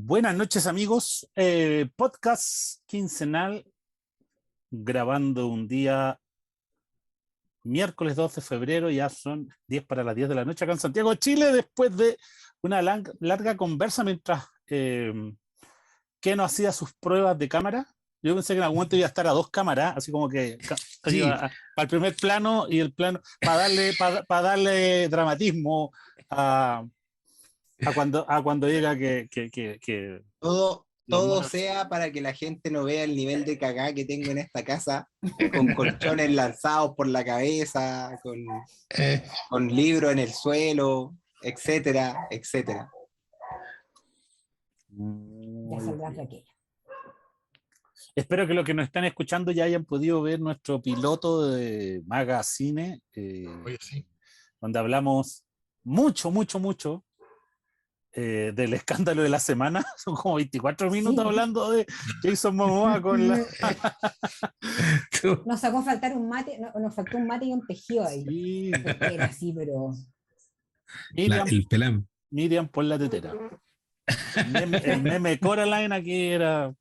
Buenas noches amigos, podcast quincenal grabando un día miércoles 2 de febrero, ya son 10 para las 10 de la noche acá en Santiago de Chile, después de una larga conversa mientras Keno hacía sus pruebas de cámara. Yo pensé que en algún momento iba a estar a dos cámaras, así como que Sí, para el primer plano y el plano, para darle dramatismo a cuando diga que los todo monos. sea para que la gente no vea el nivel de cagá que tengo en esta casa, con colchones lanzados por la cabeza, Eh, con libros en el suelo, etcétera, etcétera. Ya Muy saldrá bien. Raquel. Espero que los que nos están escuchando ya hayan podido ver nuestro piloto de Magazine, oye, sí. donde hablamos mucho del escándalo de la semana. Son como 24 minutos Sí, hablando de Jason Momoa con la... nos sacó faltar un mate, nos faltó un mate y un tejido ahí. Sí, Porque era así, pero Miriam, El pelam. Miriam por la tetera. El meme Coraline aquí era...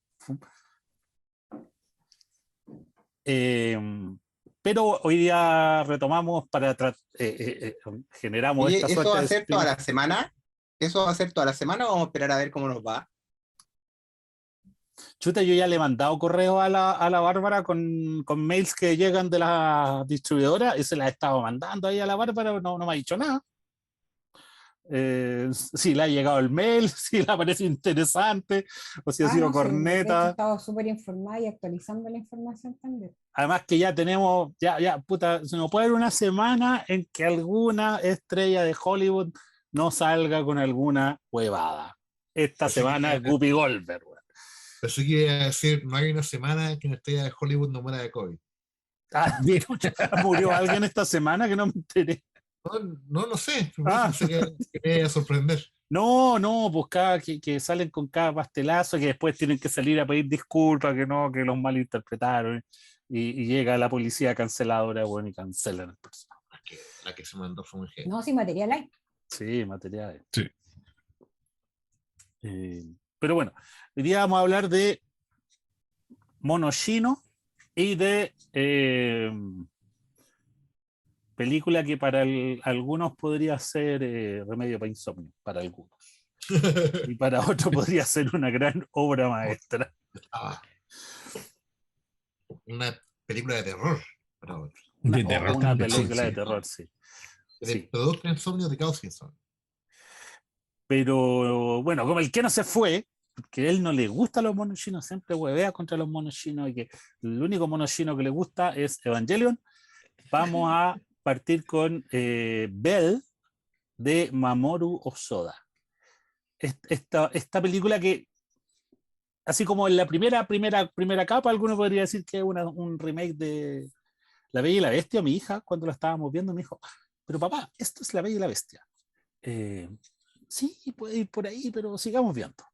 Eh, pero hoy día retomamos generamos esta Oye, ¿eso suerte va a de ser toda spin-off. la semana? ¿Eso va a ser toda la semana o vamos a esperar a ver cómo nos va? Chuta, yo ya le he mandado correo a la Bárbara con mails que llegan de la distribuidora y se las he estado mandando ahí a la Bárbara, pero no me ha dicho nada. Si le ha llegado el mail, si le parece interesante o si ha sido no, sí, de hecho corneta. estaba súper informada y actualizando la información también. Además que ya tenemos, puta, se nos puede haber una semana en que alguna estrella de Hollywood no salga con alguna huevada. Esta semana es Guppy Goldberg. Pensé que iba a decir, no hay una semana que una estrella de Hollywood no muera de COVID. Murió alguien esta semana que no me enteré. No sé, por eso Ah, pensé que me iba a sorprender. no, pues que salen con cada pastelazo, que después tienen que salir a pedir disculpas, que los malinterpretaron, y llega la policía canceladora, bueno, y cancelan el personaje. La que se mandó fue muy heavy. No, sin material hay. Sí, materiales. Sí. Pero bueno, hoy día vamos a hablar de Monoshino y de película que para algunos podría ser remedio para insomnio, para algunos. Y para otros podría ser una gran obra maestra. Una película de terror para otros. Una, De terror una también. película de Sí. terror, sí. De Sí. producto de insomnio de causa insomnio. Pero bueno, como el que no se fue, que a él no le gustan los monos chinos, siempre huevea contra los monos chinos y que el único mono chino que le gusta es Evangelion, vamos a partir con Bell de Mamoru Hosoda. Esta película que, así como en la primera capa, alguno podría decir que es un remake de La Bella y la Bestia. Mi hija, cuando la estábamos viendo, me dijo, pero papá, esto es La Bella y la Bestia. Eh, sí, puede ir por ahí, pero sigamos viendo.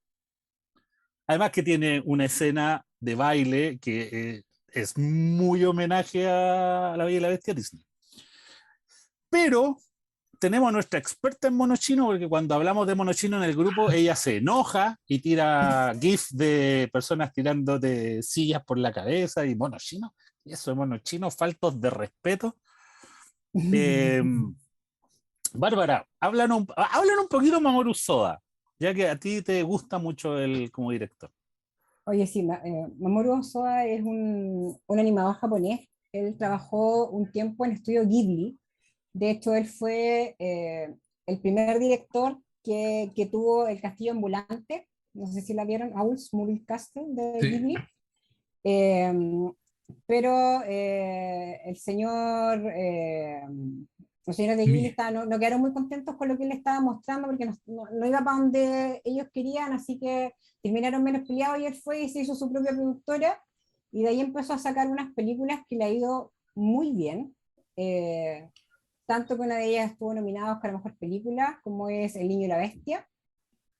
Además que tiene una escena de baile que es muy homenaje a La Bella y la Bestia Disney. Pero tenemos a nuestra experta en mono chino, porque cuando hablamos de mono chino en el grupo, ella se enoja y tira GIF de personas tirando de sillas por la cabeza y mono chino. Y eso de mono chino, faltos de respeto. Eh, Bárbara, háblanos un poquito de Mamoru Soda, ya que a ti te gusta mucho él como director. Oye, sí, Mamoru Hosoda es un animador japonés. Él trabajó un tiempo en Estudio Ghibli. De hecho, él fue el primer director que tuvo el castillo ambulante. No sé si la vieron, Owl's Moving Castle de Sí. Ghibli. Eh, pero los señores de Ghibli no quedaron muy contentos con lo que él estaba mostrando porque no iba para donde ellos querían, así que terminaron menos peleados y él fue y se hizo su propia productora y de ahí empezó a sacar unas películas que le ha ido muy bien. Tanto que una de ellas estuvo nominada a Oscar a Mejor Película, como es El Niño y la Bestia,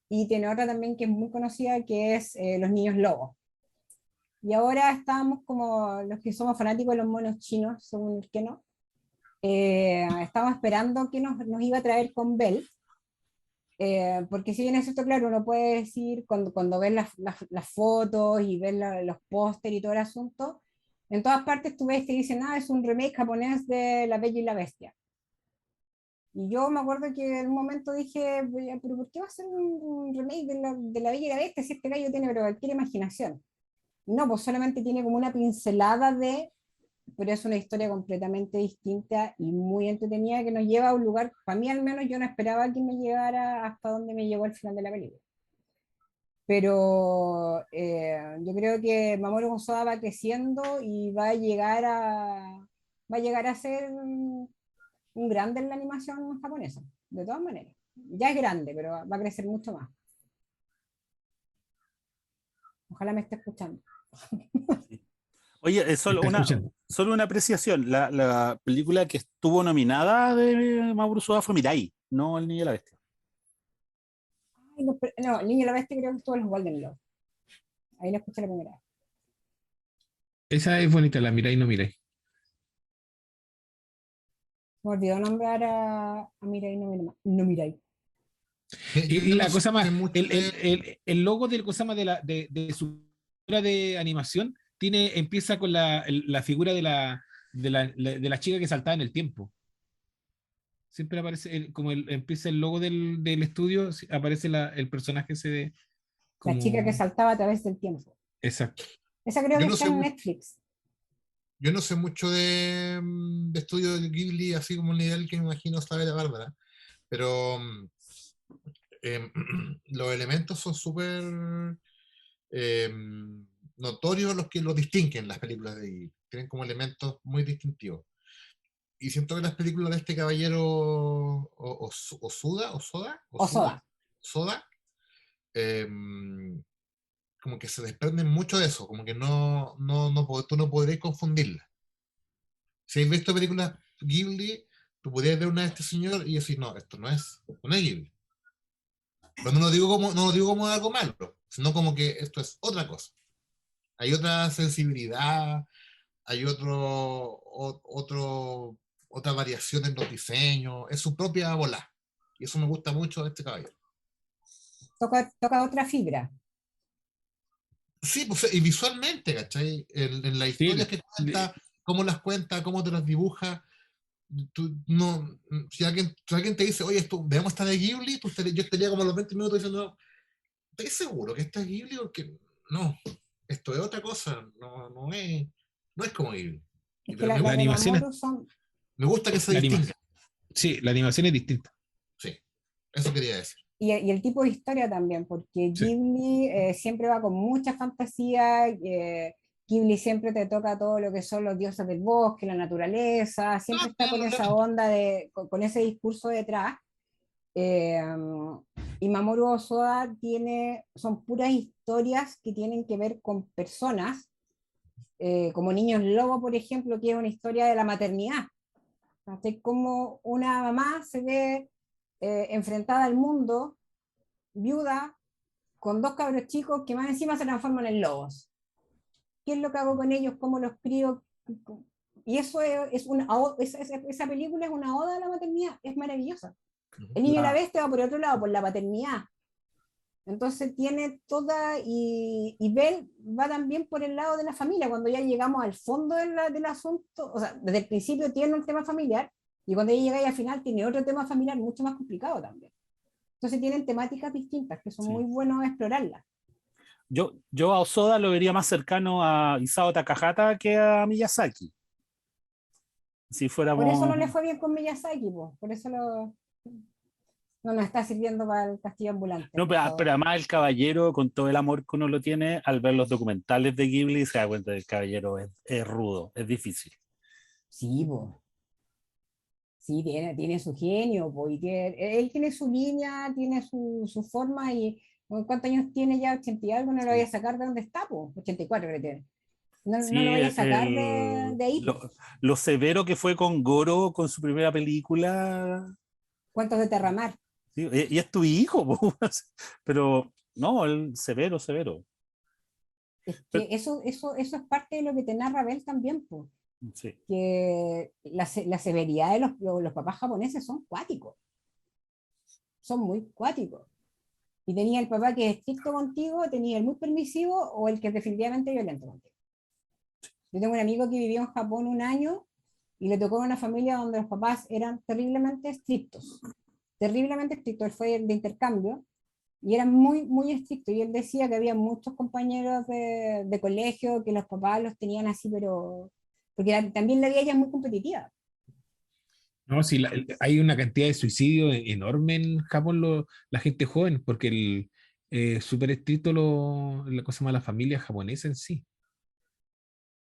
y tiene otra también que es muy conocida, que es Los Niños Lobos. Y ahora estábamos como los que somos fanáticos de los monos chinos, según el que no, estamos esperando que nos iba a traer con Bell. Porque si bien es cierto, claro, uno puede decir, cuando ves las fotos y ves los póster y todo el asunto, en todas partes tú ves que dicen, es un remake japonés de La Bella y la Bestia. Y yo me acuerdo que en un momento dije, pero ¿por qué va a ser un remake de la Bella y la Bestia si este gallo tiene pero cualquier imaginación? No, pues solamente tiene como una pincelada pero es una historia completamente distinta y muy entretenida que nos lleva a un lugar, para mí al menos yo no esperaba que me llegara hasta donde me llegó al final de la película. Pero yo creo que Mamoru Hosoda va creciendo y va a llegar a ser un grande en la animación japonesa, de todas maneras. Ya es grande, pero va a crecer mucho más. Ojalá me esté escuchando. Oye, Está escuchando. solo una apreciación. La película que estuvo nominada de Mamoru Hosoda fue Mirai, no El Niño y la Bestia. Ay, no, el niño y la bestia creo que estuvo en los Golden Globes. Ahí lo escuché la primera vez. Esa es bonita, la miráis no miráis. Me olvidó nombrar a Mirai, no Mirai. Y la no cosa sé más, mucho el logo del cosa más de su figura de animación empieza con la figura de la chica que saltaba en el tiempo. Siempre aparece, empieza el logo del estudio, aparece el personaje ese de La chica que como... saltaba a través del tiempo. Exacto. Esa creo yo que no está sé en mu- Netflix. yo no sé mucho de estudio de Ghibli, así como el nivel que me imagino sabe la Bárbara, pero eh, los elementos son súper notorios los que los distinguen las películas de Ghibli. Tienen como elementos muy distintivos. Y siento que las películas de este caballero Osoda. Soda, eh, como que se desprenden mucho de eso, como que tú no podrías confundirlas. Si has visto películas Ghibli, tú podrías ver una de este señor y decir, no, esto no es Ghibli. Pero no lo digo como algo malo, sino como que esto es otra cosa. Hay otra sensibilidad, hay otra variación en los diseños, es su propia bola. Y eso me gusta mucho de este caballero. Toca otra fibra. Sí, pues, y visualmente, ¿cachai? En las Sí, historias que cuenta, cómo las cuenta, cómo te las dibuja. No, si alguien te dice, oye, esto, veamos esta de Ghibli, yo estaría como a los 20 minutos diciendo, ¿estoy seguro que esta es Ghibli? Porque no, esto es otra cosa, no es como Ghibli. Es que Pero la las de animación es, Mamoru son. me gusta que se la anima, distinga. sí, la animación es distinta. Sí, eso quería decir. Y el tipo de historia también, porque Sí. Ghibli siempre va con mucha fantasía. Ghibli siempre te toca todo lo que son los dioses del bosque, la naturaleza, siempre está con esa onda, con ese discurso detrás. Eh, y Mamoru Hosoda son puras historias que tienen que ver con personas, como Niños Lobo, por ejemplo, que es una historia de la maternidad. Así como una mamá se ve enfrentada al mundo, viuda, con dos cabros chicos que más encima se transforman en lobos. ¿Qué es lo que hago con ellos? ¿Cómo los crío? Y eso esa película es una oda a la maternidad, es maravillosa. El niño y la bestia va por otro lado, por la paternidad. Entonces tiene toda, y Bell va también por el lado de la familia, cuando ya llegamos al fondo del asunto, o sea, desde el principio tiene un tema familiar, y cuando ya llega al final tiene otro tema familiar mucho más complicado también. Entonces tienen temáticas distintas que son muy Sí. buenos explorarlas. Yo a Osoda lo vería más cercano a Isao Takahata que a Miyazaki. Si Por eso no le fuéramos. fue bien con Miyazaki, po. Por eso no nos está sirviendo para el castillo ambulante, No, por pero favor. además el caballero, con todo el amor que uno lo tiene, al ver los documentales de Ghibli, se da cuenta que el caballero es rudo, es difícil. Sí, po. Sí, tiene su genio, po, él tiene su línea, tiene su forma, y ¿cuántos años tiene ya? 80 y algo, no lo voy a Sí, sacar de donde está, po. 84 creo que tiene. No lo sí, voy a sacar de ahí, po. lo severo que fue con Goro con su primera película. Cuentos de Terramar. Sí, y es tu hijo, po. Pero no, el severo, severo. Es Pero- que eso es parte de lo que te narra Bell también, po. sí. Que la severidad de los papás japoneses son cuáticos. son muy cuáticos. Y tenía el papá que es estricto contigo, tenía el muy permisivo o el que es definitivamente violento contigo. Yo tengo un amigo que vivió en Japón un año y le tocó en una familia donde los papás eran terriblemente estrictos. Terriblemente estrictos. Él fue de intercambio y eran muy, muy estrictos. Y él decía que había muchos compañeros de colegio que los papás los tenían así, pero porque también la vida ya es muy competitiva. No, sí, hay una cantidad de suicidios enorme en Japón, la gente joven, porque súper estricto la cosa más la familia japonesa en sí.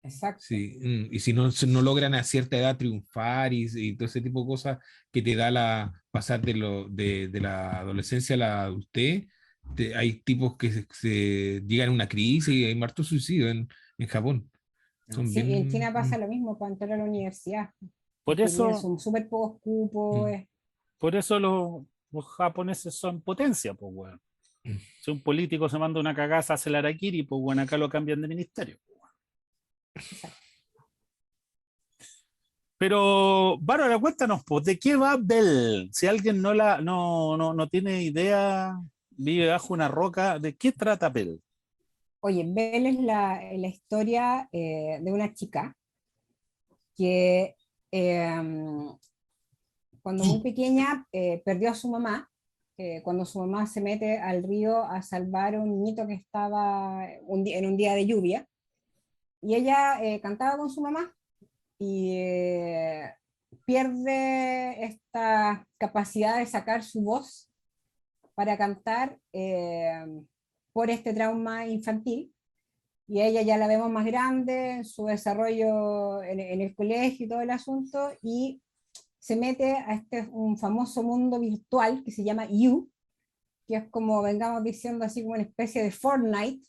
Exacto. Sí, y si no logran a cierta edad triunfar y todo ese tipo de cosas que te da pasar de la adolescencia a la adultez, hay tipos que llegan a una crisis y hay harto suicidio en Japón. Son Sí, y en bien. China pasa lo mismo para entrar a la universidad. Por Que tienen eso, súper pocos cupos. por eso los japoneses son potencia, pues, weón. Si un político se manda una cagaza, hace el harakiri, pues, bueno, acá lo cambian de ministerio. Pero, Bárbara, cuéntanos, pues, ¿de qué va Bell? Si alguien no tiene idea, vive bajo una roca, ¿de qué trata Bell? Oye, Belle es la historia de una chica que cuando muy pequeña perdió a su mamá, cuando su mamá se mete al río a salvar a un niñito que estaba en un día de lluvia, y ella cantaba con su mamá y pierde esta capacidad de sacar su voz para cantar por este trauma infantil. Y a ella ya la vemos más grande en su desarrollo en el colegio y todo el asunto, y se mete a un famoso mundo virtual que se llama You, que es como, vengamos diciendo así, como una especie de Fortnite,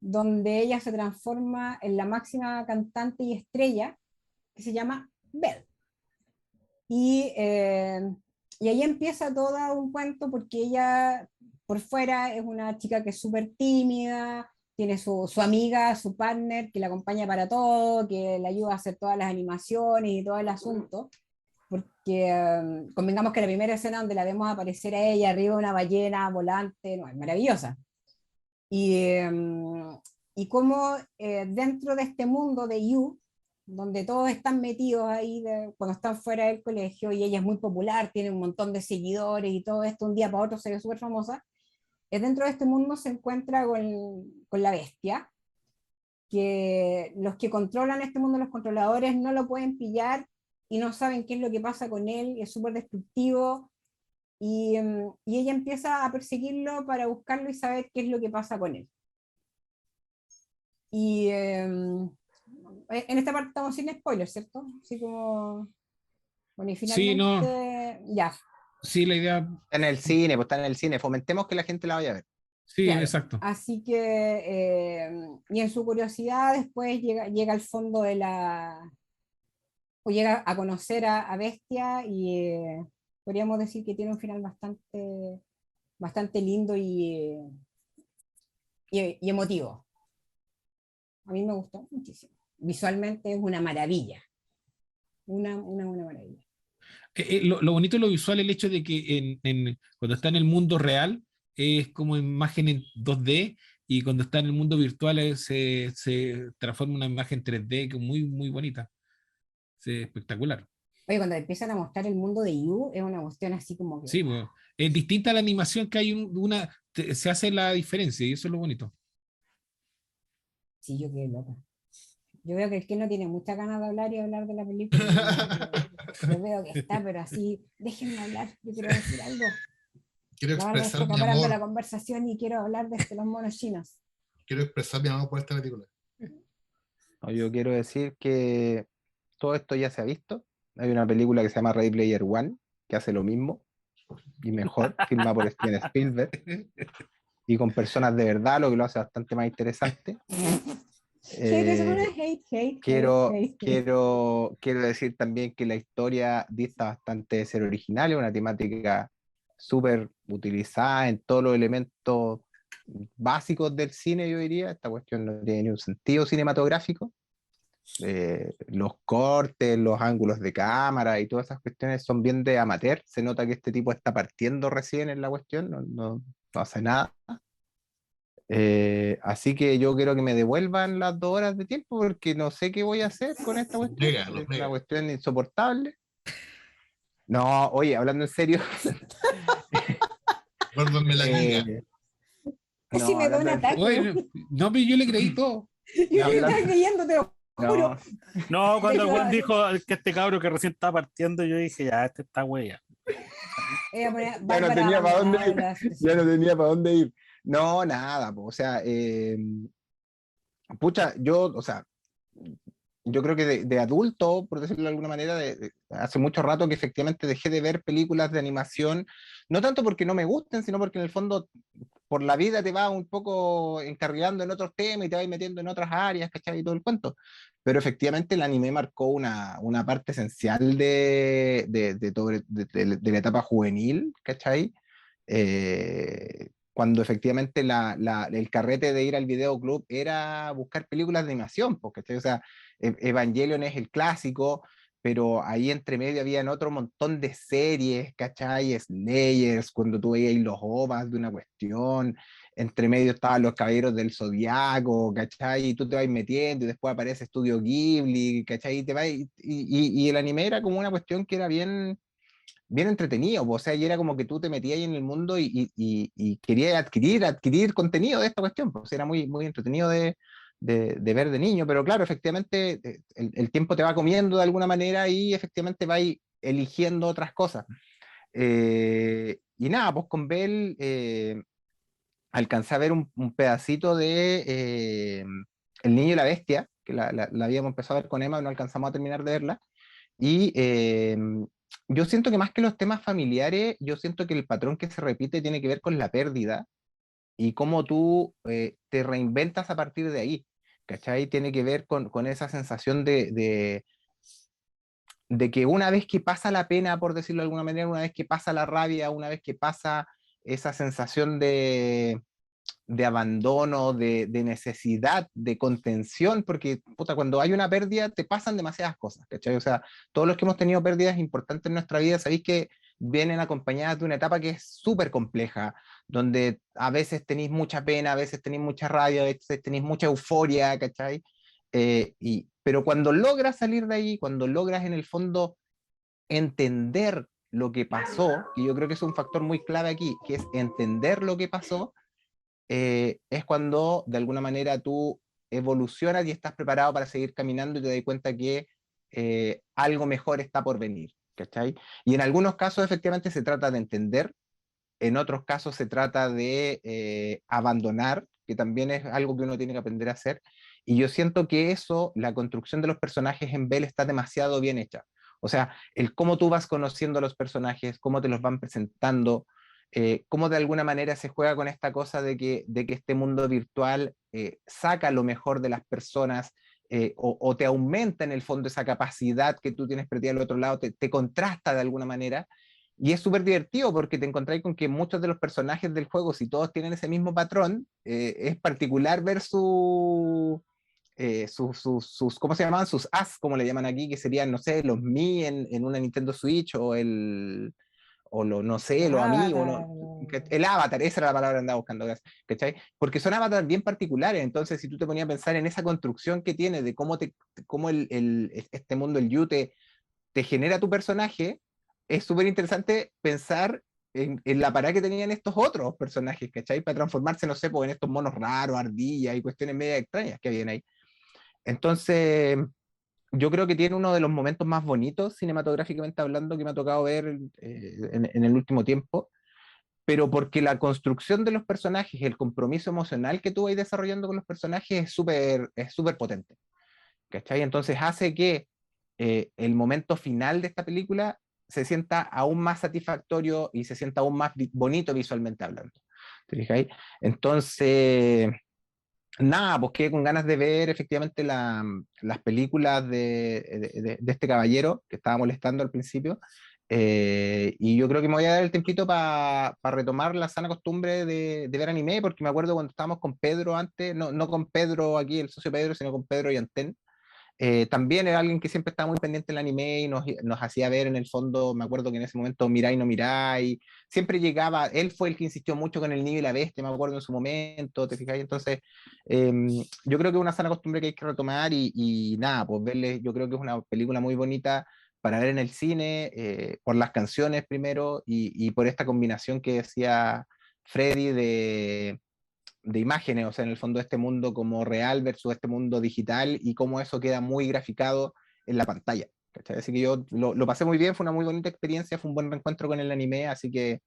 donde ella se transforma en la máxima cantante y estrella, que se llama Belle. Y, y ahí empieza todo un cuento porque ella por fuera es una chica que es súper tímida, tiene su amiga, su partner que la acompaña para todo, que le ayuda a hacer todas las animaciones y todo el asunto, porque convengamos que la primera escena donde la vemos aparecer a ella arriba de una ballena volante, no, es maravillosa. Y, y cómo dentro de este mundo de You, donde todos están metidos ahí cuando están fuera del colegio, y ella es muy popular, tiene un montón de seguidores y todo esto, un día para otro se ve súper famosa, dentro de este mundo se encuentra con la bestia, que los que controlan este mundo, los controladores, no lo pueden pillar y no saben qué es lo que pasa con él, es súper destructivo, y ella empieza a perseguirlo para buscarlo y saber qué es lo que pasa con él. Y en esta parte estamos sin spoilers, ¿cierto? Así como, bueno, y Sí, no, finalmente, ya, sí, la idea, Está en el cine, pues está en el cine. Fomentemos que la gente la vaya a ver. sí, claro. exacto. Así que, y en su curiosidad después llega al fondo o llega a conocer a Bestia y podríamos decir que tiene un final bastante lindo y emotivo. A mí me gustó muchísimo. Visualmente es una maravilla. Una maravilla. Lo bonito de lo visual es el hecho de que cuando está en el mundo real es como imagen en 2D y cuando está en el mundo virtual se transforma en una imagen 3D que es muy, muy bonita. Es espectacular. Oye, cuando empiezan a mostrar el mundo de You, es una cuestión así como que, Sí, wow, pues, es distinta a la animación que hay se hace la diferencia y eso es lo bonito. sí, yo quedé loca. Yo veo que el que no tiene mucha ganas de hablar y hablar de la película. Yo veo que está, pero así, déjenme hablar, yo quiero decir algo. Quiero La verdad estoy expresar mi acaparando la amor. conversación y quiero hablar de los monos chinos. Quiero expresar mi amor por esta película. No, yo quiero decir que todo esto ya se ha visto. Hay una película que se llama Ready Player One, que hace lo mismo y mejor, filmada por Steven Spielberg y con personas de verdad, lo que lo hace bastante más interesante. Hate, se pone Eh, hate. quiero decir también que la historia dista bastante de ser original, es una temática súper utilizada en todos los elementos básicos del cine, yo diría. Esta cuestión no tiene ni un sentido cinematográfico. Los cortes, los ángulos de cámara y todas esas cuestiones son bien de amateur. Se nota que este tipo está partiendo recién en la cuestión, no hace nada. Así que yo quiero que me devuelvan las 2 horas de tiempo porque no sé qué voy a hacer con esta Los cuestión. nega, los Es una nega. cuestión insoportable. No, oye, hablando en serio, Vuélvanme la liga. Casi no, me da un hablando en ataque. Oye, no, pero yo le creí todo. Yo le hablando- estaba creyendo, te lo juro. no, No, cuando el Pero, weón dijo que este cabro que recién estaba partiendo, yo dije, ya, este está wea. voy a poner ya no Bárbara tenía para dónde abandonada ir, la ya expresión. no tenía para dónde ir. No, nada, po, o sea, pucha, o sea, yo creo que de adulto, por decirlo de alguna manera, hace mucho rato que efectivamente dejé de ver películas de animación, no tanto porque no me gusten, sino porque en el fondo por la vida te vas un poco encarrilando en otros temas y te vas metiendo en otras áreas, ¿cachai? Y todo el cuento. Pero efectivamente el anime marcó una parte esencial de la etapa juvenil, ¿cachai? Cuando efectivamente el carrete de ir al videoclub era buscar películas de animación, porque, ¿cachai? O sea, Evangelion es el clásico, pero ahí entre medio habían otro montón de series, ¿cachai? Slayers, cuando tú veías los OVAs de una cuestión, entre medio estaban los Caballeros del Zodiaco, ¿cachai? Y tú te vas metiendo y después aparece Estudio Ghibli, ¿cachai? Y el anime era como una cuestión que era bien entretenido, o sea, y era como que tú te metías ahí en el mundo y querías adquirir contenido de esta cuestión, pues era muy entretenido de ver de niño, pero claro, efectivamente el tiempo te va comiendo de alguna manera y efectivamente vas eligiendo otras cosas. Y nada, pues con Bell alcancé a ver un pedacito de El Niño y la Bestia, que la habíamos empezado a ver con Emma, no alcanzamos a terminar de verla, y yo siento que más que los temas familiares, yo siento que el patrón que se repite tiene que ver con la pérdida y cómo tú te reinventas a partir de ahí. ¿Cachai? Tiene que ver con esa sensación de que una vez que pasa la pena, por decirlo de alguna manera, una vez que pasa la rabia, una vez que pasa esa sensación de abandono, de necesidad, de contención, porque puta, cuando hay una pérdida te pasan demasiadas cosas, ¿cachai? O sea, todos los que hemos tenido pérdidas importantes en nuestra vida, sabéis que vienen acompañadas de una etapa que es súper compleja, donde a veces tenéis mucha pena, a veces tenéis mucha rabia, a veces tenéis mucha euforia, ¿cachai? Pero cuando logras salir de ahí, cuando logras en el fondo entender lo que pasó, y yo creo que es un factor muy clave aquí, que es entender lo que pasó, es cuando de alguna manera tú evolucionas y estás preparado para seguir caminando y te das cuenta que algo mejor está por venir, ¿cachai? Y en algunos casos efectivamente se trata de entender, en otros casos se trata de abandonar, que también es algo que uno tiene que aprender a hacer, y yo siento que eso, la construcción de los personajes en Bell está demasiado bien hecha. O sea, el cómo tú vas conociendo a los personajes, cómo te los van presentando, cómo de alguna manera se juega con esta cosa de que este mundo virtual saca lo mejor de las personas, o te aumenta en el fondo esa capacidad que tú tienes perdida al otro lado, te contrasta de alguna manera. Y es súper divertido porque te encontráis con que muchos de los personajes del juego, si todos tienen ese mismo patrón, es particular ver ¿cómo se llaman? Sus as, como le llaman aquí, que serían, no sé, los Mi en una Nintendo Switch no sé, los amigos, Avatar, el avatar, esa era la palabra que andaba buscando, ¿cachai? Porque son avatars bien particulares, entonces si tú te ponías a pensar en esa construcción que tiene de cómo este mundo, el Yu, te genera tu personaje, es súper interesante pensar en la parada que tenían estos otros personajes, ¿cachai? Para transformarse, no sé, pues, en estos monos raros, ardillas y cuestiones media extrañas que habían ahí. Entonces, yo creo que tiene uno de los momentos más bonitos cinematográficamente hablando que me ha tocado ver en el último tiempo, pero porque la construcción de los personajes, el compromiso emocional que tú vas desarrollando con los personajes es súper potente, ¿cachai? Entonces hace que el momento final de esta película se sienta aún más satisfactorio y se sienta aún más bonito visualmente hablando. ¿Te fijáis? Entonces, nada, pues quedé con ganas de ver efectivamente las películas de este caballero que estaba molestando al principio. Y yo creo que me voy a dar el tempito para retomar la sana costumbre de ver anime, porque me acuerdo cuando estábamos con Pedro antes, no con Pedro aquí, el socio Pedro, sino con Pedro y Anten, También era alguien que siempre estaba muy pendiente del anime y nos hacía ver en el fondo, me acuerdo que en ese momento Mirai no Mirai, siempre llegaba, él fue el que insistió mucho con el niño y la bestia, me acuerdo en su momento, ¿te fijas? Entonces, yo creo que es una sana costumbre que hay que retomar y nada, pues verle, yo creo que es una película muy bonita para ver en el cine, por las canciones primero y por esta combinación que decía Freddy de imágenes, o sea, en el fondo este mundo como real versus este mundo digital y cómo eso queda muy graficado en la pantalla. ¿Cachai? Así que yo lo pasé muy bien, fue una muy bonita experiencia, fue un buen reencuentro con el anime, así que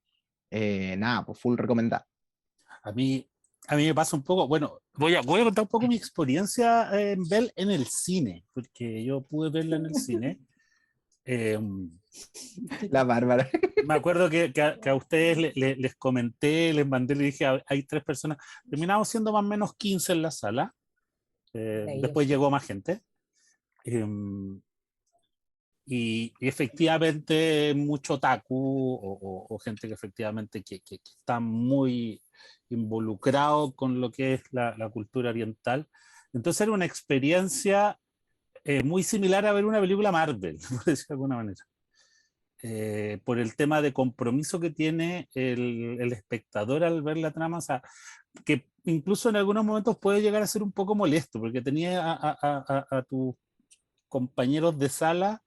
nada, pues full recomendada. A mí, a mí me pasa un poco, bueno, voy a contar un poco mi experiencia en Bell en el cine, porque yo pude verla en el cine. Eh, La Bárbara. Me acuerdo que a ustedes les comenté, les mandé, les dije, hay 3 personas, terminamos siendo más o menos 15 en la sala, después llegó más gente, eh, y efectivamente mucho otaku o gente que efectivamente que está muy involucrado con lo que es la cultura oriental. Entonces era una experiencia muy similar a ver una película Marvel, por decirlo de alguna manera. Por el tema de compromiso que tiene el espectador al ver la trama, o sea, que incluso en algunos momentos puede llegar a ser un poco molesto, porque tenía a tus compañeros de sala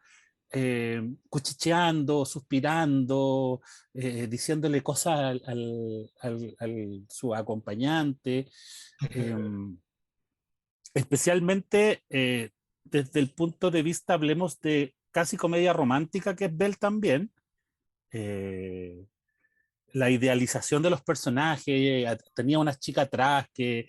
cuchicheando, suspirando, diciéndole cosas su acompañante, eh, especialmente desde el punto de vista, hablemos de casi comedia romántica, que es Belle también. eh, la idealización de los personajes, tenía una chica atrás que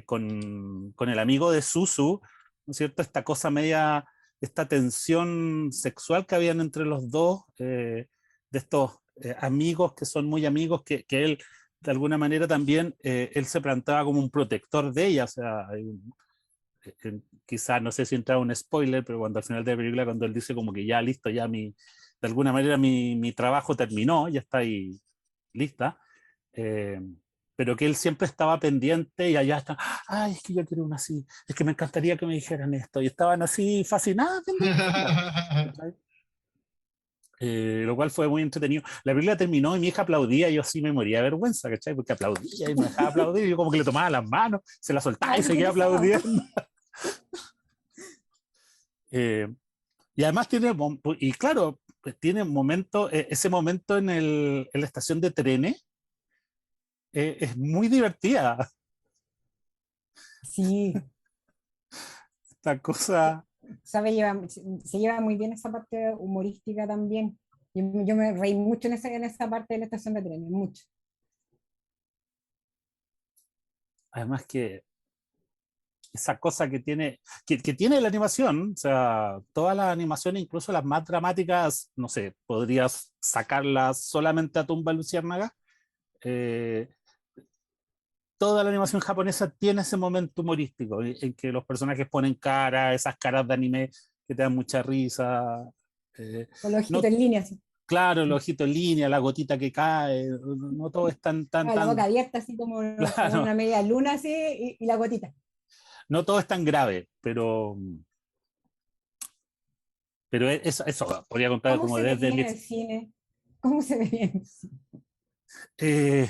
con el amigo de Suzu, ¿no es cierto? Esta cosa media, esta tensión sexual que habían entre los dos, de estos amigos que son muy amigos, que él de alguna manera también, él se plantaba como un protector de ella, o sea, quizás no sé si entraba un spoiler, pero cuando al final de la película, cuando él dice como que ya listo, ya de alguna manera mi trabajo terminó, ya está ahí lista, eh, pero que él siempre estaba pendiente y allá está, ay, es que yo quiero una así, es que me encantaría que me dijeran esto, y estaban así fascinados, lo cual fue muy entretenido. La película terminó y mi hija aplaudía y yo sí me moría de vergüenza, ¿cachai? Porque aplaudía y me dejaba aplaudir y yo como que le tomaba las manos, se las soltaba y seguía aplaudiendo. Y además tiene, y claro, pues tiene momento, ese momento en la estación de trenes, es muy divertida. Sí, Esta cosa. se lleva muy bien esa parte humorística también. Yo me reí mucho en esa parte de la estación de trenes, mucho. Además que esa cosa que tiene la animación, o sea, todas las animaciones, incluso las más dramáticas, no sé, podrías sacarlas solamente a Tumba Luciérnaga. Eh, Toda la animación japonesa tiene ese momento humorístico en que los personajes ponen cara, esas caras de anime que te dan mucha risa. Con los No, ojitos en línea, así. claro, el ojito en línea, la gotita que cae, no todo es La boca abierta, así como claro, una media luna, así, y la gotita. no todo es tan grave, pero eso podría contar ¿Cómo como se desde veía en el cine? ¿Cómo se veía en el cine? eh,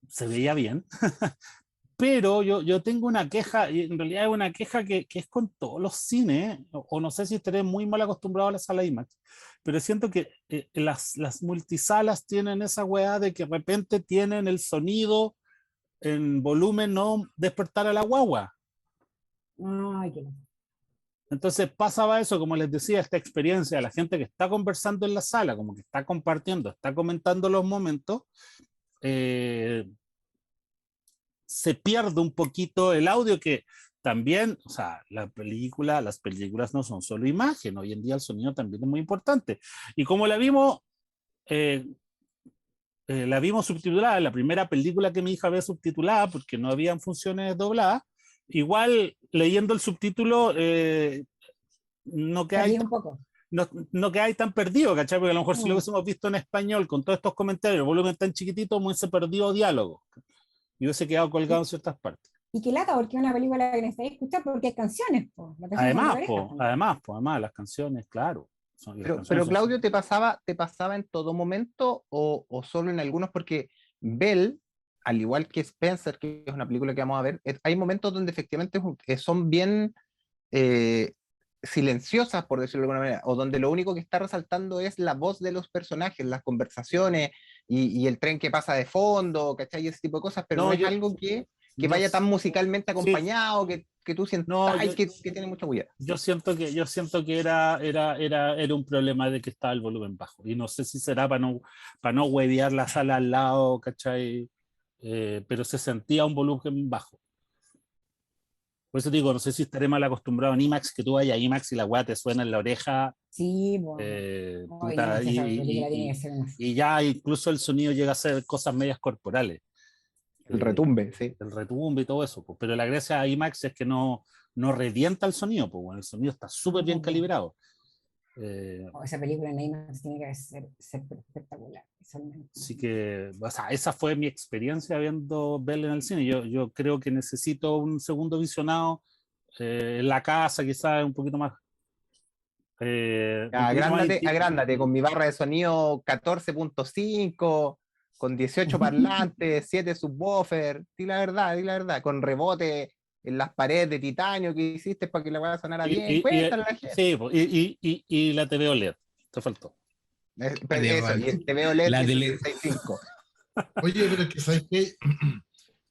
se veía bien, pero yo tengo una queja, y en realidad es una queja que es con todos los cines, o no sé si estaré muy mal acostumbrado a la sala IMAX, pero siento que las multisalas tienen esa weá de que de repente tienen el sonido en volumen no despertar a la guagua. Ay, qué Entonces pasaba eso, como les decía, esta experiencia de la gente que está conversando en la sala, como que está compartiendo, está comentando los momentos, eh, se pierde un poquito el audio que también, o sea, las películas no son solo imagen, hoy en día el sonido también es muy importante. Y como eh, la vimos subtitulada, la primera película que mi hija ve subtitulada, porque no habían funciones dobladas, igual leyendo el subtítulo no quedáis perdí un poco. no quedáis tan perdido, ¿cachai? Porque a lo mejor si lo Mm. hubiésemos visto en español con todos estos comentarios, el volumen tan chiquitito, me hubiese perdido diálogo y hubiese quedado colgado en ciertas partes. Y que lata, porque es una película que necesitáis escuchar porque hay canciones, po. Las canciones son Además, de po, orejas también. además, las canciones, claro. Las Pero, canciones pero son Claudio, ¿te pasaba en todo momento o solo en algunos? Porque Bell, al igual que Spencer, que es una película que vamos a ver, hay momentos donde efectivamente son bien eh, silenciosas, por decirlo de alguna manera, o donde lo único que está resaltando es la voz de los personajes, las conversaciones y el tren que pasa de fondo, ¿cachai? Y ese tipo de cosas, pero no No, es algo que yo vaya tan musicalmente sí, acompañado, que tú no, sientas que tiene mucha bulla. yo siento que era un problema de que estaba el volumen bajo. Y no sé si será para no huevear la sala al lado, ¿cachai? Pero se sentía un volumen bajo. Por eso digo, no sé si estaré mal acostumbrado en IMAX, que tú vayas a IMAX y la weá te suena en la oreja, Sí, pues. puta, Esa película tiene que ser una. y ya incluso el sonido llega a ser cosas medias corporales. El eh, retumbe, sí. el retumbe y todo eso, pues. Pero la gracia a IMAX es que no revienta el sonido, pues, bueno, el sonido está súper bien No, pues. calibrado. Eh, Esa película en IMAX tiene que ser espectacular, visualmente. Así que, o sea, esa fue mi experiencia viendo Bell en el cine. Yo creo que necesito un segundo visionado en la casa, quizás un poquito más Agrándate con mi barra de sonido 14.5, con 18 parlantes, 7 subwoofers, di la verdad, con rebote en las paredes de titanio que hiciste para que la weá sonara bien. Cuéntale a la gente. sí, pues, y la TV OLED, te faltó. Pero eso, y el TV OLED La y de 65. Oye, pero es que, ¿sabes qué?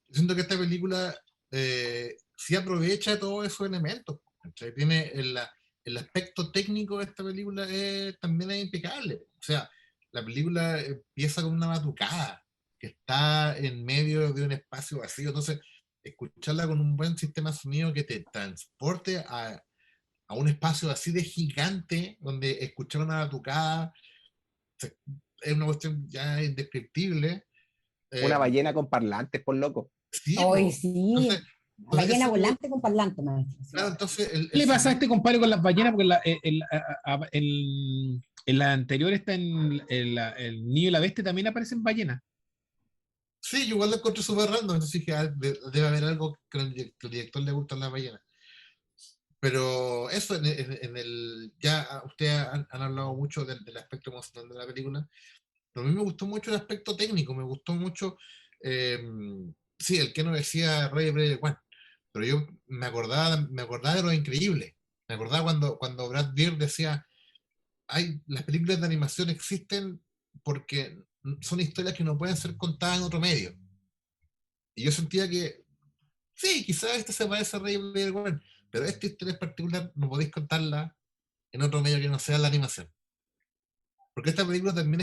Siento que esta película sí aprovecha todos esos elementos. ¿Cachai? Tiene el aspecto técnico de esta película también es impecable. O sea, la película empieza con una batucada que está en medio de un espacio vacío. Entonces, escucharla con un buen sistema de sonido que te transporte a un espacio así de gigante, donde escuchar una batucada es una cuestión ya indescriptible. Una Eh, ballena con parlantes, por loco. sí, Hoy po. sí, Entonces ballena eso volante con parlante, maestro. Sí, claro, entonces ¿Qué el le pasa a sonido. este compadre con las ballenas? Porque en la anterior está el niño y la bestia también aparecen ballenas. Sí, yo igual lo encontré súper random, entonces dije, debe haber algo que al director le gustan las ballenas. Pero eso, ya ustedes han hablado mucho del aspecto emocional de la película, pero a mí me gustó mucho el aspecto técnico, me gustó mucho, eh, sí, el que no decía Ray Player One, pero yo me acordaba de lo increíble. Me acordaba cuando Brad Bird decía, las películas de animación existen porque son historias que no pueden ser contadas en otro medio. Y yo sentía que, sí, quizás esta se parece a Ray Player One, pero esta historia en particular no podéis contarla en otro medio que no sea la animación. Porque esta película también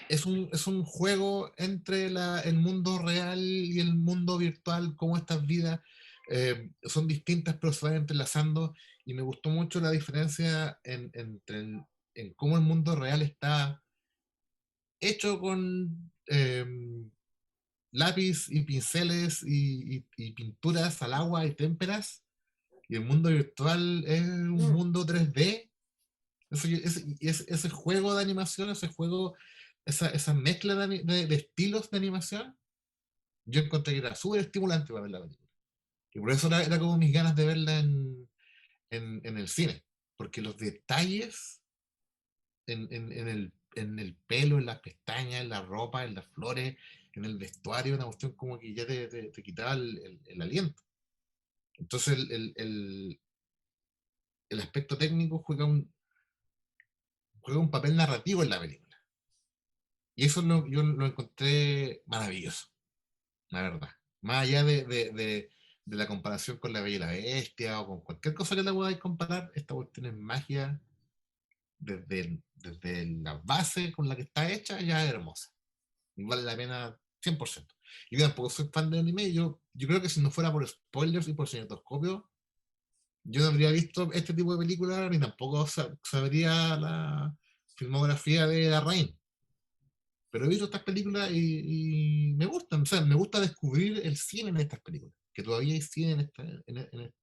es un juego entre el mundo real y el mundo virtual, cómo estas vidas son distintas pero se van entrelazando. Y me gustó mucho la diferencia en cómo el mundo real está hecho con lápiz y pinceles y pinturas al agua y témperas, y el mundo virtual es un mundo 3D. Ese juego de animación, esa mezcla de estilos de animación, yo encontré que era súper estimulante para ver la película. Y por eso era como mis ganas de verla en el cine, porque los detalles en el pelo, en las pestañas, en la ropa, en las flores, en el vestuario, una cuestión como que ya te quitaba el aliento. Entonces el aspecto técnico juega un papel narrativo en la película. Y eso yo lo encontré maravilloso, la verdad. Más allá de la comparación con La Bella y la Bestia o con cualquier cosa que la podáis comparar, esta cuestión es magia desde la base con la que está hecha, ya es hermosa. Y vale la pena 100%. Y yo tampoco soy fan de anime. Yo creo que si no fuera por spoilers y por cinetoscopio, yo no habría visto este tipo de películas ni tampoco sabría la filmografía de Larraín. Pero he visto estas películas y me gustan. O sea, me gusta descubrir el cine en estas películas. Que todavía hay cine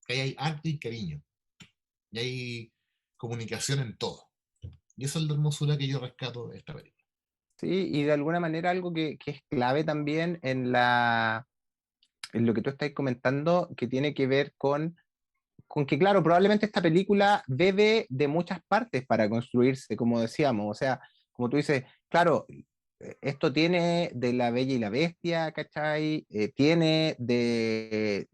que hay arte y cariño. Y hay comunicación en todo. Y esa es la hermosura que yo rescato de esta película. Sí, y de alguna manera algo que es clave también en lo que tú estás comentando, que tiene que ver con que, claro, probablemente esta película bebe de muchas partes para construirse, como decíamos. O sea, como tú dices, claro, esto tiene de La Bella y la Bestia, ¿cachai? Tiene de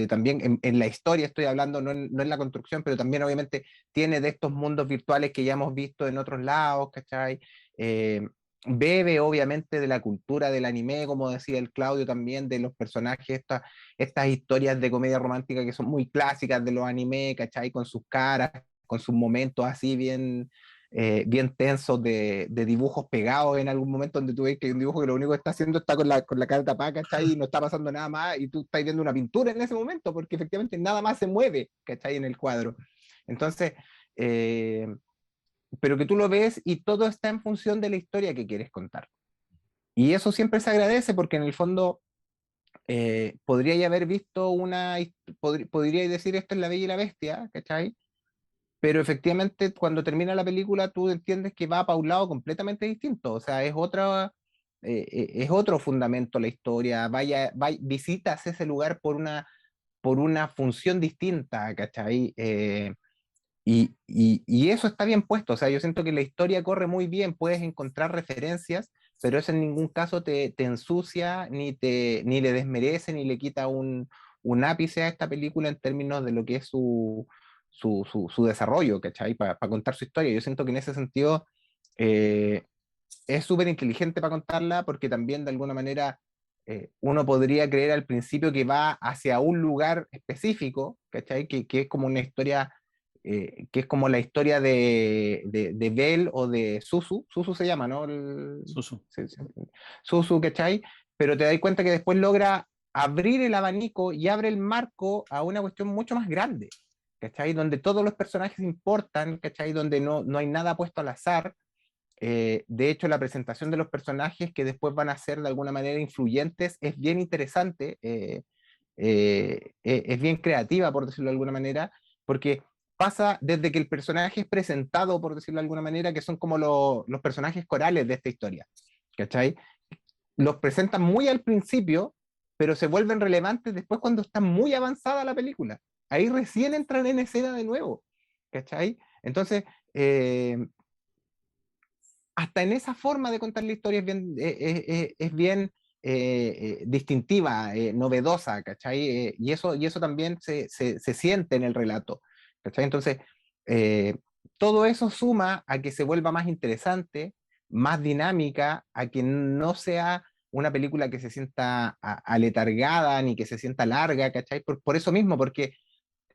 también, en la historia estoy hablando, no en la construcción, pero también obviamente tiene de estos mundos virtuales que ya hemos visto en otros lados, ¿cachai? Eh, Bebe obviamente de la cultura del anime, como decía el Claudio también, de los personajes, estas historias de comedia romántica que son muy clásicas de los animes, ¿cachai? Con sus caras, con sus momentos así bien, bien tensos de dibujos pegados en algún momento donde tú ves que hay un dibujo que lo único que está haciendo está con la cara tapada, ¿cachai? Y no está pasando nada más y tú estás viendo una pintura en ese momento porque efectivamente nada más se mueve, ¿cachai? En el cuadro. Entonces, eh, pero que tú lo ves y todo está en función de la historia que quieres contar. Y eso siempre se agradece porque en el fondo podría haber visto podría decir esto es La Bella y la Bestia, ¿cachai? Pero efectivamente cuando termina la película tú entiendes que va para un lado completamente distinto, o sea, es otro fundamento la historia, visitas ese lugar por una función distinta, ¿cachai? Y eso está bien puesto, o sea, yo siento que la historia corre muy bien, puedes encontrar referencias, pero eso en ningún caso te ensucia, ni le desmerece, ni le quita un ápice a esta película en términos de lo que es su desarrollo, ¿cachai? Para contar su historia. Yo siento que en ese sentido eh, es súper inteligente para contarla, porque también de alguna manera uno podría creer al principio que va hacia un lugar específico, ¿cachai? Que es como una historia que es como la historia de Bell o de Susu. Susu se llama, ¿no? Susu. Sí, sí. Susu, ¿cachai? Pero te das cuenta que después logra abrir el abanico y abre el marco a una cuestión mucho más grande, ¿cachai? Donde todos los personajes importan, ¿cachai? Donde no hay nada puesto al azar. De hecho, la presentación de los personajes que después van a ser de alguna manera influyentes es bien interesante, es bien creativa, por decirlo de alguna manera, porque pasa desde que el personaje es presentado, por decirlo de alguna manera, que son como los personajes corales de esta historia, ¿cachai? Los presentan muy al principio, pero se vuelven relevantes después cuando está muy avanzada la película. Ahí recién entran en escena de nuevo, ¿cachai? Entonces, hasta en esa forma de contar la historia es bien distintiva, novedosa, ¿cachai? Y eso también se siente en el relato, ¿cachai? Entonces, eh, todo eso suma a que se vuelva más interesante, más dinámica, a que no sea una película que se sienta aletargada ni que se sienta larga, ¿cachai? Por eso mismo, porque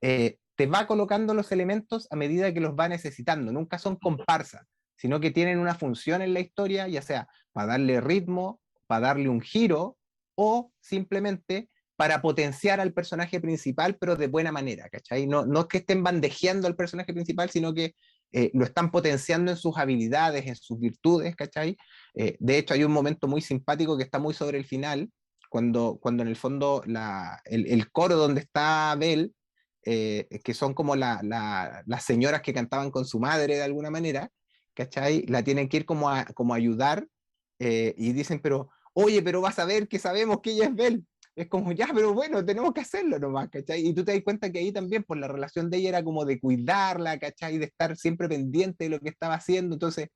te va colocando los elementos a medida que los va necesitando, nunca son comparsas, sino que tienen una función en la historia, ya sea para darle ritmo, para darle un giro, o simplemente para potenciar al personaje principal, pero de buena manera, ¿cachai? No es que estén bandejeando al personaje principal, sino que lo están potenciando en sus habilidades, en sus virtudes, ¿cachai? De hecho, hay un momento muy simpático que está muy sobre el final, cuando en el fondo el coro donde está Bell, que son como las señoras que cantaban con su madre de alguna manera, ¿cachai? La tienen que ir como a ayudar y dicen, pero, oye, pero vas a ver que sabemos que ella es Belle. Es como, ya, pero bueno, tenemos que hacerlo nomás, ¿cachai? Y tú te das cuenta que ahí también, por la relación de ella era como de cuidarla, ¿cachai? De estar siempre pendiente de lo que estaba haciendo. Entonces,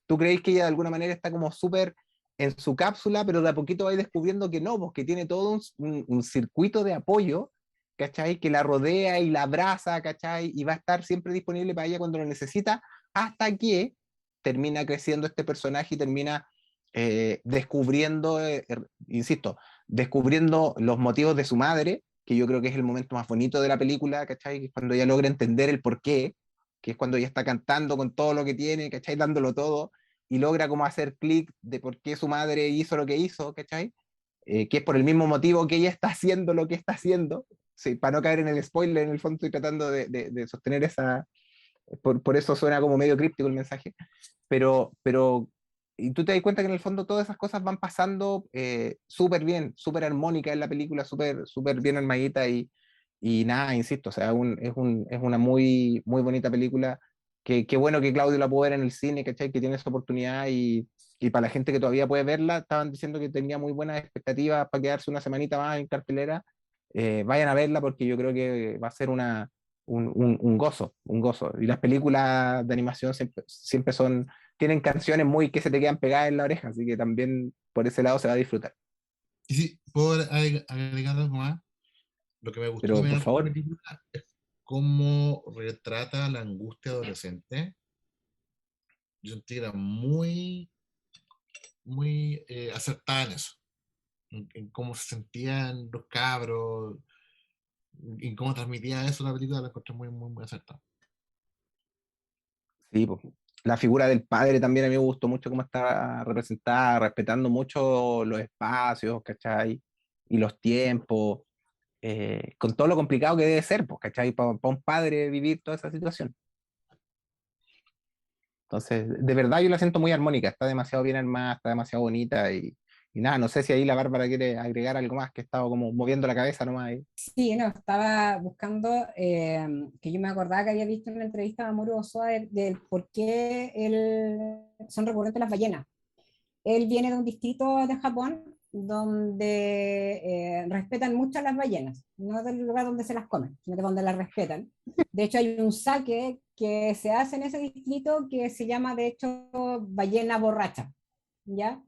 tú creéis que ella de alguna manera está como súper en su cápsula, pero de a poquito vais descubriendo que no, porque tiene todo un circuito de apoyo, ¿cachai? Que la rodea y la abraza, ¿cachai? Y va a estar siempre disponible para ella cuando lo necesita, hasta que termina creciendo este personaje y termina descubriendo, insisto, descubriendo los motivos de su madre, que yo creo que es el momento más bonito de la película, ¿cachai? Que es cuando ella logra entender el porqué, que es cuando ella está cantando con todo lo que tiene, ¿cachai? Dándolo todo, y logra como hacer clic de por qué su madre hizo lo que hizo, ¿cachai? Que es por el mismo motivo que ella está haciendo lo que está haciendo. Sí, para no caer en el spoiler, en el fondo estoy tratando de sostener esa... por eso suena como medio críptico el mensaje, pero y tú te das cuenta que en el fondo todas esas cosas van pasando súper bien, súper armónica en la película, súper bien armadita y nada, insisto, o sea, es una muy, muy bonita película. Qué bueno que Claudio la pudo ver en el cine, ¿cachai? Que tiene esa oportunidad y para la gente que todavía puede verla, estaban diciendo que tenía muy buenas expectativas para quedarse una semanita más en cartelera. vayan a verla porque yo creo que va a ser un gozo, un gozo. Y las películas de animación siempre tienen canciones muy que se te quedan pegadas en la oreja, así que también por ese lado se va a disfrutar. Y si puedo agregar algo más, lo que me gustó Pero también por de la favor, película es cómo retrata la angustia adolescente. Yo sentí que era muy, muy acertada en eso, en cómo se sentían los cabros, en cómo transmitía eso la película, la encontré muy, muy, muy acertada. sí, po. La figura del padre también a mí me gustó mucho cómo está representada, respetando mucho los espacios, ¿cachai? Y los tiempos, con todo lo complicado que debe ser, pues, ¿cachai? Para un padre vivir toda esa situación. Entonces, de verdad yo la siento muy armónica, está demasiado bien armada, está demasiado bonita y nada, no sé si ahí la Bárbara quiere agregar algo más, que he estado como moviendo la cabeza nomás ahí. Sí, no, estaba buscando que yo me acordaba que había visto en una entrevista de Mamoru Hosoda del por qué son recurrentes las ballenas. Él viene de un distrito de Japón donde respetan mucho a las ballenas, no del lugar donde se las comen, sino que donde las respetan. De hecho, hay un sake que se hace en ese distrito que se llama, de hecho, ballena borracha, ¿ya?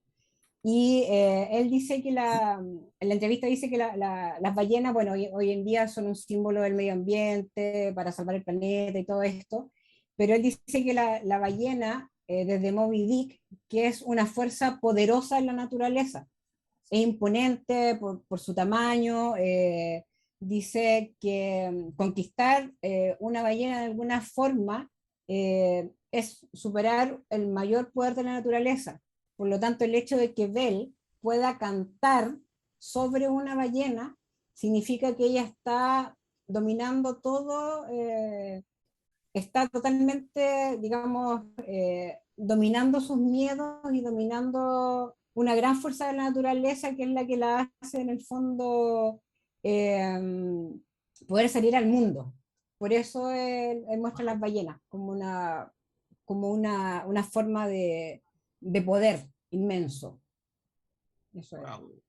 Y él dice que en la entrevista dice que las ballenas, bueno, hoy en día son un símbolo del medio ambiente para salvar el planeta y todo esto, pero él dice que la ballena, desde Moby Dick, que es una fuerza poderosa en la naturaleza, es imponente por su tamaño, dice que conquistar una ballena de alguna forma es superar el mayor poder de la naturaleza. Por lo tanto, el hecho de que Bell pueda cantar sobre una ballena significa que ella está dominando todo, está totalmente, digamos, dominando sus miedos y dominando una gran fuerza de la naturaleza que es la que la hace en el fondo eh, poder salir al mundo. Por eso él muestra las ballenas como una forma de poder inmenso. Eso es Wow.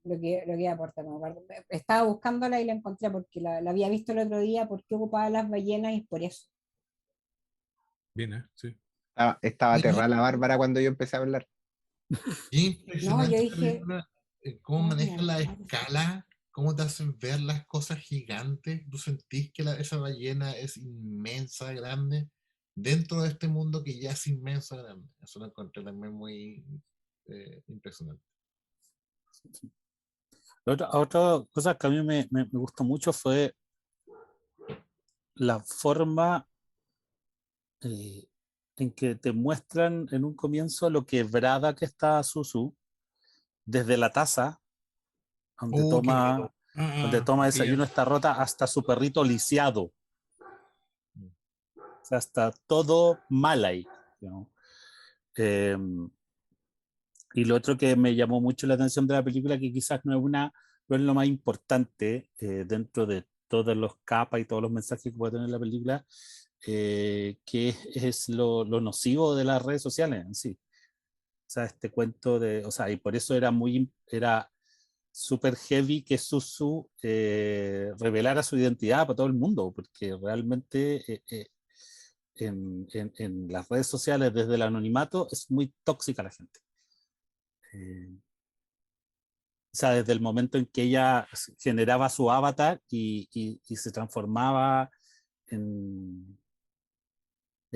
lo que aporta. ¿No? Estaba buscándola y la encontré porque la había visto el otro día, por qué ocupaba las ballenas y por eso. Bien, sí. Estaba Oye, aterrada la Bárbara cuando yo empecé a hablar. qué No, yo impresionante esta dije, película, cómo oh, maneja mira, la escala, cómo te hacen ver las cosas gigantes. Tú sentís que esa ballena es inmensa, grande, dentro de este mundo que ya es inmenso, grande. Eso lo encontré también muy impresionante. Otra cosa que a mí me gustó mucho fue la forma eh, en que te muestran en un comienzo lo quebrada que está Suzu, desde la taza, donde Oh, qué toma, bonito. donde toma desayuno, está rota, hasta su perrito lisiado. O sea, está todo mal ahí. ¿No? Eh, y lo otro que me llamó mucho la atención de la película, que quizás no es lo más importante dentro de todos los capas y todos los mensajes que puede tener la película, que es lo nocivo de las redes sociales en sí. O sea, este cuento de, o sea, y por eso era súper heavy que Suzu revelara su identidad para todo el mundo, porque realmente en las redes sociales, desde el anonimato, es muy tóxica la gente. O sea, desde el momento en que ella generaba su avatar y se transformaba en,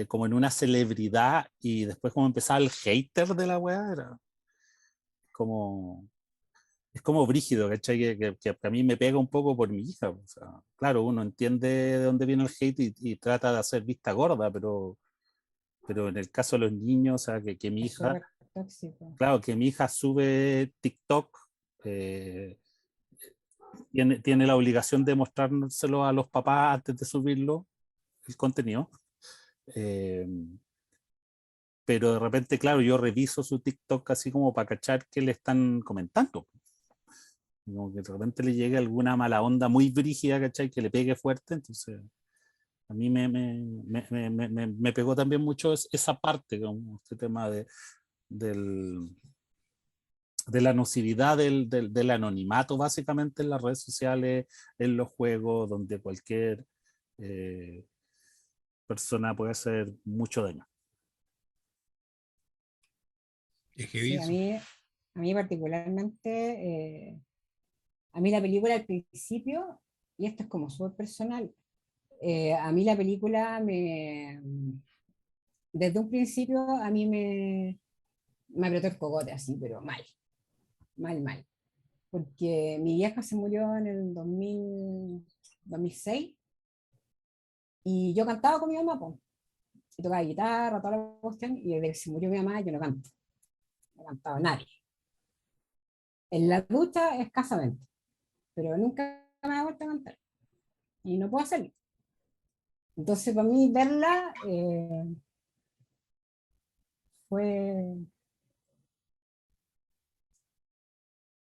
como en una celebridad y después como empezaba el hater de la weá, era como, es como brígido, ¿cachai? Que a mí me pega un poco por mi hija. O sea, claro, uno entiende de dónde viene el hate y trata de hacer vista gorda, pero en el caso de los niños, o sea, que mi es hija, súper tóxico. claro, que mi hija sube TikTok, eh, tiene la obligación de mostrárselo a los papás antes de subirlo, el contenido. Eh, pero de repente, claro, yo reviso su TikTok así como para cachar qué le están comentando. Como que de repente le llegue alguna mala onda muy brígida, ¿cachai? Que le pegue fuerte, entonces a mí me pegó también mucho esa parte, como este tema del, de la nocividad del anonimato, básicamente, en las redes sociales, en los juegos, donde cualquier persona puede hacer mucho daño. Es Sí, heavy a eso. mí particularmente, a mí la película al principio, y esto es como súper personal, a mí la película desde un principio a mí me apretó el cogote así, pero mal, mal, mal. Porque mi vieja se murió en el 2006 y yo cantaba con mi mamá, po, y tocaba guitarra, toda la cuestión, y desde que se murió mi mamá yo no canto, no cantaba nadie. En la ducha escasamente, pero nunca me ha vuelto a cantar y no puedo hacerlo. Entonces para mí verla fue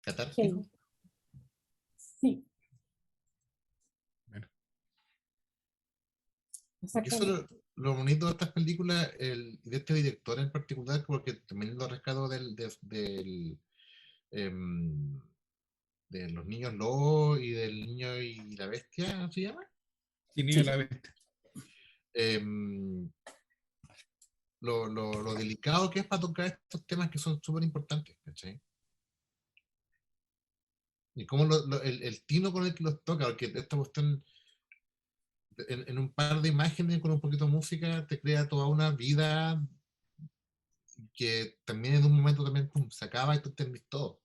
Catártico. heavy. Sí, Bueno, Porque eso es exactamente. lo bonito de estas películas, de este director en particular, porque también lo rescato em, de Los Niños Lobos y del Niño y la Bestia, ¿se llama? sí, niño Sí. de la bestia. Em, lo delicado que es para tocar estos temas que son súper importantes, ¿cachai? Y cómo el tino con el que los toca, porque esta cuestión, en un par de imágenes con un poquito de música, te crea toda una vida que también en un momento también pum, se acaba y tú entendís todo.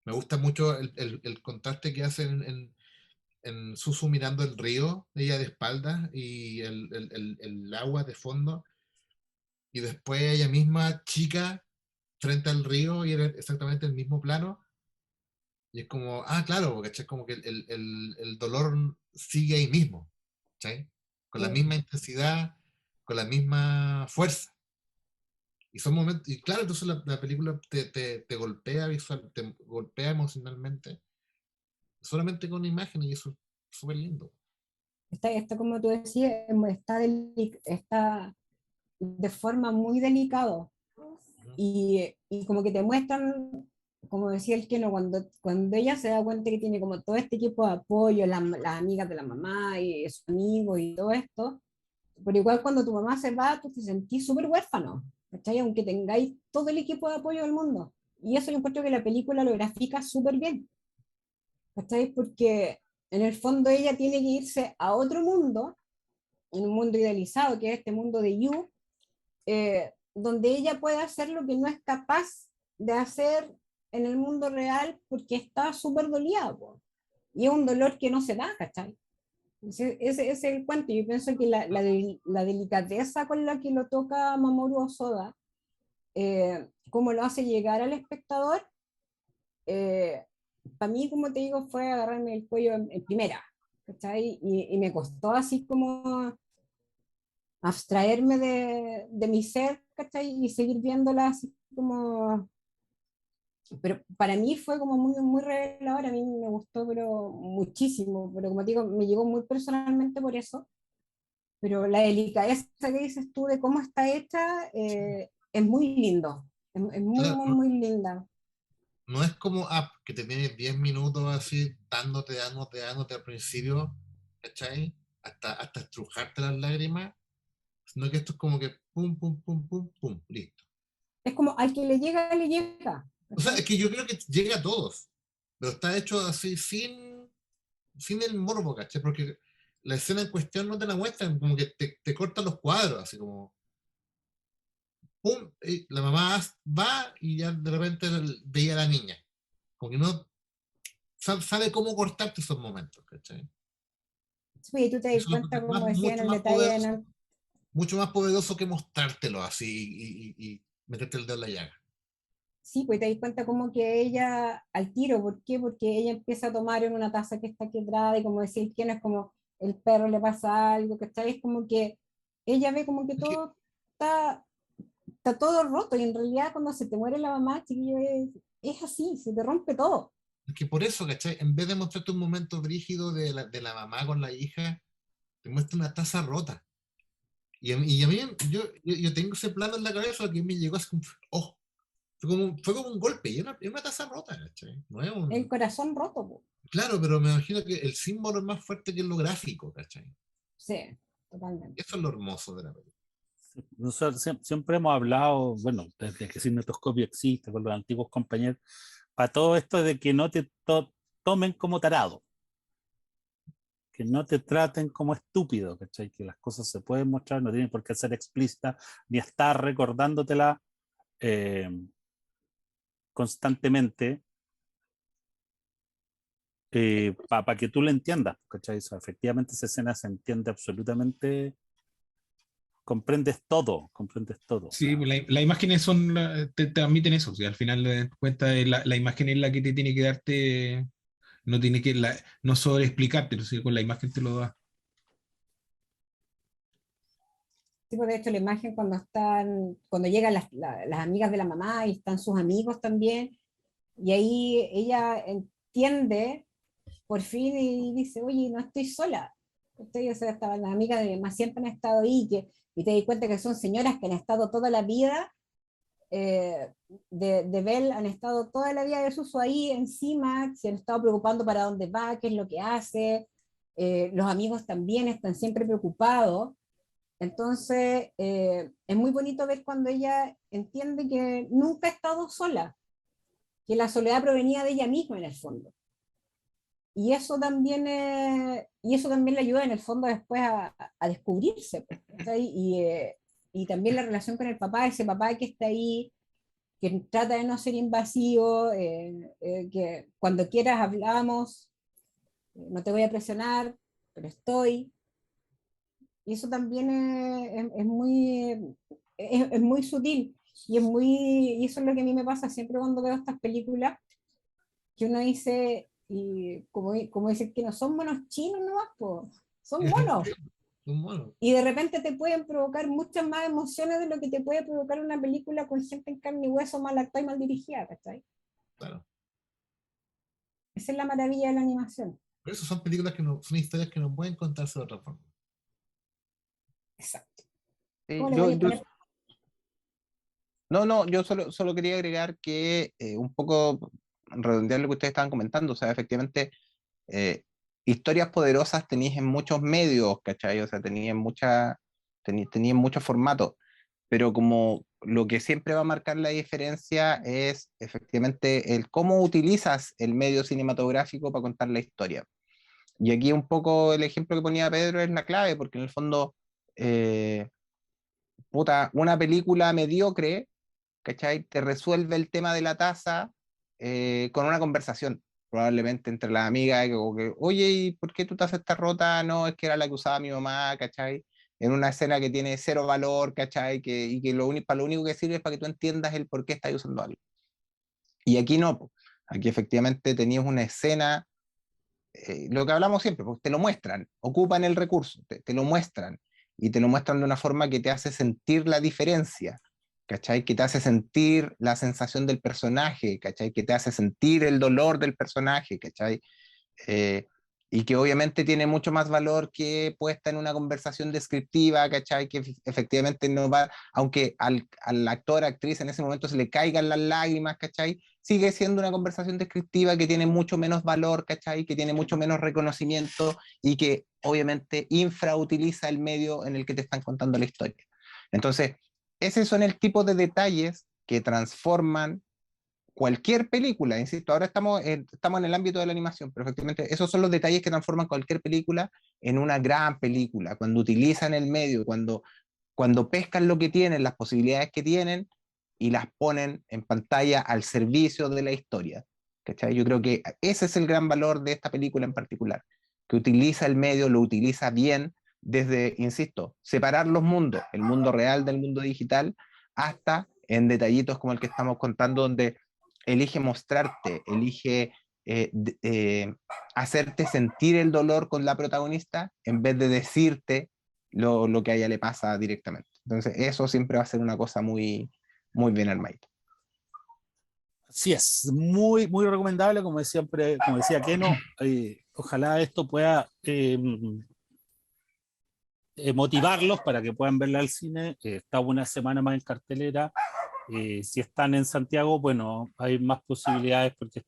Me gusta mucho el contraste que hace en Susu mirando el río, ella de espaldas, y el agua de fondo, y después ella misma, chica, frente al río, y era exactamente el mismo plano, y es como, claro, porque es como que el dolor sigue ahí mismo, ¿cachai? Con la misma intensidad, con la misma fuerza. Y son momentos, y claro, entonces la película te golpea visual, te golpea emocionalmente, solamente con imágenes, y eso es súper lindo. Está, como tú decías, está de forma muy delicado. Y como que te muestran, como decía el Keno, cuando ella se da cuenta que tiene como todo este equipo de apoyo, las amigas de la mamá y sus amigos y todo esto, pero igual cuando tu mamá se va, tú te sentís súper huérfano, ¿cachai? Aunque tengáis todo el equipo de apoyo del mundo. Y eso yo encuentro que la película lo grafica súper bien, ¿cachai? Porque en el fondo ella tiene que irse a otro mundo, en un mundo idealizado, que es este mundo de You, donde ella puede hacer lo que no es capaz de hacer en el mundo real porque está súper dolida, po. Y es un dolor que no se da, ¿cachai? Ese es el cuento. Yo pienso que la delicadeza con la que lo toca Mamoru Hosoda, cómo lo hace llegar al espectador, para mí, como te digo, fue agarrarme el cuello en primera, ¿cachai? Y me costó así como abstraerme de mi ser, ¿cachai? Y seguir viéndola así como... Pero para mí fue como muy, muy revelador, a mí me gustó, pero muchísimo, pero como te digo, me llegó muy personalmente por eso, pero la delicadeza que dices tú de cómo está hecha es muy lindo, es muy, Claro, muy, no, muy linda. no es como Up, que te tiene 10 minutos así, dándote al principio, ¿cachai? Hasta estrujarte las lágrimas, sino que esto es como que pum, pum, pum, pum, pum, listo. Es como al que le llega, O sea, es ¿cachai? que yo creo que llega a todos, pero está hecho así sin el morbo, ¿cachai? Porque la escena en cuestión no te la muestran, como que te cortan los cuadros, así como, pum, y la mamá va y ya de repente veía a la niña. Como que no sabe cómo cortarte esos momentos, ¿cachai? Sí, y tú te das Eso es lo cuenta, que como decía en el detalle, ¿no? mucho más poderoso que mostrártelo así y meterte el dedo en la llaga. Sí, pues te das cuenta como que ella al tiro, ¿por qué? Porque ella empieza a tomar en una taza que está quebrada y como decir quién es como el perro le pasa algo, ¿cachai? Es como que ella ve como que Es que, todo está, está todo roto y en realidad cuando se te muere la mamá, chiquillo, es así, se te rompe todo. es que por eso, ¿cachai? En vez de mostrarte un momento brígido de la mamá con la hija, te muestra una taza rota. Y a mí yo tengo ese plano en la cabeza que me llegó así como, oh, Fue como un golpe, y es una taza rota, ¿cachai? No es un... El corazón roto, po. Claro, pero me imagino que el símbolo es más fuerte que lo gráfico, ¿cachai? Sí, totalmente. Eso es lo hermoso de la película. Nosotros siempre hemos hablado, bueno, desde que Cinematoscopio existe, con los antiguos compañeros, para todo esto de que no te tomen como tarado, que no te traten como estúpido, ¿cachai? Que las cosas se pueden mostrar, no tienen por qué ser explícitas, ni estar recordándotela constantemente para que tú lo entiendas, ¿cachai? O sea, efectivamente esa escena se entiende absolutamente, comprendes todo, comprendes todo. Sí, O pues sea, las imágenes son, te transmiten eso. O sea, al final de cuentas, la imagen es la que te tiene que darte, no tiene que, no sobre explicarte, sino con la imagen te lo da. Sí, pues, de hecho, la imagen cuando llegan las amigas de la mamá y están sus amigos también, y ahí ella entiende por fin y dice, oye, no estoy sola. Ustedes, o sea, estaban las amigas de mi mamá, siempre han estado ahí, y te das cuenta que son señoras que han estado toda la vida eh, de Belle, han estado toda la vida de Suso ahí encima, se han estado preocupando para dónde va, qué es lo que hace. Los amigos también están siempre preocupados. Entonces, es muy bonito ver cuando ella entiende que nunca ha estado sola, que la soledad provenía de ella misma en el fondo. Y eso también le ayuda en el fondo después a descubrirse. Pues, ¿cachai? Y también la relación con el papá, ese papá que está ahí, que trata de no ser invasivo, que cuando quieras hablamos, no te voy a presionar, pero estoy. Y eso también es muy sutil y eso es lo que a mí me pasa siempre cuando veo estas películas, que uno dice, y como dicen que no son monos chinos nomás, po, son monos. Un mono, Y de repente te pueden provocar muchas más emociones de lo que te puede provocar una película con gente en carne y hueso mal actuada y mal dirigida, ¿cachai? claro. Esa es la maravilla de la animación. Por eso son películas que no, son historias que no pueden contarse de otra forma. Exacto. Sí, ¿Cómo le voy a poner? no, yo solo quería agregar que un poco redondear lo que ustedes estaban comentando, o sea, efectivamente, eh, historias poderosas tenéis en muchos medios, ¿cachai? O sea, tenían muchos formatos, pero como lo que siempre va a marcar la diferencia es efectivamente el cómo utilizas el medio cinematográfico para contar la historia. Y aquí un poco el ejemplo que ponía Pedro es la clave, porque en el fondo, eh, puta, una película mediocre, ¿cachai? Te resuelve el tema de la taza con una conversación, probablemente entre las amigas, oye, ¿y por qué tu taza está rota? No, es que era la que usaba mi mamá, ¿cachai? En una escena que tiene cero valor, ¿cachai? Y que para lo único que sirve es para que tú entiendas el por qué estás usando algo. Y aquí no, po. Aquí efectivamente tenías una escena, lo que hablamos siempre, pues te lo muestran, ocupan el recurso, te lo muestran, y te lo muestran de una forma que te hace sentir la diferencia, ¿cachai? Que te hace sentir la sensación del personaje, ¿cachai? Que te hace sentir el dolor del personaje, ¿cachai? Eh, y que obviamente tiene mucho más valor que puesta en una conversación descriptiva, ¿cachai? Que efectivamente no va, aunque al actor, actriz en ese momento se le caigan las lágrimas, ¿cachai? Sigue siendo una conversación descriptiva que tiene mucho menos valor, ¿cachai? Que tiene mucho menos reconocimiento y que obviamente infrautiliza el medio en el que te están contando la historia. Entonces, esos son el tipo de detalles que transforman cualquier película, insisto, ahora estamos en el ámbito de la animación, pero efectivamente esos son los detalles que transforman cualquier película en una gran película, cuando utilizan el medio, cuando pescan lo que tienen, las posibilidades que tienen y las ponen en pantalla al servicio de la historia. ¿Cachai? Yo creo que ese es el gran valor de esta película en particular, que utiliza el medio, lo utiliza bien desde, insisto, separar los mundos, el mundo real del mundo digital, hasta en detallitos como el que estamos contando, donde elige mostrarte, elige hacerte sentir el dolor con la protagonista en vez de decirte lo que a ella le pasa directamente. Entonces, eso siempre va a ser una cosa muy, muy bien armadita. sí, es muy, muy recomendable, como siempre, como decía Keno, ojalá esto pueda motivarlos para que puedan verla al cine. Está una semana más en cartelera. Si están en Santiago, bueno, hay más posibilidades porque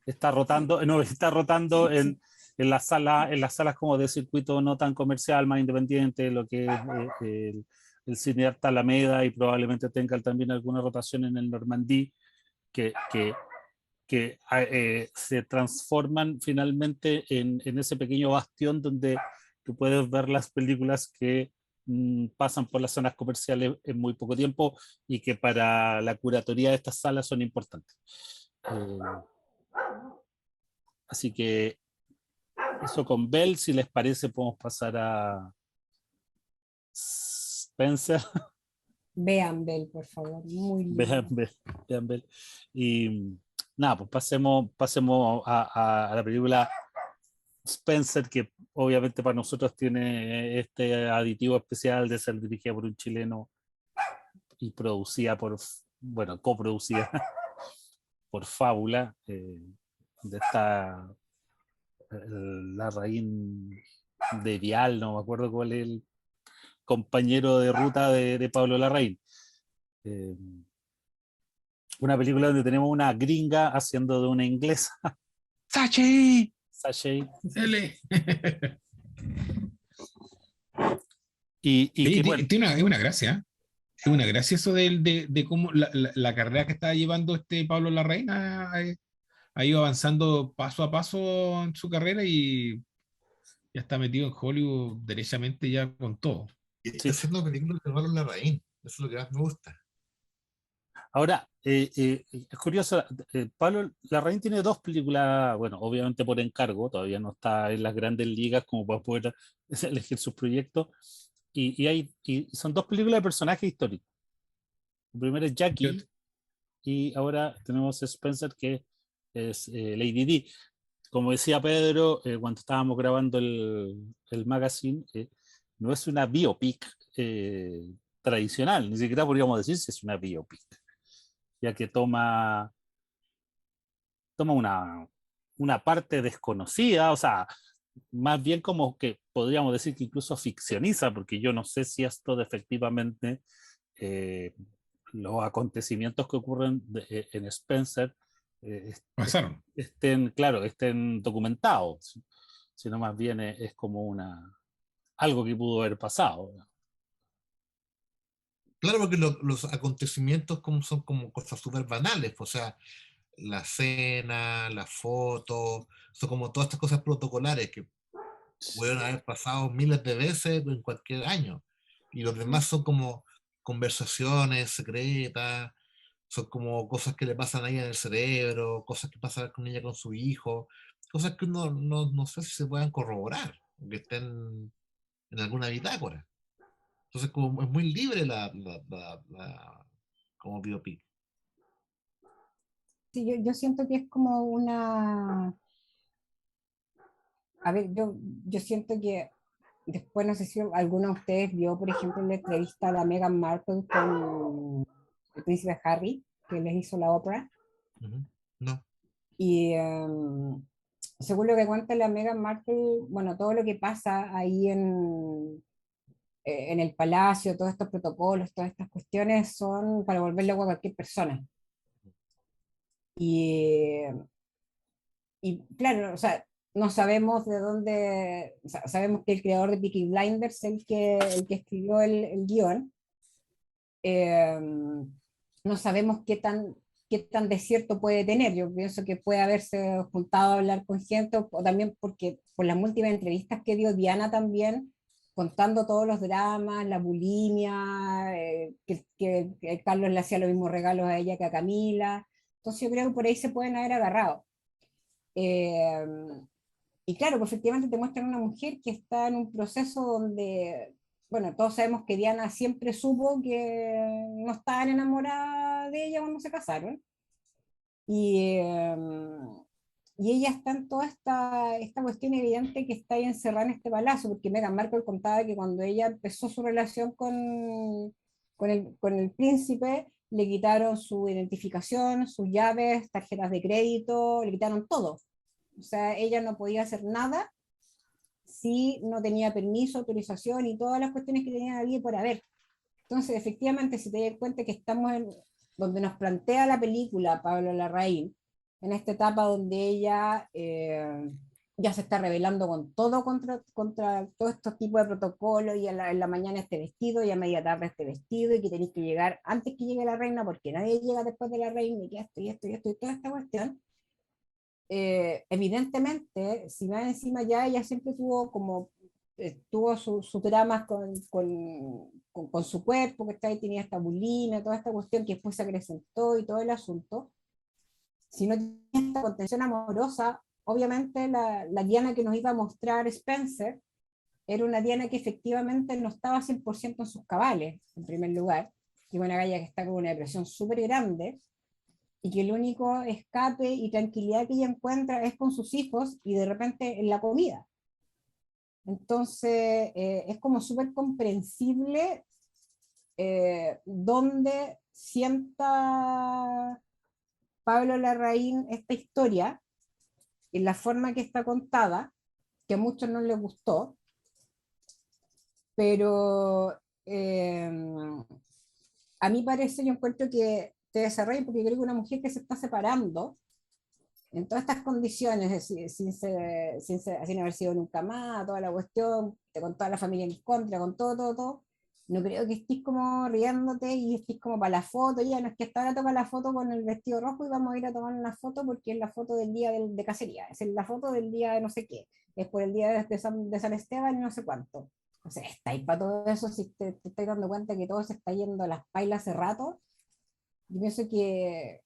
está rotando, no, está rotando en las salas como de circuito no tan comercial, más independiente, lo que es el Cine Arte Alameda, y probablemente tenga también alguna rotación en el Normandí, que, que, que se transforman finalmente en ese pequeño bastión donde tú puedes ver las películas que pasan por las zonas comerciales en muy poco tiempo y que para la curatoría de estas salas son importantes. Así que eso con Bell, si les parece, podemos pasar a Spencer. Vean Bell, por favor, muy Vean, lindo. vean Bell. Y nada, pues pasemos a la película Spencer, que obviamente para nosotros tiene este aditivo especial de ser dirigida por un chileno y producida bueno, coproducida por Fábula, de esta Larraín de Vial, no me acuerdo cuál es el compañero de ruta de Pablo Larraín. Eh, una película donde tenemos una gringa haciendo de una inglesa. ¡Sachi! Sashay. L. Y que bueno, Es una gracia. Es una gracia eso de cómo la carrera que está llevando Pablo Larraín ha ido avanzando paso a paso en su carrera y ya está metido en Hollywood derechamente ya con todo. Y está sí. haciendo películas de Pablo Larraín. Eso es lo que más me gusta. Ahora, es curioso, Pablo Larraín tiene dos películas, bueno, obviamente por encargo, todavía no está en las grandes ligas como para poder elegir sus proyectos, y son dos películas de personajes históricos. El primero es Jackie, y ahora tenemos Spencer, que es Lady D. Como decía Pedro, cuando estábamos grabando el magazine, no es una biopic tradicional, ni siquiera podríamos decir si es una biopic, ya que toma una parte desconocida, o sea, más bien como que podríamos decir que incluso ficcioniza, porque yo no sé si esto de efectivamente eh, los acontecimientos que ocurren en Spencer eh, Pasaron. estén documentados, sino más bien es como algo que pudo haber pasado. Claro, porque los acontecimientos son como cosas súper banales. O sea, la cena, la foto, son como todas estas cosas protocolares que pueden haber pasado miles de veces en cualquier año. Y los demás son como conversaciones secretas, son como cosas que le pasan a ella en el cerebro, cosas que pasan con ella con su hijo, cosas que uno no sé si se puedan corroborar, que estén en alguna bitácora. Entonces, como es muy libre como biopic. Sí, yo siento que es como una... A ver, yo siento que después, no sé si alguno de ustedes vio, por ejemplo, la entrevista a la Meghan Markle con el príncipe Harry, que les hizo la ópera. Ujú. No. Y según lo que cuenta la Meghan Markle, bueno, todo lo que pasa ahí en el palacio, todos estos protocolos, todas estas cuestiones son para volver loco a cualquier persona. Y, y claro, o sea, no sabemos de dónde, o sea, sabemos que el creador de Peaky Blinders es el que escribió el guión. Eh, no sabemos qué tan desierto puede tener. Yo pienso que puede haberse juntado a hablar con gente, o también porque por las múltiples entrevistas que dio Diana también, contando todos los dramas, la bulimia, que Carlos le hacía los mismos regalos a ella que a Camila. Entonces yo creo que por ahí se pueden haber agarrado. Eh, y claro, pues efectivamente te muestran una mujer que está en un proceso donde, bueno, todos sabemos que Diana siempre supo que no estaban enamorada de ella cuando se casaron. Y, y ella está en toda esta cuestión evidente que está ahí encerrada en este palacio, porque Meghan Markle contaba que cuando ella empezó su relación con el príncipe, le quitaron su identificación, sus llaves, tarjetas de crédito, le quitaron todo. O sea, ella no podía hacer nada si no tenía permiso, autorización y todas las cuestiones que tenía allí por haber. Entonces, efectivamente, si te das cuenta que estamos en donde nos plantea la película Pablo Larraín, en esta etapa donde ella ya se está rebelando con todo contra todos estos tipos de protocolos, y en la mañana este vestido, y a media tarde este vestido, y que tenéis que llegar antes que llegue la reina, porque nadie llega después de la reina, y que esto, y esto, y esto, y toda esta cuestión. Evidentemente, si va encima ya, ella siempre tuvo como tuvo sus dramas con su cuerpo, que está ahí, tenía esta bulina, toda esta cuestión que después se acrecentó y todo el asunto. Si no tenía esta contención amorosa, obviamente la Diana que nos iba a mostrar Spencer era una Diana que efectivamente no estaba 100% en sus cabales, en primer lugar, que es una galla que está con una depresión súper grande, y que el único escape y tranquilidad que ella encuentra es con sus hijos y de repente en la comida. Entonces, es como súper comprensible donde sienta Pablo Larraín esta historia, en la forma que está contada, que a muchos no les gustó, pero a mí parece, yo encuentro que te desarrolla, porque creo que una mujer que se está separando en todas estas condiciones, sin haber sido nunca más, toda la cuestión, con toda la familia en contra, con todo, no creo que estés como riéndote y estés como para la foto, ya no es que hasta ahora toca la foto con el vestido rojo y vamos a ir a tomar una foto porque es la foto del día de cacería, es la foto del día de no sé qué, es por el día de San Esteban y no sé cuánto. O sea, estáis para todo eso, si te estás dando cuenta que todo se está yendo a las pailas hace rato. Yo pienso que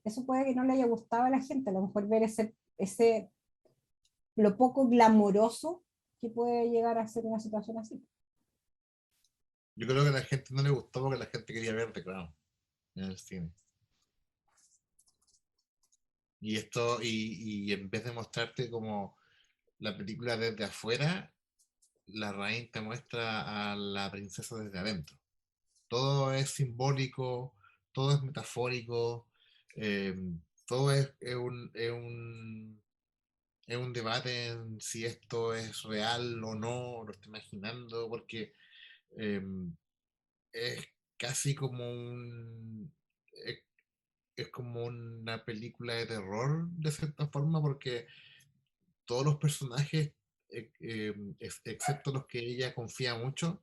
eso puede que no le haya gustado a la gente, a lo mejor ver lo poco glamoroso que puede llegar a ser una situación así. Yo creo que a la gente no le gustó porque la gente quería ver The Crown en el cine. Y esto, y en vez de mostrarte como la película desde afuera, la Larraín te muestra a la princesa desde adentro. Todo es simbólico, todo es metafórico, eh, todo es un debate en si esto es real o no, lo estoy imaginando, porque eh, es casi como es como una película de terror de cierta forma, porque todos los personajes, excepto los que ella confía mucho,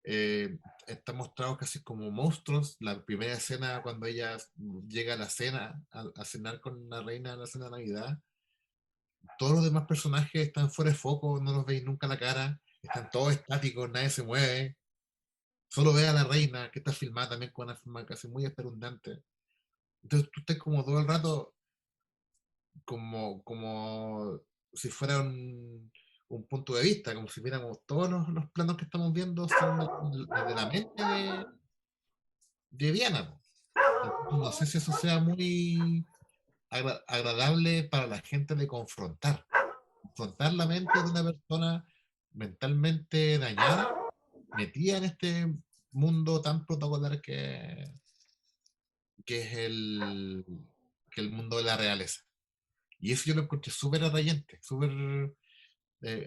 están mostrados casi como monstruos. La primera escena, cuando ella llega a la cena, a cenar con la reina de la cena de Navidad, todos los demás personajes están fuera de foco, no los veis nunca la cara, están todos estáticos, nadie se mueve. Solo ve a la reina, que está filmada también con una forma casi muy espeluznante. Entonces tú estás como todo el rato, como si fuera un punto de vista, como si viéramos todos los planos que estamos viendo son desde la mente de Diana, po. Entonces, no sé si eso sea muy agradable para la gente de confrontar la mente de una persona mentalmente dañada, metida en este mundo tan protocolar que es que el mundo de la realeza. Y eso yo lo encontré súper atrayente, súper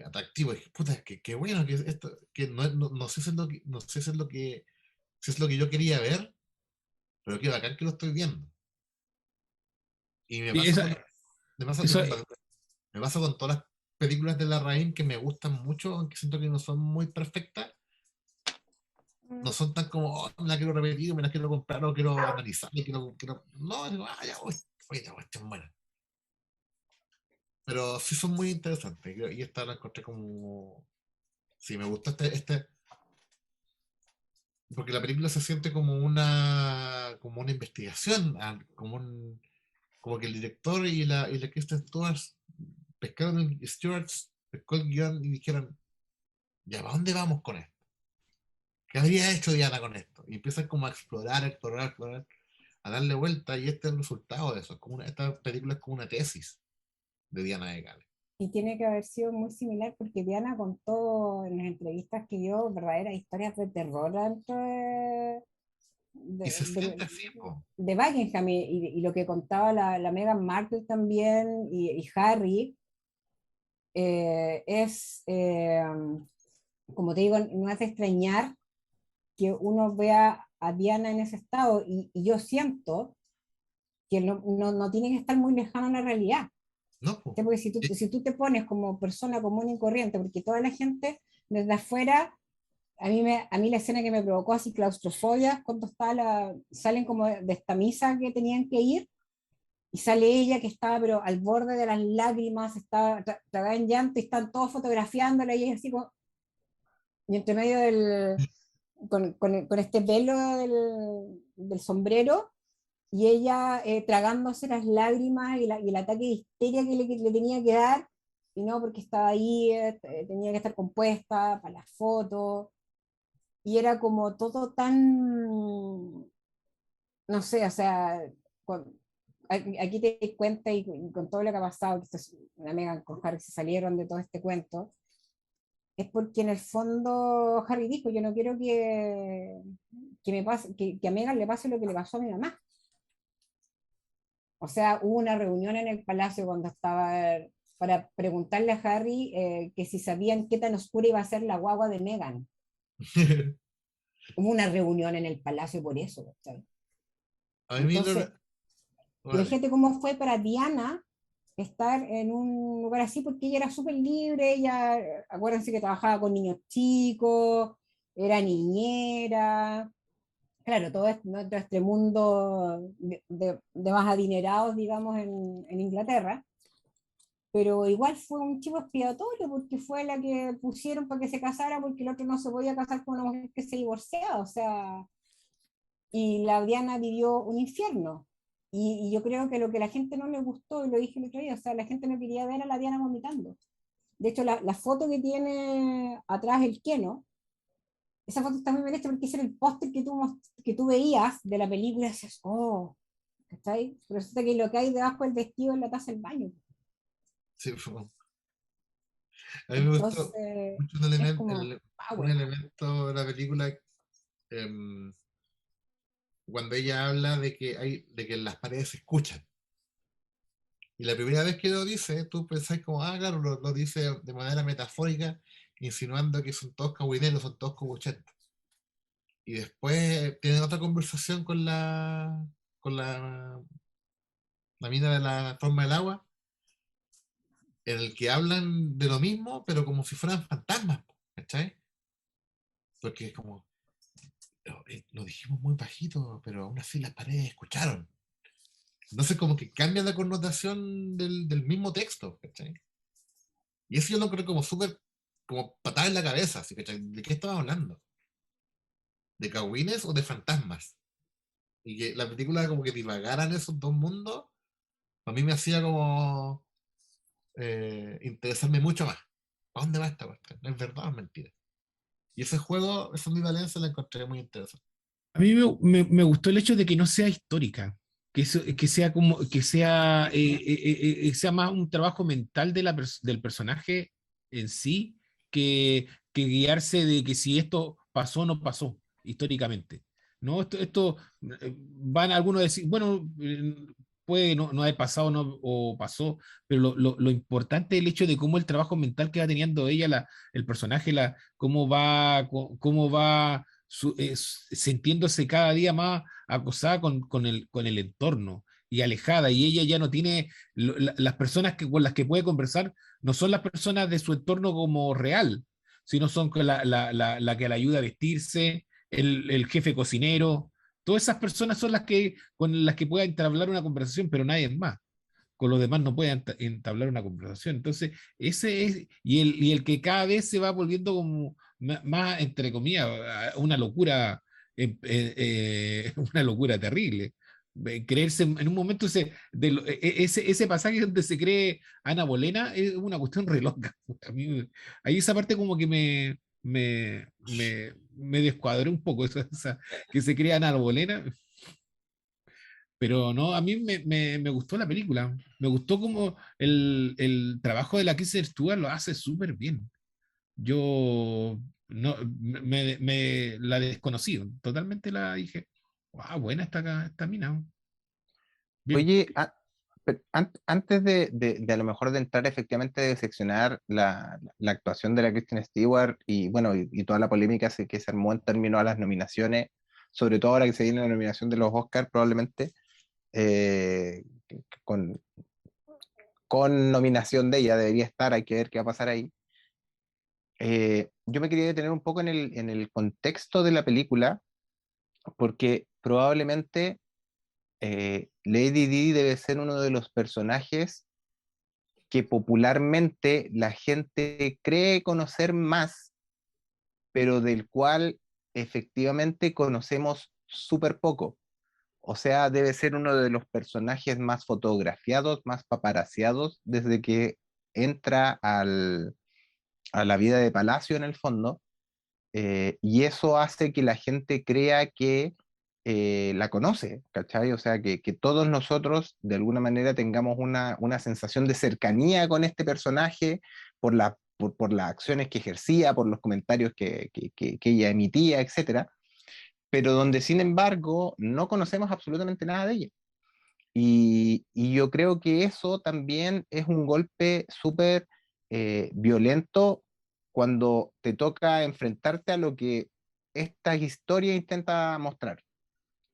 atractivo. Y dije, puta, qué bueno que esto, que no sé si es lo que, no sé si es lo que, si es lo que yo quería ver, pero qué bacán que lo estoy viendo. Y me Y pasa esa, con, me pasa, eso, disculpa, me pasa con todas las películas de Larraín que me gustan mucho, aunque siento que no son muy perfectas. No son tan como, oh, me la quiero repetir, me la quiero comprar, o quiero analizar, no, digo, ya voy, oye, esta cuestión buena. Pero sí son muy interesantes, y esta la encontré como, sí, me gusta porque la película se siente como una investigación, como que el director y la Kristen Stewart pescaron pescó el guión y dijeron, ya, ¿para dónde vamos con esto? ¿Qué habría hecho Diana con esto? Y empiezan como a explorar, a darle vuelta, y este es el resultado de eso. Esta película es como una tesis de Diana de Gales. Y tiene que haber sido muy similar porque Diana contó en las entrevistas que dio verdaderas historias de terror dentro Y se de, siente así, po. de Buckingham, y lo que contaba la Meghan Markle también, y Harry, es, como te digo, no es de extrañar que uno vea a Diana en ese estado, y yo siento que no tiene que estar muy lejano a la realidad. No, po. Porque si tú te pones como persona común y corriente, porque toda la gente desde afuera, a mí la escena que me provocó así claustrofobia, cuando salen como de esta misa que tenían que ir, y sale ella que estaba pero al borde de las lágrimas, estaba en llanto, y están todos fotografiándola, y ella así como, y entre medio con este velo del sombrero, y ella tragándose las lágrimas y el ataque de histeria que le tenía que dar, y no, porque estaba ahí, tenía que estar compuesta para las fotos, y era como todo tan, no sé, o sea, aquí te das cuenta, y con todo lo que ha pasado, que la Meghan con Harry se salieron de todo este cuento, es porque en el fondo Harry dijo, yo no quiero que me pase, que a Meghan le pase lo que le pasó a mi mamá. O sea, hubo una reunión en el palacio cuando estaba, para preguntarle a Harry que si sabían qué tan oscura iba a ser la guagua de Meghan. Hubo una reunión en el palacio por eso, ¿cachai? A mí Entonces, Órale. imagínate cómo fue para Diana estar en un lugar así, porque ella era súper libre, ella, acuérdense que trabajaba con niños chicos, era niñera, claro, todo este mundo de más adinerados, digamos, en Inglaterra, pero igual fue un chivo expiatorio porque fue la que pusieron para que se casara, porque el otro no se podía casar con una mujer que se divorciaba, o sea, y la Diana vivió un infierno. Y yo creo que lo que a la gente no le gustó, y lo dije el otro día, o sea, la gente no quería ver a la Diana vomitando. De hecho, la foto que tiene atrás el Keno, esa foto está muy bien hecha porque ese era el póster que tú veías de la película y decías, oh, ¿cachai? Pero resulta que lo que hay debajo del vestido es la taza del baño. Sí, a mí me gustó Entonces, mucho es como un power. elemento de la película, em, cuando ella habla de que las paredes se escuchan. Y la primera vez que lo dice, tú pensás como, ah, claro, lo dice de manera metafórica, insinuando que son todos cahuineros, son todos cobuchetos. Y después tienen otra conversación con la mina de la forma del agua, en el que hablan de lo mismo, pero como si fueran fantasmas, ¿cachai? Porque es como, lo dijimos muy bajito, pero aún así las paredes escucharon. Entonces como que cambia la connotación del mismo texto, ¿cachai? Y eso yo lo creo como súper, como patada en la cabeza, ¿sí? ¿Cachai? ¿De qué estaba hablando? ¿De cagüines o de fantasmas? Y que la película como que divagaran esos dos mundos, a mí me hacía como interesarme mucho más. ¿A dónde va esta cuestión? ¿Es verdad o es mentira? Y ese juego, esa ambivalencia la encontré muy interesante. A mí me gustó el hecho de que no sea histórica, que sea como, sea más un trabajo mental del personaje en sí, que guiarse de que si esto pasó o no pasó históricamente. No, van algunos a decir, bueno, puede no haber pasado o pasó, pero lo importante es el hecho de cómo el trabajo mental que va teniendo ella, el personaje, cómo va sintiéndose cada día más acosada con el entorno y alejada, y ella ya no tiene, las personas con las que puede conversar no son las personas de su entorno como real, sino son la que la ayuda a vestirse, el jefe cocinero, todas esas personas son con las que pueda entablar una conversación, pero nadie más. Con los demás no puede entablar una conversación. Entonces, ese es, y el que cada vez se va volviendo como más, entre comillas, una locura, una locura terrible. Creerse en un momento ese pasaje donde se cree Ana Bolena es una cuestión re loca. A mí, ahí esa parte como que me descuadró un poco, que se crea Ana Bolena, pero no, a mí me gustó la película. Me gustó como el trabajo de la Kristen Stewart lo hace súper bien. Yo no, la desconocí, totalmente la dije, wow, buena esta mina. Bien. Oye, Pero antes de a lo mejor de entrar efectivamente de seccionar la actuación de la Kristen Stewart y bueno, y toda la polémica que se armó en términos a las nominaciones, sobre todo ahora que se viene la nominación de los Oscars, probablemente, eh, con, con nominación de ella debería estar, hay que ver qué va a pasar ahí. Yo me quería detener un poco en el contexto de la película, porque probablemente Lady Di debe ser uno de los personajes que popularmente la gente cree conocer más, pero del cual efectivamente conocemos súper poco. O sea, debe ser uno de los personajes más fotografiados, más paparaciados desde que entra a la vida de Palacio en el fondo, y eso hace que la gente crea que la conoce, ¿cachai? O sea, que todos nosotros de alguna manera tengamos una sensación de cercanía con este personaje por las acciones que ejercía, por los comentarios que ella emitía, etcétera, pero donde sin embargo no conocemos absolutamente nada de ella. Y yo creo que eso también es un golpe súper violento cuando te toca enfrentarte a lo que esta historia intenta mostrar.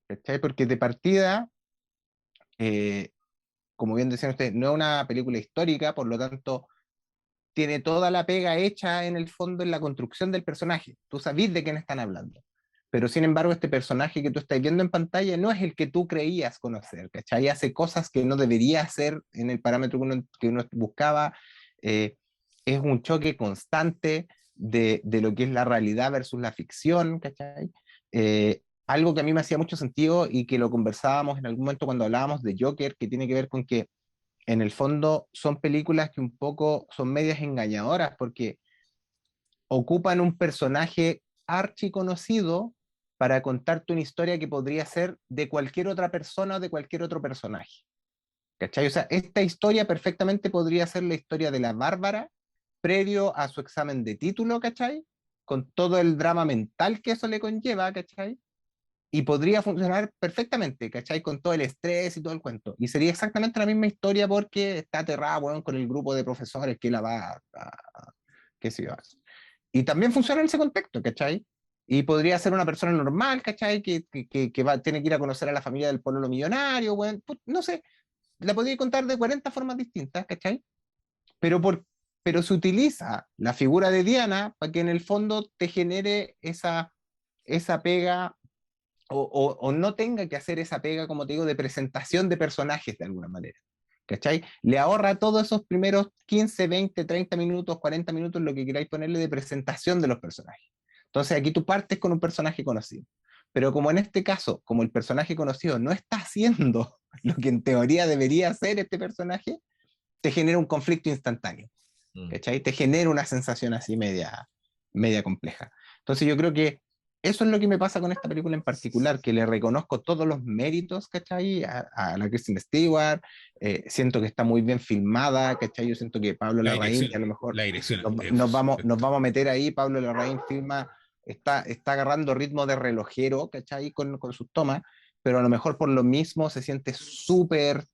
¿Cachai? Porque de partida, eh, como bien decían ustedes, no es una película histórica, por lo tanto, tiene toda la pega hecha en el fondo en la construcción del personaje. Tú sabes de quién están hablando. Pero sin embargo, este personaje que tú estás viendo en pantalla no es el que tú creías conocer, ¿cachai? Hace cosas que no debería hacer en el parámetro que uno buscaba. Eh, es un choque constante de lo que es la realidad versus la ficción, ¿cachai? Algo que a mí me hacía mucho sentido y que lo conversábamos en algún momento cuando hablábamos de Joker, que tiene que ver con que en el fondo son películas que un poco son medias engañadoras porque ocupan un personaje archiconocido para contarte una historia que podría ser de cualquier otra persona o de cualquier otro personaje. ¿Cachai? O sea, esta historia perfectamente podría ser la historia de la Bárbara previo a su examen de título, ¿cachai? Con todo el drama mental que eso le conlleva, ¿cachai? Y podría funcionar perfectamente, ¿cachai? Con todo el estrés y todo el cuento. Y sería exactamente la misma historia porque está aterrada, bueno, con el grupo de profesores que la va qué sé yo. Y también funciona en ese contexto, ¿cachai? Y podría ser una persona normal, ¿cachai? Tiene que ir a conocer a la familia del pueblo millonario, bueno, no sé, la podría contar de 40 formas distintas, ¿cachai? Pero, pero se utiliza la figura de Diana para que en el fondo te genere esa pega o no tenga que hacer esa pega, como te digo, de presentación de personajes de alguna manera. ¿Cachai? Le ahorra todos esos primeros 15, 20, 30 minutos, 40 minutos, lo que queráis ponerle de presentación de los personajes. Entonces aquí tú partes con un personaje conocido. Pero como en este caso, como el personaje conocido no está haciendo lo que en teoría debería hacer este personaje, te genera un conflicto instantáneo. ¿Cachai? Te genera una sensación así media compleja. Entonces yo creo que eso es lo que me pasa con esta película en particular, que le reconozco todos los méritos, ¿cachai? A la Kristen Stewart, siento que está muy bien filmada, ¿cachai? Yo siento que Pablo Larraín, que a lo mejor la dirección nos vamos a meter ahí, Pablo Larraín filma, está agarrando ritmo de relojero, ¿cachai? Con sus tomas, pero a lo mejor por lo mismo se siente súper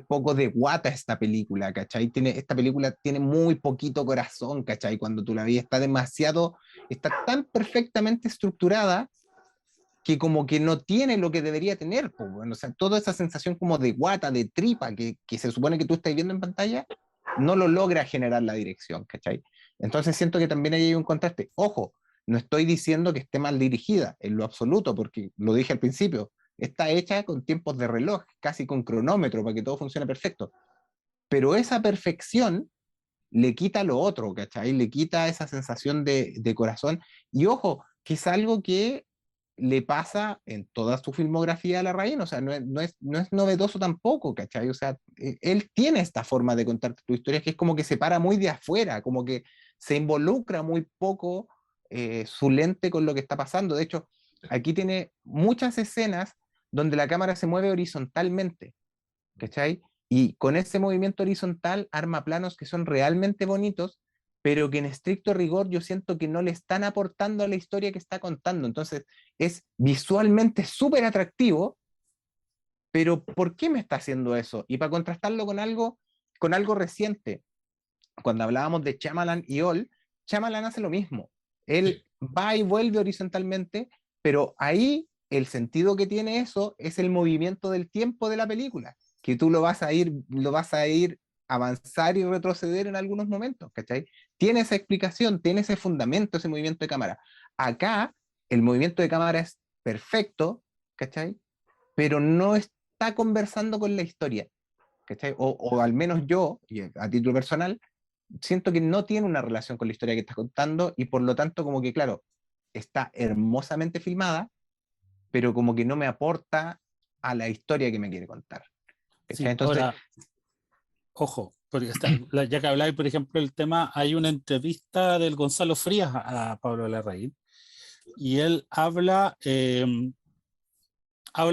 poco de guata esta película, ¿cachai? Esta película tiene muy poquito corazón, ¿cachai? Cuando tú la ves, está tan perfectamente estructurada que como que no tiene lo que debería tener, pues, bueno, o sea, toda esa sensación como de guata, de tripa, que se supone que tú estás viendo en pantalla, no lo logra generar la dirección, ¿cachai? Entonces siento que también ahí hay un contraste. Ojo, no estoy diciendo que esté mal dirigida, en lo absoluto, porque lo dije al principio, está hecha con tiempos de reloj, casi con cronómetro, para que todo funcione perfecto. Pero esa perfección le quita lo otro, ¿cachai? Le quita esa sensación de corazón. Y ojo, que es algo que le pasa en toda su filmografía a Larraín, o sea, no es novedoso tampoco, ¿cachai? O sea, él tiene esta forma de contarte tu historia que es como que se para muy de afuera, como que se involucra muy poco su lente con lo que está pasando. De hecho, aquí tiene muchas escenas donde la cámara se mueve horizontalmente, ¿cachai? Y con ese movimiento horizontal arma planos que son realmente bonitos, pero que en estricto rigor yo siento que no le están aportando a la historia que está contando. Entonces es visualmente súper atractivo, pero ¿por qué me está haciendo eso? Y para contrastarlo con algo reciente, cuando hablábamos de Shyamalan y All, Shyamalan hace lo mismo. Él va y vuelve horizontalmente, pero ahí el sentido que tiene eso es el movimiento del tiempo de la película, que tú lo vas a ir avanzar y retroceder en algunos momentos, ¿cachai? Tiene esa explicación, tiene ese fundamento, ese movimiento de cámara. Acá el movimiento de cámara es perfecto, ¿cachai? Pero no está conversando con la historia, ¿cachai? O al menos yo, y a título personal, siento que no tiene una relación con la historia que estás contando y por lo tanto como que, claro, está hermosamente filmada, pero como que no me aporta a la historia que me quiere contar. Sí, Entonces, ahora, ojo, porque ya que habláis, por ejemplo, el tema, hay una entrevista del Gonzalo Frías a Pablo Larraín, y él habla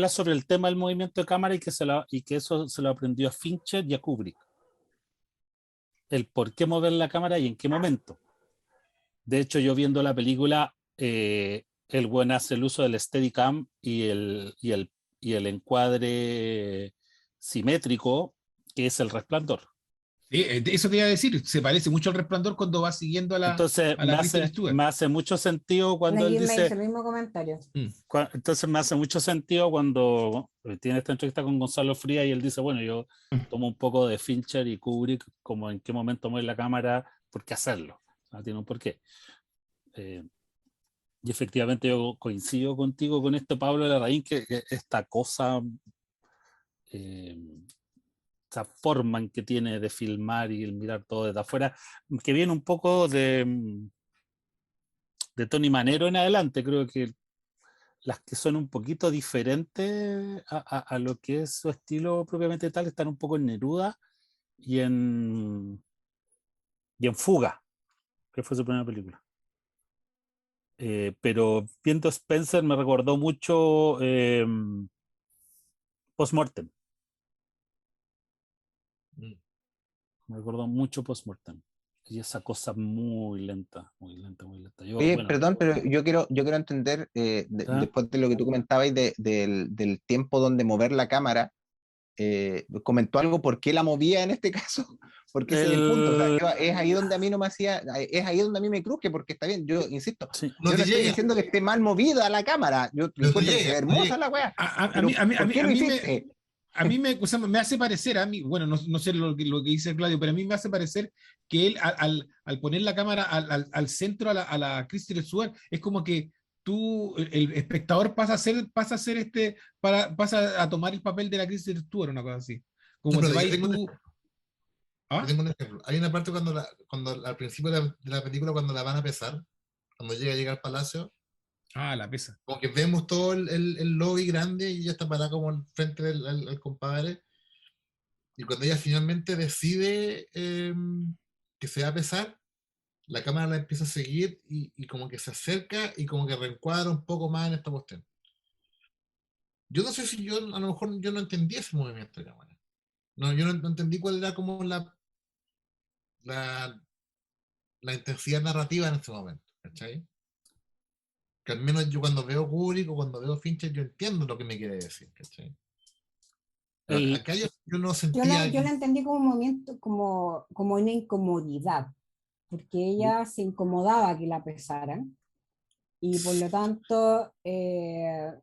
sobre el tema del movimiento de cámara y que eso se lo aprendió a Fincher y a Kubrick. El por qué mover la cámara y en qué momento. De hecho, yo viendo la película, el buen hace el uso del Steadicam y el encuadre simétrico, que es el resplandor. Eso te iba a decir, se parece mucho al Resplandor cuando va siguiendo Entonces, a la Kristen Stewart. me hace mucho sentido cuando él Nadie me hizo dice, el mismo comentario. entonces me hace mucho sentido cuando tiene esta entrevista con Gonzalo Frías y él dice, bueno, yo tomo un poco de Fincher y Kubrick, como en qué momento mueve la cámara, por qué hacerlo. No tiene un porqué. Y efectivamente yo coincido contigo con esto, Pablo Larraín, que esta cosa, esta forma en que tiene de filmar y el mirar todo desde afuera, que viene un poco de Tony Manero en adelante, creo que las que son un poquito diferentes a lo que es su estilo propiamente tal están un poco en Neruda y en Fuga, que fue su primera película. Pero viendo Spencer me recordó mucho Postmortem. Me recordó mucho Postmortem. Y esa cosa muy lenta, muy lenta, muy lenta. Yo, oye, bueno, perdón, pero yo quiero entender, ¿ah? después de lo que tú comentabas del tiempo donde mover la cámara, comentó algo por qué la movía en este caso, porque ese es el punto. O sea, es ahí donde a mí no me hacía, es ahí donde a mí me cruje, porque está bien, yo insisto, Sí. No yo te no estoy llega, diciendo que esté mal movida la cámara, yo no te encuentro que se ve llega, no hermosa llega. la weá, A pero mí, ¿por qué lo hiciste? a mí me, o sea, me hace parecer, a mí, bueno, no sé lo que dice Claudio, pero a mí me hace parecer que él, al poner la cámara al centro a la Kristen Stewart, es como que tú, el espectador pasa a tomar el papel de la Kristen Stewart, una cosa así. No, Como te pero va a yo ir tengo, tú. yo ¿Ah? tengo un ejemplo. Hay una parte cuando al principio de la película, cuando la van a pesar, cuando llega al palacio, Ah, la pesa. como que vemos todo el lobby grande y ella está parada como al frente al compadre. Y cuando ella finalmente decide que se va a pesar, la cámara la empieza a seguir y como que se acerca y como que reencuadra un poco más en esta cuestión. Yo no sé si yo, a lo mejor yo no entendí ese movimiento de cámara. No, yo no entendí cuál era como la, la intensidad narrativa en ese momento, ¿cachai? Que al menos yo cuando veo Kubrick o cuando veo Fincher, yo entiendo lo que me quiere decir, ¿cachai? Pero El, acá yo no Yo sentía... yo la entendí como un momento, como una incomodidad, porque ella se incomodaba que la pesaran y por lo tanto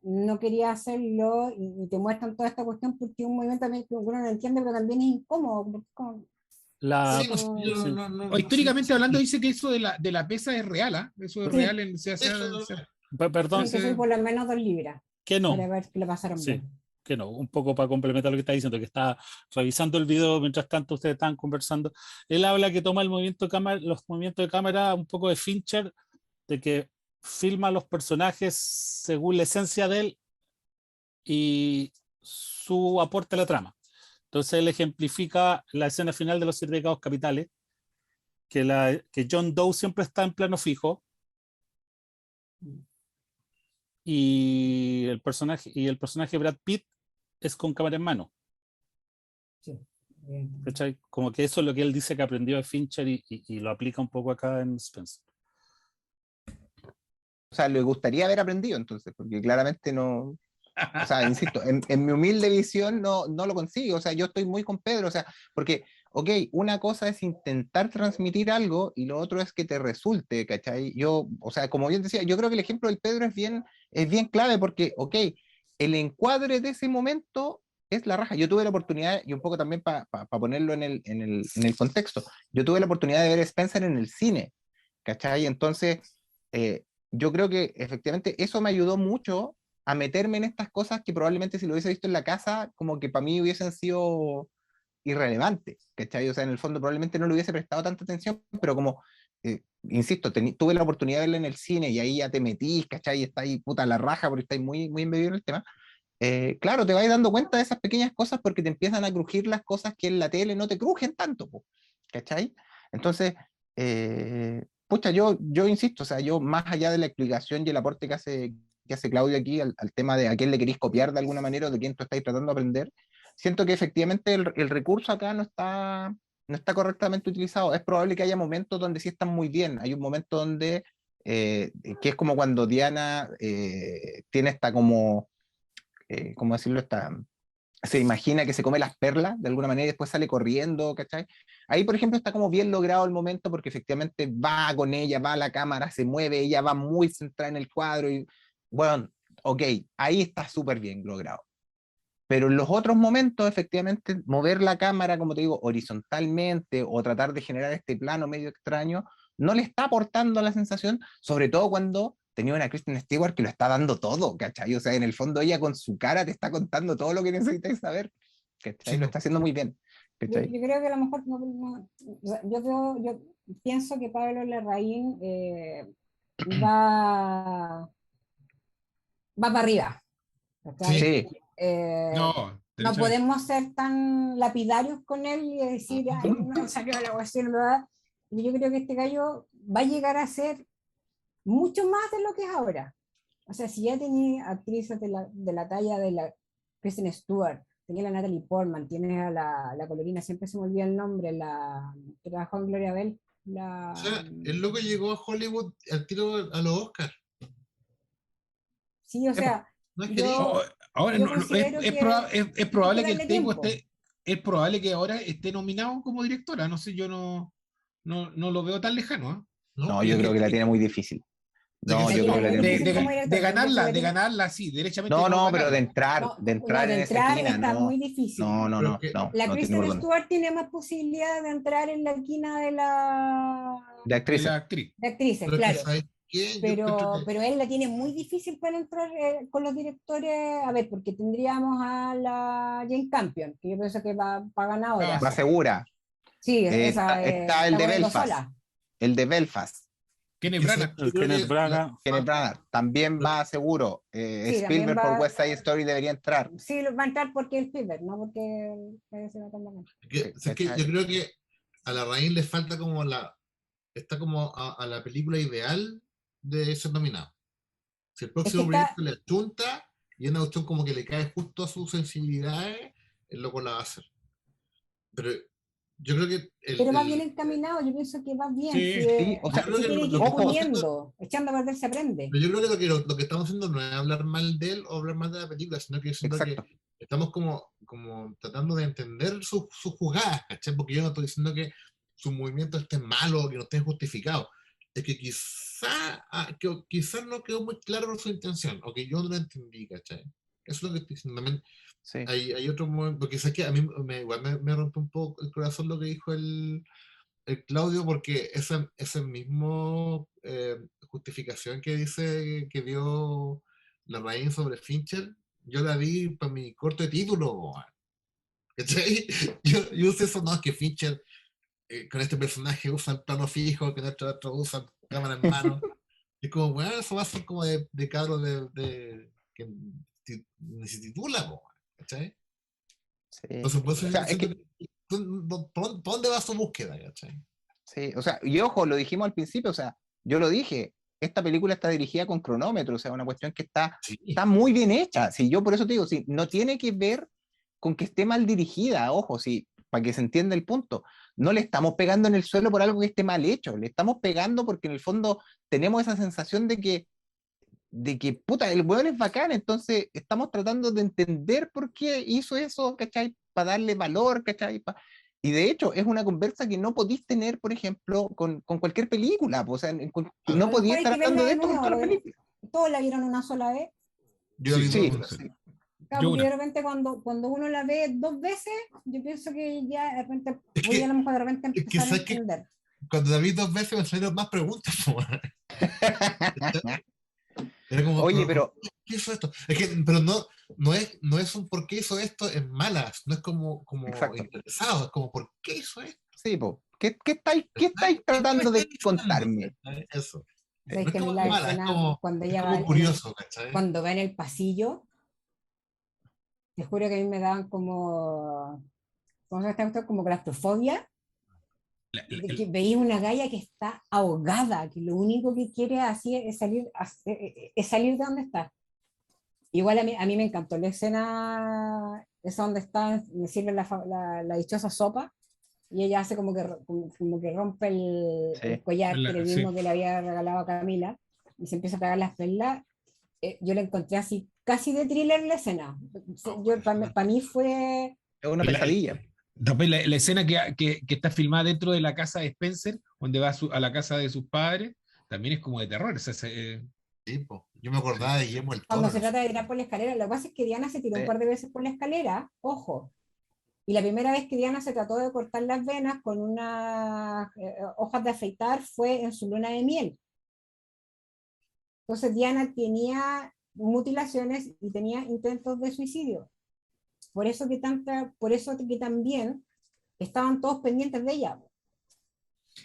no quería hacerlo y te muestran toda esta cuestión porque es un movimiento también que uno no entiende, pero también es incómodo. Porque es como- la, Sí, no sé, yo sí. O históricamente hablando, dice que eso de la pesa es real, ¿ah? Eso es real, Sí, Perdón, tiene que ser hace- por lo menos 2 libras que no. para ver que lo pasaron Sí, bien. que no, un poco para complementar lo que está diciendo, que está revisando el video mientras tanto ustedes están conversando. Él habla que toma el movimiento de cámara, los movimientos de cámara un poco de Fincher, de que filma a los personajes según la esencia de él y su aporte a la trama. Entonces él ejemplifica la escena final de Los Siete Pecados Capitales, que John Doe siempre está en plano fijo y el personaje Brad Pitt es con cámara en mano. Sí, bien. ¿Cachai? Como que eso es lo que él dice que aprendió de Fincher y lo aplica un poco acá en Spencer. O sea, le gustaría haber aprendido entonces, porque claramente no... O sea, insisto, en mi humilde visión no lo consigo. O sea, yo estoy muy con Pedro, o sea, porque, ok, una cosa es intentar transmitir algo y lo otro es que te resulte, ¿cachai? Yo, o sea, como bien decía, yo creo que el ejemplo del Pedro es bien clave porque, ok, el encuadre de ese momento es la raja. Yo tuve la oportunidad, y un poco también para ponerlo en el contexto, yo tuve la oportunidad de ver Spencer en el cine, ¿cachai? Entonces, yo creo que efectivamente eso me ayudó mucho a meterme en estas cosas que probablemente si lo hubiese visto en la casa, como que para mí hubiesen sido irrelevantes, ¿cachai? O sea, en el fondo probablemente no le hubiese prestado tanta atención, pero como, insisto, tuve la oportunidad de verla en el cine y ahí ya te metís, ¿cachai? Y está ahí puta la raja porque estáis muy, muy embebido en el tema. Claro, te vas dando cuenta de esas pequeñas cosas porque te empiezan a crujir las cosas que en la tele no te crujen tanto, po, ¿cachai? Entonces, pucha, yo insisto, o sea, yo más allá de la explicación y el aporte que hace Claudio aquí al tema de a quién le queréis copiar de alguna manera o de quién tú estáis tratando de aprender, siento que efectivamente el recurso acá no está correctamente utilizado. Es probable que haya momentos donde sí están muy bien. Hay un momento donde, que es como cuando Diana tiene esta como, ¿cómo decirlo? Se imagina que se come las perlas de alguna manera y después sale corriendo, ¿cachai? Ahí, por ejemplo, está como bien logrado el momento porque efectivamente va con ella, va a la cámara, se mueve, ella va muy centrada en el cuadro y, bueno, ok, ahí está súper bien logrado. Pero en los otros momentos, efectivamente, mover la cámara, como te digo, horizontalmente o tratar de generar este plano medio extraño, no le está aportando la sensación, sobre todo cuando tenía una Kristen Stewart que lo está dando todo, ¿cachai? O sea, en el fondo ella con su cara te está contando todo lo que necesitáis saber, ¿cachai? Sí, Lo po. está haciendo muy bien, Yo ¿cachai? creo que a lo mejor o sea, yo pienso que Pablo Larraín va, va para arriba. ¿Cachai? Sí. Sí, Eh, No, no derechamente. podemos ser tan lapidarios con él y decir, ay, no salió la cuestión, ¿verdad? Yo creo que este gallo va a llegar a ser mucho más de lo que es ahora. O sea, si ya tenía actrices de la talla de la Kristen Stewart, tenía la Natalie Portman, tiene a la colorina, siempre se me olvida el nombre, la que trabajó en Gloria Bell, O sea, el loco llegó a Hollywood al tiro a los Oscars. sí, o Es- sea, No es querido. o- Ahora, yo considero que es hay que probable que darle el tipo tiempo. esté, es probable que ahora esté nominado como directora. No sé, yo no lo veo tan lejano, ¿ah? No, no, y yo es creo que, que la tiene muy difícil. es que No, La yo sí, creo tiene que la muy tiene muy difícil como difícil. De director, yo pienso ganarla, que de tiene, ganarla, sí, derechamente No, no no, pero de ganarla. entrar, no, de no, entrar de en esa entrar esquina, está muy no, difícil. no, no, pero no, que, no, La no tiene por Kristen dónde. Stewart tiene más posibilidad de entrar en la esquina De De la actrices. actriz. de actrices, pero que claro. ¿sabes qué? Yo encuentro Pero él la tiene muy difícil para entrar con los directores, a ver, porque tendríamos a la Jane Campion, que yo pienso que va a ganar Ah, ahora. Va sí. segura. Sí, Está, esa está el está de corriendo Belfast. sola. El de Belfast. Kenneth que ¿sabes Branagh. qué? Yo El creo Kenneth que Braga. Kenneth Branagh también lo- va seguro. Sí, también Spielberg por va, West Side Story debería entrar. sí, va a entrar porque el Spielberg, no porque se va a cambiar. ¿sabes qué? Yo ¿Cachai? creo que a la raíz le falta como está como a la película ideal de ser nominado. Si el Es que próximo está, proyecto le achunta y es una cuestión como que le cae justo a sus sensibilidades, el loco la va a hacer. Pero yo creo que pero va bien encaminado, yo pienso que va bien, Sí. si, Sí, o yo sea, creo se que tiene que lo ir que ojo, estamos haciendo, puliendo, echando a perder se aprende. pero yo creo que lo que estamos haciendo no es hablar mal de él o hablar mal de la película, sino que siento que exacto. estamos como tratando de entender sus jugadas, ¿cachai? Porque yo no estoy diciendo que sus movimientos estén malos o que no estén justificados. Es que quizás no quedó muy claro su intención, o que yo no lo entendí, ¿cachai? Eso es lo que estoy diciendo. También Sí. hay otro momento, porque sé que a mí igual me rompe un poco el corazón lo que dijo el Claudio, porque esa mismo justificación que dice que dio la raíz sobre Fincher, yo la vi para mi corto de título, weón. ¿Cachai? Yo usé eso, no, es que Fincher con este personaje usa el plano fijo, que nuestro otro usa cámara en mano. Es como, bueno, eso va a ser como de cabro que ni se titula, weón. ¿Cachai? Sí. Entonces, por eso O sea, yo es siento que, que, ¿por dónde va su búsqueda? ¿Cachai? sí, o sea, y ojo, lo dijimos al principio, o sea, yo lo dije, esta película está dirigida con cronómetro, o sea, una cuestión que está, Sí. está muy bien hecha, sí, yo por eso te digo, sí, no tiene que ver con que esté mal dirigida, ojo, sí, para que se entienda el punto, no le estamos pegando en el suelo por algo que esté mal hecho, le estamos pegando porque en el fondo tenemos esa sensación de que de que, puta, el weón es bacán, entonces estamos tratando de entender por qué hizo eso, ¿cachai? Para darle valor, ¿cachai? Y de hecho, es una conversa que no podéis tener, por ejemplo, con cualquier película, o sea, A no lo mejor podíais hay estar que hablando verla de de esto con nuevo, todas las porque películas. todos la vieron una sola vez. Yo la vi Sí, dos veces. sí. Claro, Yo porque una. de repente cuando uno la ve 2 veces, yo pienso que ya de repente Es voy a lo que, mejor de repente es que empezar a sabes que entender. cuando la vi 2 veces me salieron más preguntas. Po. Era como, Oye, pero ¿qué hizo esto? Es que, pero no es un por qué hizo esto en malas, no es como exacto. interesado, es como por qué hizo esto. Sí, po. ¿Qué estáis ¿Qué me tratando está de diciendo? contarme? ¿Cachai? Eso. No Sabéis es que a mí como la mala, escena cuando es ella va como curioso, ¿cachai? cuando va en el pasillo, te juro que a mí me daban ¿cómo se llama esto? Como claustrofobia, La- la- de que el- veía una galla que está ahogada, que lo único que quiere así es salir de donde está. Igual a mí me encantó la escena, esa donde está, le sirve la dichosa sopa, y ella hace como que rompe el Sí. collar, que era el sí. mismo que le había regalado a Camila, y se empieza a pegar las perlas. Yo la encontré así, casi de thriller la escena. Para mí fue... Es una La, pesadilla. Después la escena que está filmada dentro de la casa de Spencer, donde va a la casa de sus padres, también es como de terror. O sea, Sí, po. Yo me acordaba de Guillermo el Cuando Toro, se no sé. trata de tirar por la escalera, lo que pasa es que Diana se tiró un Sí. par de veces por la escalera, ojo. Y la primera vez que Diana se trató de cortar las venas con unas hojas de afeitar fue en su luna de miel. Entonces Diana tenía mutilaciones y tenía intentos de suicidio. Por eso que también estaban todos pendientes de ella,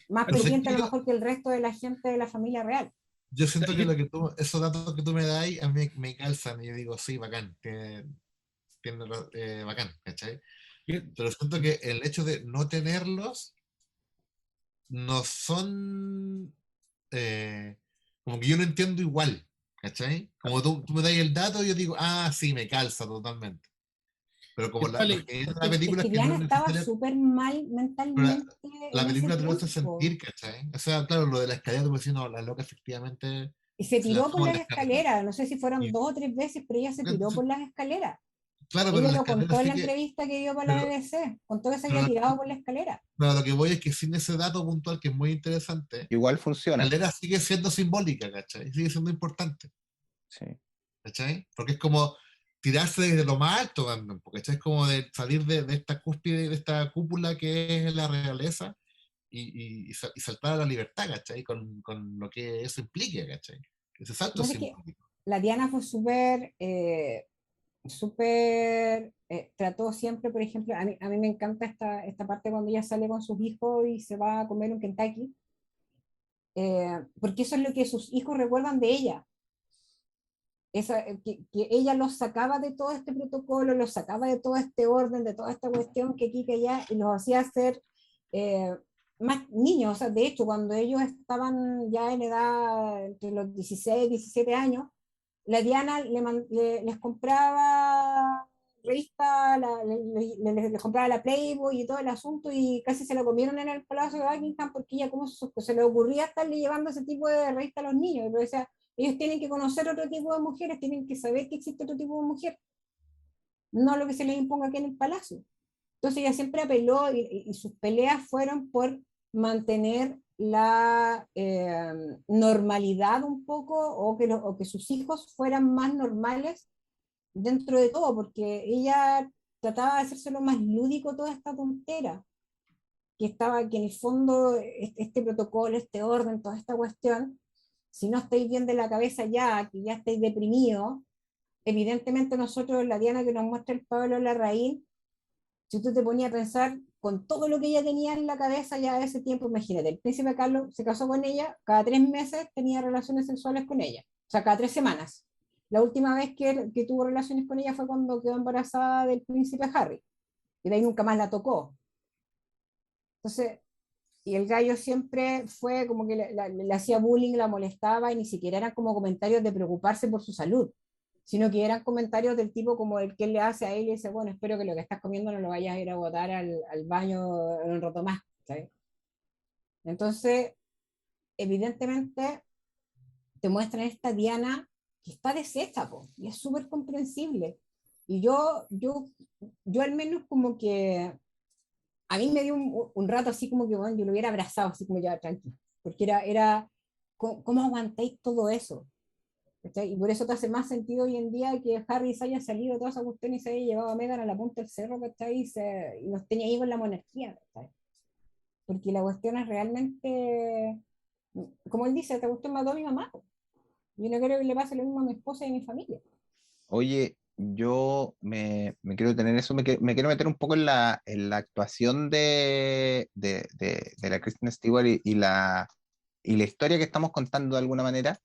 más Pero sé pendientes que a lo mejor que el resto de la gente de la familia real. yo siento que esos datos que tú me das a mí me calzan y yo digo, sí, bacán, bacán, ¿cachai? Pero siento que el hecho de no tenerlos no son como que yo no entiendo igual, ¿cachai? Como tú me das el dato, yo digo, ah, sí, me calza totalmente. Pero como lo vale, que es la Es película que es que no Diana es estaba necesario, súper mal pero mentalmente la en ese película te lo hace tiempo. sentir, ¿cachai? O sea, claro, lo de la escalera, tú me decís, no, la loca efectivamente Y se se tiró por lanzó por las la escalera. escaleras, no sé si fueron Y, 2 o 3 veces, pero ella se tiró entonces, por las escaleras. claro, pero Ella la lo escalera contó en sí la que, entrevista que dio para la pero, BBC, contó que se pero, había tirado por la escalera. pero lo que voy es que sin ese dato puntual que es muy interesante, Igual la funciona. escalera sigue siendo simbólica, ¿cachai? Sigue siendo importante. Sí. ¿Cachai? Porque es como tirarse desde lo más alto, también, porque ¿cachai? Es como de salir de esta cúspide, de esta cúpula que es la realeza y saltar a la libertad, ¿cachai? Con lo que eso implique, ¿cachai? Ese salto Entonces que simbólico. la Diana fue súper, trató siempre, por ejemplo, a mí me encanta esta parte cuando ella sale con sus hijos y se va a comer un Kentucky, porque eso es lo que sus hijos recuerdan de ella. Que ella los sacaba de todo este protocolo, los sacaba de todo este orden, de toda esta cuestión que aquí, que allá, y los hacía ser eh, más niños. O sea, de hecho, cuando ellos estaban ya en edad entre los 16 y 17 años, la Diana les compraba revista, les compraba la Playboy y todo el asunto, y casi se lo comieron en el Palacio de Buckingham porque ella, como se le ocurría estarle llevando ese tipo de revista a los niños. Pero decía, ellos tienen que conocer otro tipo de mujeres, tienen que saber que existe otro tipo de mujer, no lo que se les imponga aquí en el palacio. Entonces ella siempre apeló y sus peleas fueron por mantener la normalidad un poco, o que sus hijos fueran más normales dentro de todo, porque ella trataba de hacerse lo más lúdico toda esta tontera, que en el fondo este protocolo, este orden, toda esta cuestión, si no estáis bien de la cabeza ya, que ya estáis deprimidos, evidentemente nosotros, la Diana que nos muestra el Pablo Larraín, si tú te ponías a pensar con todo lo que ella tenía en la cabeza ya de ese tiempo, imagínate, el príncipe Carlos se casó con ella, cada 3 meses tenía relaciones sexuales con ella, o sea, cada 3 semanas. La última vez que tuvo relaciones con ella fue cuando quedó embarazada del príncipe Harry, y de ahí nunca más la tocó. Entonces, y el gallo siempre fue como que le hacía bullying, la molestaba, y ni siquiera eran como comentarios de preocuparse por su salud, sino que eran comentarios del tipo como el que él le hace a él y dice, bueno, espero que lo que estás comiendo no lo vayas a ir a botar al baño en un rato más, ¿sabes? Entonces, evidentemente, te muestran esta Diana que está deshecha, po, y es súper comprensible. Y yo al menos como que a mí me dio un rato así como que, bueno, yo lo hubiera abrazado, así como ya, tranquilo, porque ¿cómo aguantáis todo eso? ¿Cachai? Y por eso te hace más sentido hoy en día que Harry se haya salido de toda esa cuestión y se haya llevado a Meghan a la punta del cerro, ¿cachai? Y los tenía ahí con la monarquía, ¿cachai? Porque la cuestión es realmente, como él dice, esta cuestión mató a mi mamá. Yo no quiero que le pase lo mismo a mi esposa y a mi familia. Oye, yo me quiero tener eso, me quiero meter un poco en la actuación de la Kristen Stewart y la historia que estamos contando de alguna manera,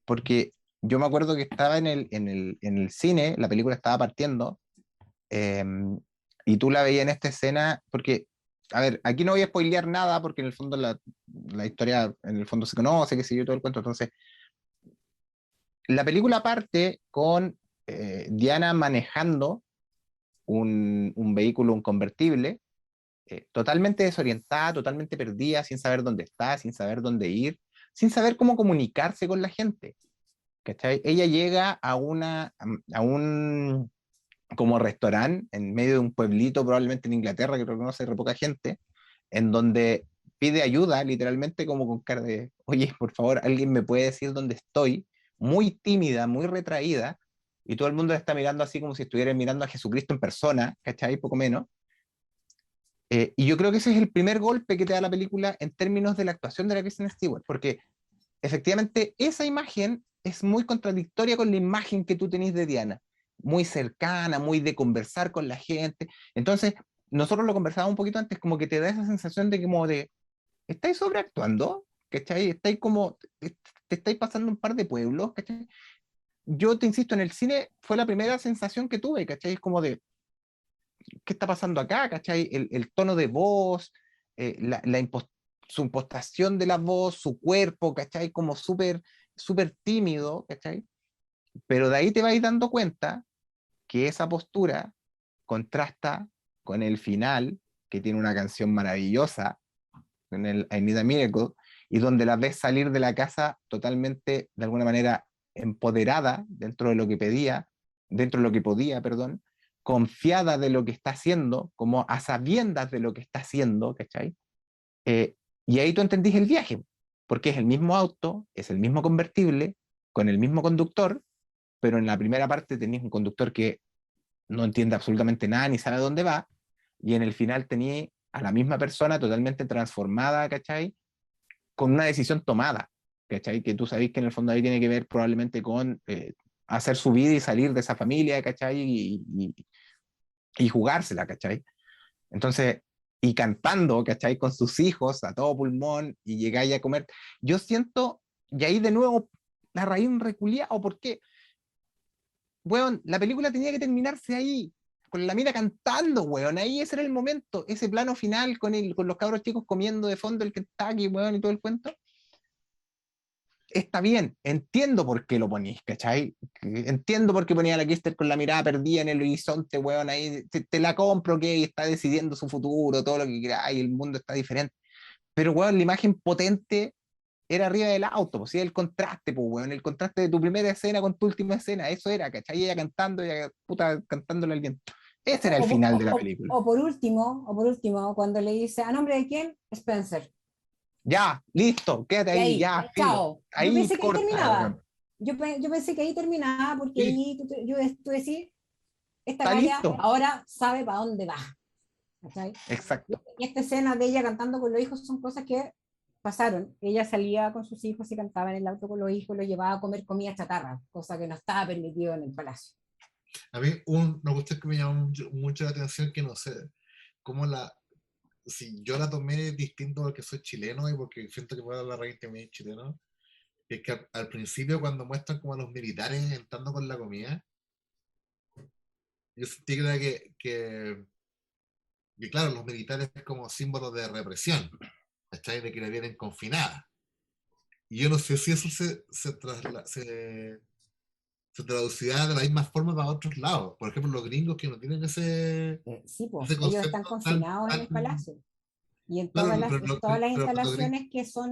porque yo me acuerdo que estaba en el cine, la película estaba partiendo, eh, y tú la veías en esta escena, porque, a ver, aquí no voy a spoilear nada, porque en el fondo la historia, en el fondo se conoce, que sé yo, todo el cuento, entonces la película parte con Diana manejando un vehículo, un convertible, totalmente desorientada, totalmente perdida, sin saber dónde está, sin saber dónde ir, sin saber cómo comunicarse con la gente. ¿Cachai? Ella llega a un como restaurante en medio de un pueblito, probablemente en Inglaterra, que reconoce re poca gente, en donde pide ayuda, literalmente como con cara de, oye, por favor, alguien me puede decir dónde estoy, muy tímida, muy retraída, y todo el mundo la está mirando así como si estuvieran mirando a Jesucristo en persona, ¿cachai? Poco menos. Y yo creo que ese es el primer golpe que te da la película en términos de la actuación de la Kristen Stewart, porque efectivamente esa imagen es muy contradictoria con la imagen que tú tenés de Diana, muy cercana, muy de conversar con la gente. Entonces, nosotros lo conversábamos un poquito antes, como que te da esa sensación de como de, ¿estáis sobreactuando? ¿Cachai? ¿Estáis como, te estáis pasando un par de pueblos? ¿Cachai? Yo te insisto, en el cine fue la primera sensación que tuve, ¿cachai? Es como de, ¿qué está pasando acá? ¿Cachai? El tono de voz, su impostación de la voz, su cuerpo, ¿cachai? Como súper tímido, ¿cachai? Pero de ahí te vais dando cuenta que esa postura contrasta con el final, que tiene una canción maravillosa, en el I Need a Miracle, y donde la ves salir de la casa totalmente, de alguna manera, empoderada dentro de lo que pedía, dentro de lo que podía, perdón, confiada de lo que está haciendo, como a sabiendas de lo que está haciendo, ¿cachai? Eh, y ahí tú entendís el viaje, porque es el mismo auto, es el mismo convertible, con el mismo conductor, pero en la primera parte tenías un conductor que no entiende absolutamente nada ni sabe dónde va, y en el final tenías a la misma persona totalmente transformada, ¿cachai? Con una decisión tomada, ¿cachai? Que tú sabes que en el fondo ahí tiene que ver probablemente con hacer su vida y salir de esa familia, ¿cachai? Y jugársela, ¿cachai? Entonces, y cantando, ¿cachai? Con sus hijos a todo pulmón y llegáis a comer. Yo siento, y ahí de nuevo, la raíz reculiado, ¿por qué? Weón, la película tenía que terminarse ahí, con la mina cantando, weón, ahí ese era el momento, ese plano final con los cabros chicos comiendo de fondo el Kentucky, weón, y todo el cuento. Está bien, entiendo por qué lo ponís, ¿cachai? Entiendo por qué ponía a la Kister con la mirada perdida en el horizonte, weón, ahí te la compro que está decidiendo su futuro, todo lo que queráis, el mundo está diferente. Pero, weón, la imagen potente era arriba del auto, pues sí, el contraste, pues, weón, el contraste de tu primera escena con tu última escena, eso era, ¿cachai? Ella cantando, ella puta cantándole al viento. Ese era el final de la película. O por último, cuando le dice, ¿a nombre de quién? Spencer. Ya, listo, quédate Y ahí, ahí, ya, filo. chao. Yo Ahí pensé que ahí corta, terminaba. weón. Yo pensé que ahí terminaba porque Sí, ahí tú decís, esta está galla listo. ahora sabe para dónde va. ¿Cachai? Exacto. Y esta escena de ella cantando con los hijos son cosas que pasaron. Ella salía con sus hijos y cantaba en el auto con los hijos, los llevaba a comer comida chatarra, cosa que no estaba permitido en el palacio. A mí una cuestión que me llamó mucho la atención, que no sé, cómo si yo la tomé distinto porque soy chileno y porque siento que puedo dar la raíz que me es chileno, es que al principio cuando muestran como a los militares entrando con la comida, yo sentí que era que claro, los militares como símbolo de represión, ¿cachai? De que la vienen confinada. Y yo no sé si eso se traducirá de la misma forma para otros lados. Por ejemplo, los gringos que no tienen Sí, pues ese ellos están concepto confinados en el palacio. Y en Claro, todas las, pero, todas las pero instalaciones que son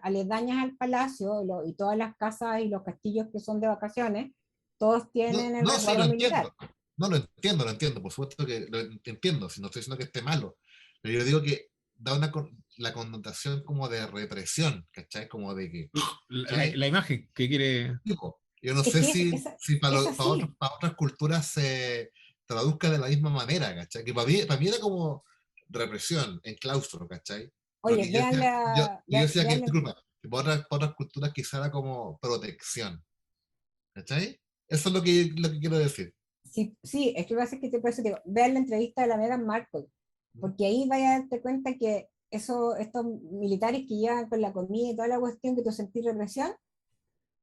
aledañas al palacio y todas las casas y los castillos que son de vacaciones, todos no, tienen el no, sí, lo resguardo militar. entiendo. No, lo entiendo, por supuesto que lo entiendo, si no estoy diciendo que esté malo. Pero yo digo que da la connotación como de represión, ¿cachai? Como de que, ¿cachai? La imagen que quiere. Tipo, yo no Es sé que si para, es para así. otras culturas se traduzca de la misma manera, ¿cachai? Que para mí era como represión en claustro, ¿cachai? Pero Oye, que vean yo decía que, vean disculpa, que para otras culturas quizá era como protección, ¿cachai? Eso es lo que quiero decir. sí, sí, es que pasa que por eso te digo, vean la entrevista de la Meghan Markle, porque ahí vaya a darte cuenta que estos militares que llevan con la comida y toda la cuestión que tú sentís represión,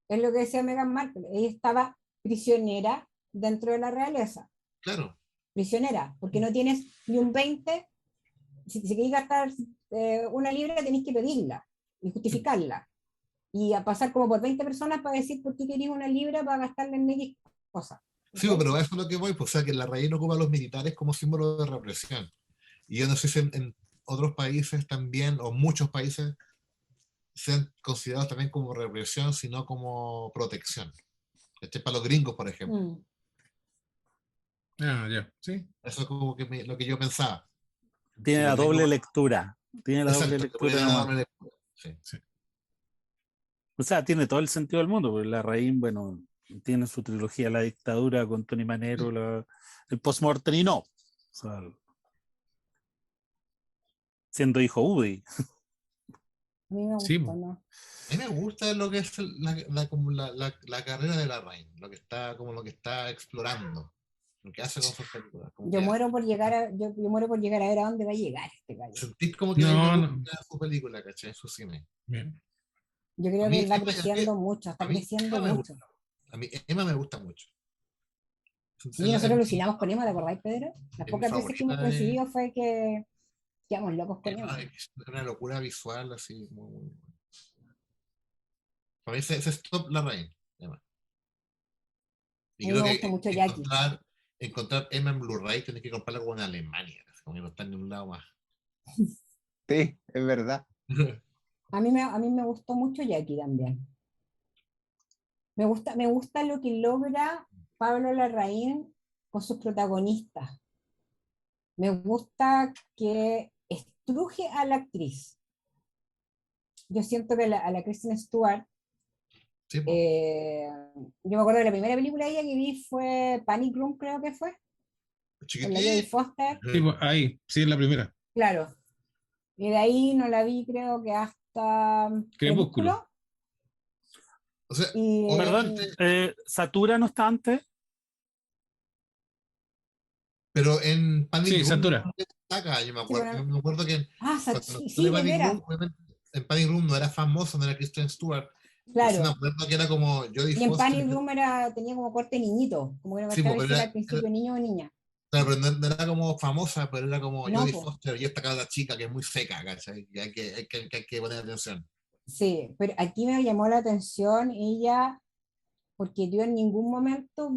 es lo que decía Meghan Markle. Ella estaba prisionera dentro de la realeza, Claro. prisionera, porque no tienes ni un 20. Si queréis gastar una libra, tenéis que pedirla y justificarla. Y a pasar como por 20 personas para decir por qué queréis una libra para gastarla en X cosas. Sí, ¿Okay? pero a eso es lo que voy, pues, o sea, que la reina ocupa a los militares como símbolo de represión. Y yo no sé si en otros países también, o muchos países, sean considerados también como represión, sino como protección. Para los gringos, por ejemplo. Mm. Ah, ya, sí. Eso es como que lo que yo pensaba. Tiene Que la los doble gringos, lectura. Tiene la doble exacto, que puede lectura tener una nomás. doble lectura. Sí. O sea, tiene todo el sentido del mundo, porque la Raín, bueno, tiene su trilogía La dictadura con Tony Manero, el postmortem y no. O sea, siendo hijo Udi. A mí me Sí, gustó, ¿no? A mí me gusta lo que es como la carrera de la reina, lo que está, como lo que está explorando, lo que hace con sus películas. Como Yo que muero por llegar yo muero por llegar a ver a dónde va a llegar este gallo. sentís como que va a no, evolucionar no. su película, ¿cachai? Su cine. Bien. Yo A creo que mí, él va Emma, creciendo mucho, a está mí creciendo Emma me gusta. mucho. A mí Emma me gusta mucho. Sí, nosotros alucinamos con Emma, ¿te acordáis, Pedro? Las Es mi pocas veces que hemos favorita coincidido fue que quedamos locos con Emma. Es una locura visual, así, muy. Para mí ese es top la reina, Emma. A Y mí creo me gusta que mucho Jackie. encontrar Emma en Blu-ray tenés que comprarla con Alemania, así como que no está en un lado más. Sí, es verdad. A mí me gustó mucho Jackie también. Me gusta lo que logra Pablo Larraín con sus protagonistas. Me gusta que estruje a la actriz. Yo siento que a la Kristen Stewart, Sí, pues. eh, yo me acuerdo de la primera película de ella que vi fue Panic Room, creo que fue, con la Jodie Chiquitito. Foster, Sí, pues, ahí, sí, es la primera. claro. Y de ahí no la vi creo que hasta Crepúsculo. Crepúsculo. O sea, Perdón, obviamente, ¿Satura no está antes? pero en Panic Sí, Room Satura. no destaca, yo me Sí, acuerdo, bueno, yo me acuerdo que cuando sí, sale sí, de Panic veras, Room, obviamente, en Panic Room no era famoso, no era Kristen Stewart, y sí me claro. acuerdo que era como Jodie Y en Foster, Panic Room tenía como corte niñito, como que no me sí, estaba pero si era al principio niño o niña. claro, pero no era como famosa, pero era como No, Jodie pues. Foster y esta cara chica que es muy seca, ¿cachai? Y hay que poner atención. Sí, pero aquí me llamó la atención ella, porque yo en ningún momento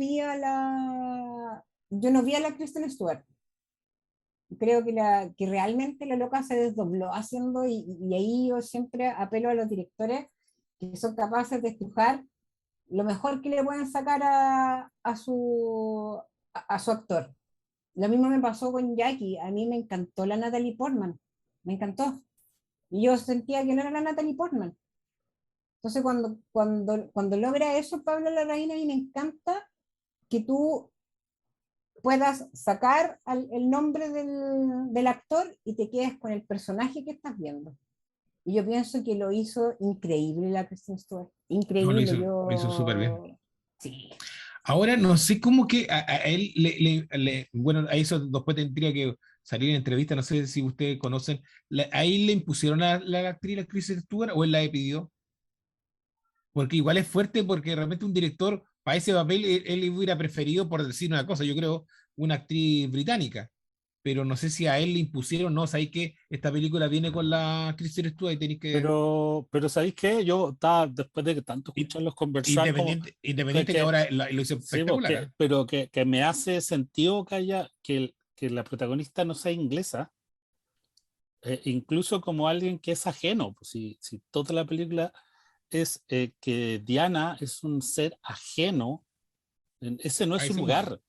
yo no vi a la Kristen Stewart. Creo que realmente la loca se desdobló haciendo, y ahí yo siempre apelo a los directores que son capaces de estrujar lo mejor que le pueden sacar a su actor. Lo mismo me pasó con Jackie, a mí me encantó la Natalie Portman, me encantó. Y yo sentía que no era la Natalie Portman. Entonces, cuando logra eso Pablo Larraín, a mí me encanta que tú puedas sacar el nombre del actor y te quedes con el personaje que estás viendo. Y yo pienso que lo hizo increíble la Kristen Stewart. No, Increíble, lo hizo súper bien. Sí. Ahora no sé cómo que a él bueno, a eso después tendría que salir en entrevista, no sé si ustedes conocen, a él le impusieron a la actriz, la Kristen Stewart, o él la pidió, porque igual es fuerte porque realmente un director para ese papel, él hubiera preferido, por decir una cosa, yo creo, una actriz británica, pero no sé si a él le impusieron, no, sabéis que esta película viene con la Kristen Stewart y tenéis que, Pero ¿sabéis qué? Yo estaba, después de que tanto i- escucharlos conversar, como independiente que que ahora lo hizo sí, pues, espectacular, ¿eh? pero que me hace sentido que haya que la protagonista no sea inglesa, incluso como alguien que es ajeno, pues si toda la película es que Diana es un ser ajeno, ese no es A su ese mundo. lugar,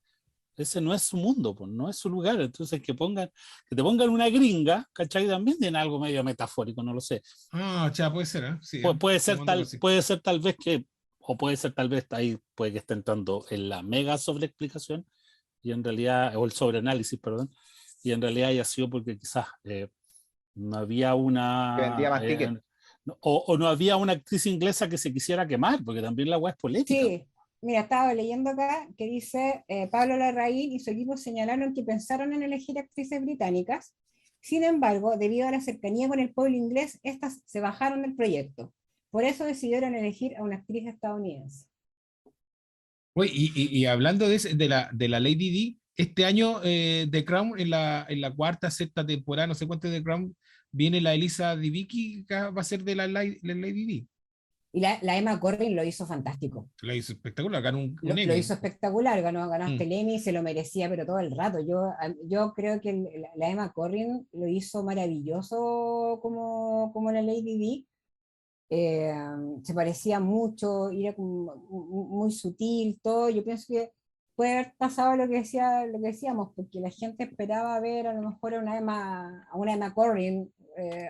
ese no es su mundo, pues no es su lugar. Entonces que te pongan una gringa, ¿cachai? También tiene algo medio metafórico, no lo sé. Ah, ya puede ser, ¿eh? Sí, tomándolo así. Puede ser tal vez que, o puede ser tal vez ahí, puede que esté entrando en la mega sobreexplicación y en realidad, o el sobreanálisis, perdón, y en realidad haya sido porque quizás no había Que vendía más tickets. o no había una actriz inglesa que se quisiera quemar, porque también la weá es polémica. Sí, mira, estaba leyendo acá que dice Pablo Larraín y su equipo señalaron que pensaron en elegir actrices británicas. Sin embargo, debido a la cercanía con el pueblo inglés, estas se bajaron del proyecto. Por eso decidieron elegir a una actriz estadounidense. Oye, y hablando de la Lady D, este año The Crown, en la cuarta, sexta temporada, no sé cuánto de The Crown, viene la Elisa Vicky, que va a ser de la Lady D. Y la Emma Corrin lo hizo fantástico. La hizo espectacular, ganó un Lo Emmy. hizo espectacular, ganó hasta Mm. el Emmy, se lo merecía, pero todo el rato. Yo creo que la Emma Corrin lo hizo maravilloso como la Lady Di. Se parecía mucho, era como muy sutil, todo. Yo pienso que puede haber pasado lo que decíamos, porque la gente esperaba ver a lo mejor a una Emma Corrin,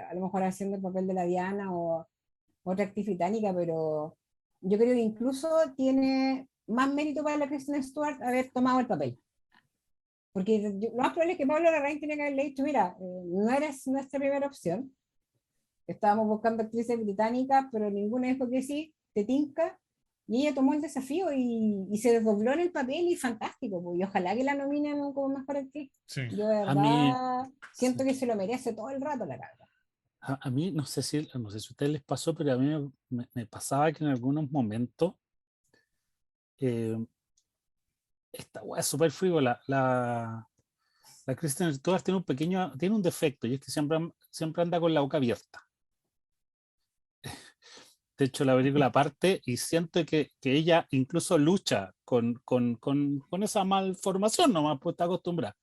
a lo mejor haciendo el papel de la Diana o otra actriz británica, pero yo creo que incluso tiene más mérito para la Kristen Stewart haber tomado el papel. Porque lo más probable es que Pablo Larraín tiene que haberle dicho, mira, no eres nuestra primera opción, estábamos buscando actrices británicas, pero ninguna dijo que sí, te tinca, y ella tomó el desafío y se desdobló en el papel y fantástico, pues, y ojalá que la nominen como mejor actriz. Sí. Yo de A mí, verdad siento que se lo merece todo el rato la carga. a mí no sé si a ustedes les pasó, pero a mí me pasaba que en algunos momentos eh, esta weá es súper frívola. La Kristen Stewart tiene un defecto, y es que siempre anda con la boca abierta. De hecho, la película parte y siento que ella incluso lucha con esa malformación, nomás pues está acostumbrada.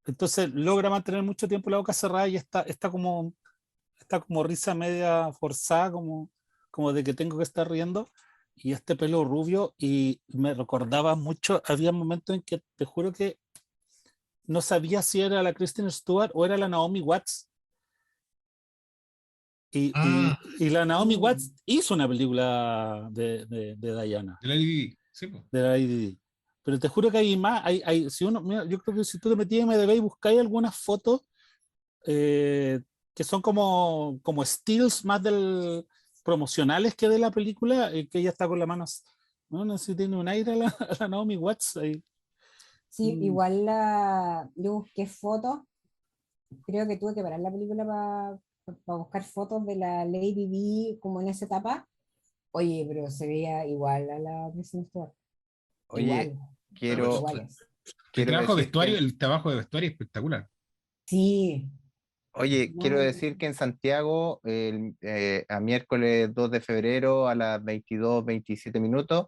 Entonces logra mantener mucho tiempo la boca cerrada y está como risa media forzada, como de que tengo que estar riendo. Y este pelo rubio, y me recordaba mucho, había momentos en que te juro que no sabía si era la Kristen Stewart o era la Naomi Watts. Ah, Y la Naomi Mm. Watts hizo una película de Diana, De la Lady D. Sí, pues. de la IDD. Pero te juro que hay más. Si mira, yo creo que si tú te metías en MDB y buscáis algunas fotos eh, que son como stills más promocionales que de la película, que ella está con las manos. No sé si tiene un aire la Naomi Watts ahí. Sí, Mm. igual yo busqué fotos, creo que tuve que parar la película para buscar fotos de la Lady Di como en esa etapa. Oye, pero se veía igual a la Kristen Stewart. Oye, Igual, a ver, quiero, iguales. quiero decir que El trabajo de vestuario es espectacular. Sí, Quiero no, decir que en Santiago, a miércoles 2 de febrero a las 22:27,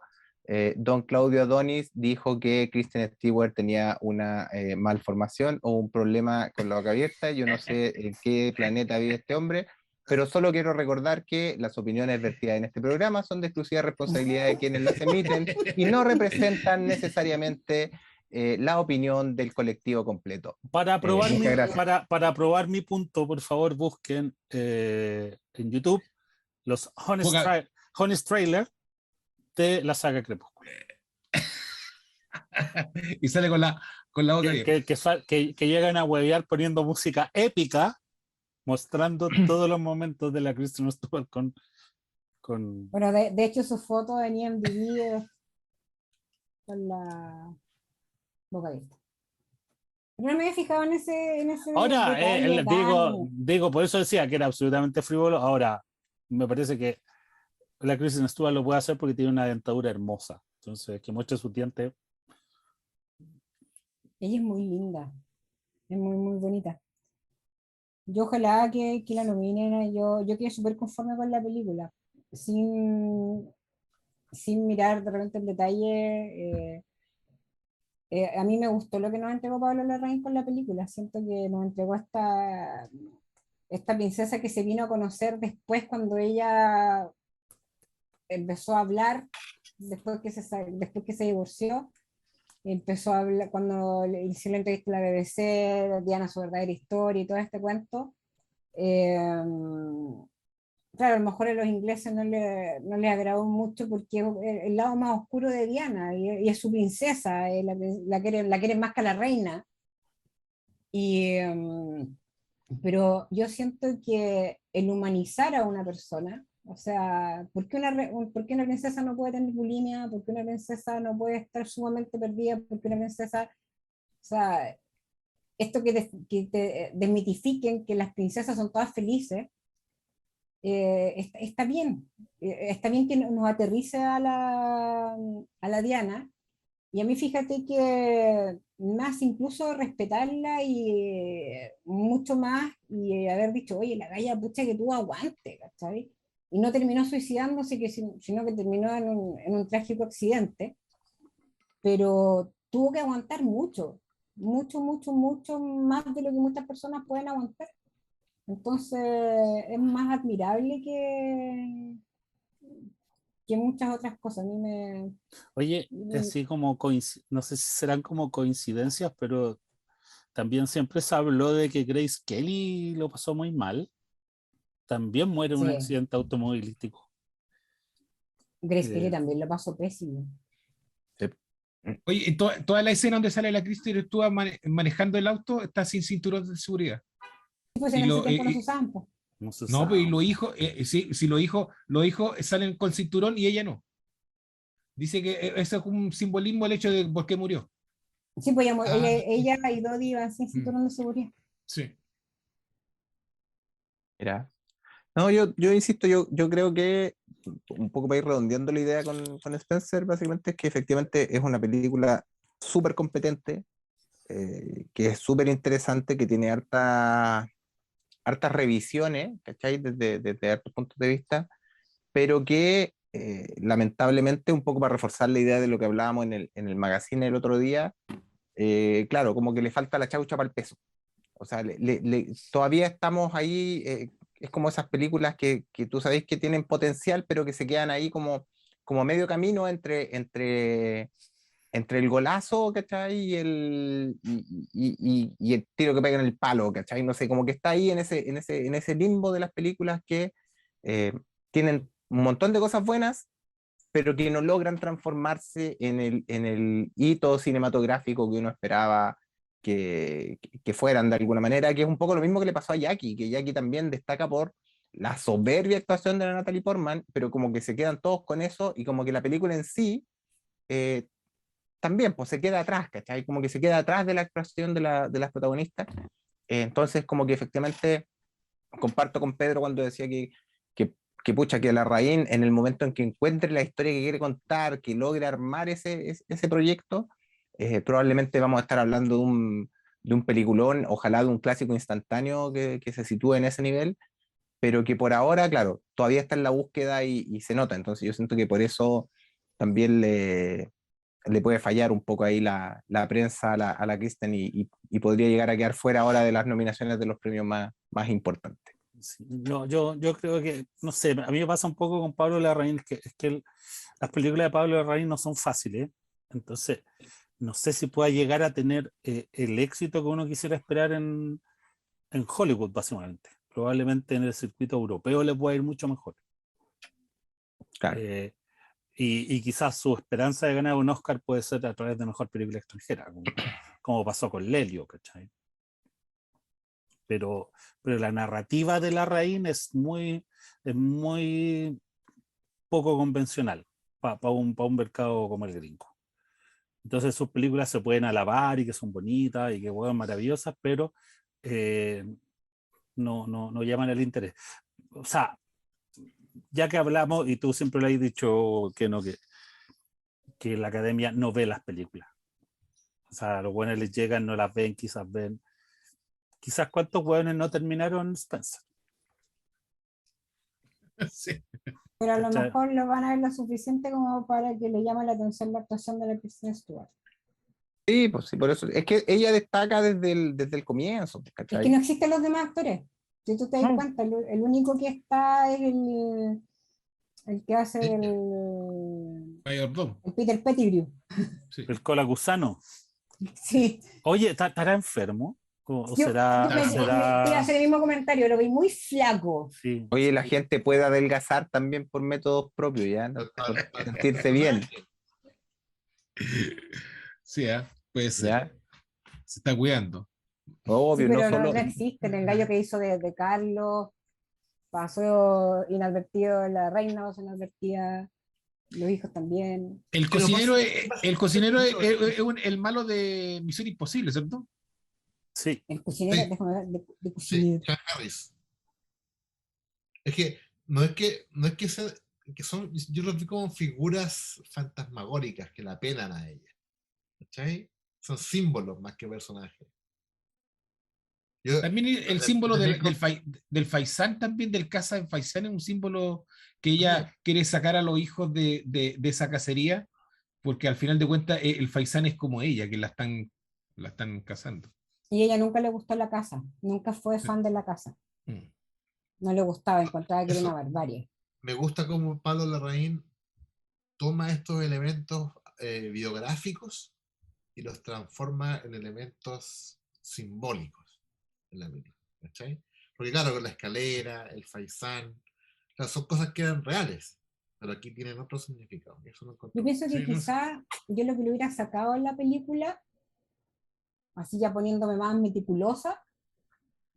don Claudio Adonis dijo que Kristen Stewart tenía una malformación o un problema con la boca abierta. Yo no sé en qué planeta vive este hombre, pero solo quiero recordar que las opiniones vertidas en este programa son de exclusiva responsabilidad de quienes las emiten y no representan necesariamente la opinión del colectivo completo. Muchas gracias. Para probar mi punto, por favor, busquen en YouTube los Poca- Honest Trailer de la saga Crepúsculo. y sale con la boca abierta. Que llegan a huevear poniendo música épica, mostrando todos los momentos de la Kristen Stewart con... bueno, de hecho su foto en IMDb es con la boca abierta. Pero no me había fijado en ese Ahora, detalle tan... digo, por eso decía que era absolutamente frívolo. Ahora, me parece que la Kristen Stewart lo puede hacer porque tiene una dentadura hermosa. Entonces, que muestre su diente. Ella es muy linda, es muy, muy bonita. Yo ojalá que la nominen, yo quedé súper conforme con la película, sin, sin mirar de repente el detalle. A mí me gustó lo que nos entregó Pablo Larraín con la película, siento que nos entregó esta princesa que se vino a conocer después cuando ella empezó a hablar, después que se divorció, empezó a hablar, cuando le hicieron la entrevista a la BBC, Diana su verdadera historia y todo este cuento. Claro, a lo mejor a los ingleses no les agradó mucho porque es el lado más oscuro de Diana y es su princesa, la quieren más que a la reina. Pero yo siento que el humanizar a una persona, o sea, ¿por qué una princesa no puede tener bulimia? ¿Por qué una princesa no puede estar sumamente perdida? ¿Por qué una princesa, o sea, esto que te desmitifiquen que las princesas son todas felices, está bien que nos aterrice a la Diana, y a mí fíjate que más incluso respetarla y mucho más, y haber dicho, oye, la galla, pucha, que tuvo aguante, ¿cachai? Y no terminó suicidándose, sino que terminó en un trágico accidente, pero tuvo que aguantar mucho, mucho, mucho, mucho más de lo que muchas personas pueden aguantar. Entonces es más admirable que muchas otras cosas. A mí Oye, así como no sé si serán como coincidencias, pero también siempre se habló de que Grace Kelly lo pasó muy mal. También muere en un sí, accidente automovilístico. Grace Kelly Eh, también lo pasó pésimo. Sí. Oye, y toda la escena donde sale la Kristen Stewart manejando el auto está sin cinturón de seguridad. Pues Y en ese lo, tiempo no se usaban, pues. no se no, pues y sabe. los hijos, sí, si los hijos salen con cinturón y ella no. Dice que eso es un simbolismo el hecho de por qué murió. Sí, pues Ah, ella y Dodi iban sin Mm, cinturón de seguridad. sí. Mira. No, yo insisto, yo creo que un poco para ir redondeando la idea con Spencer, básicamente es que efectivamente es una película súper competente, que es súper interesante, que tiene hartas revisiones, ¿cachai? Desde hartos puntos de vista, pero que lamentablemente, un poco para reforzar la idea de lo que hablábamos en el magazine el otro día, claro, como que le falta la chaucha para el peso. O sea, todavía estamos ahí, es como esas películas que tú sabes que tienen potencial, pero que se quedan ahí como a medio camino entre el golazo, ¿cachai? Y el tiro que pega en el palo, ¿cachai? No sé, como que está ahí en ese limbo de las películas que eh, tienen un montón de cosas buenas, pero que no logran transformarse en el hito cinematográfico que uno esperaba que fueran de alguna manera, que es un poco lo mismo que le pasó a Jackie, que Jackie también destaca por la soberbia actuación de la Natalie Portman, pero como que se quedan todos con eso y como que la película en sí eh, también pues se queda atrás, ¿cachai? Como que se queda atrás de la actuación de las protagonistas. Entonces como que efectivamente comparto con Pedro cuando decía que, que pucha, que la Larraín en el momento en que encuentre la historia que quiere contar, que logre armar ese proyecto, probablemente vamos a estar hablando de un peliculón, ojalá de un clásico instantáneo que se sitúe en ese nivel, pero que por ahora, claro, todavía está en la búsqueda y se nota. Entonces yo siento que por eso también le puede fallar un poco ahí la prensa a la Kristen y podría llegar a quedar fuera ahora de las nominaciones de los premios más importantes. Sí, yo creo que, no sé, a mí me pasa un poco con Pablo Larraín, es que las películas de Pablo Larraín no son fáciles, entonces no sé si pueda llegar a tener el éxito que uno quisiera esperar en Hollywood, básicamente. Probablemente en el circuito europeo le pueda ir mucho mejor. Claro. Eh, y quizás su esperanza de ganar un Oscar puede ser a través de mejor película extranjera, como pasó con Lelio, ¿cachai? Pero la narrativa de Larraín es muy poco convencional para un mercado como el gringo. Entonces sus películas se pueden alabar y que son bonitas y que son maravillosas, pero eh, no llaman el interés. O sea, ya que hablamos, y tú siempre le has dicho que no, que la academia no ve las películas. O sea, a los buenos les llegan, no las ven, quizás ven. Quizás cuántos hueones no terminaron Spencer. Sí. Pero a lo ¿Cachai? mejor lo van a ver lo suficiente como para que le llame la atención la actuación de la Kristen Stewart. Sí, pues sí, por eso. Es que ella destaca desde el comienzo, Es que ¿cachai? no existen los demás actores. Si tú te das cuenta, el único que está es el que hace Mayordomo. el Peter Pettigrew. Sí. El cola gusano. Sí. Oye, ¿estará enfermo? ¿O Yo será, te iba a hacer el mismo comentario, lo vi muy flaco. Sí. Oye, la gente puede adelgazar también por métodos propios, ¿ya? ¿No? Por sentirse bien, Sí, puede ser. ¿ya? Se está cuidando. Sí, Obvio, no pero no, solo. no existe. El gallo que hizo de Carlos pasó inadvertido, la reina pasó inadvertida, los hijos también. El Pero cocinero, el cocinero mucho eso. el malo de Misión Imposible, ¿cierto? Sí. El cocinero, Sí. déjame ver, de Sí, cocinero. Chuck Harris. Es que no es que sea, que son, yo los vi como figuras fantasmagóricas que la apenan a ella. ¿Cachai? Son símbolos más que personajes. Yo, También el de- símbolo de del, Necro- del faisán, también del casa de faisán, es un símbolo que también. ella quiere sacar a los hijos de esa cacería, porque al final de cuentas el faisán es como ella, que la están cazando. Y ella nunca le gustó la casa, nunca fue Sí. fan de la casa. Mm. No le gustaba, encontraba que era una Eso, barbarie. me gusta cómo Pablo Larraín toma estos elementos biográficos y los transforma en elementos simbólicos en la película. ¿Cachai? Porque claro, con la escalera, el faisán, claro, son cosas que eran reales, pero aquí tienen otro significado. Y eso lo encontré. Yo pienso que Sí, no sé. quizá yo lo que le hubiera sacado en la película, así ya poniéndome más meticulosa,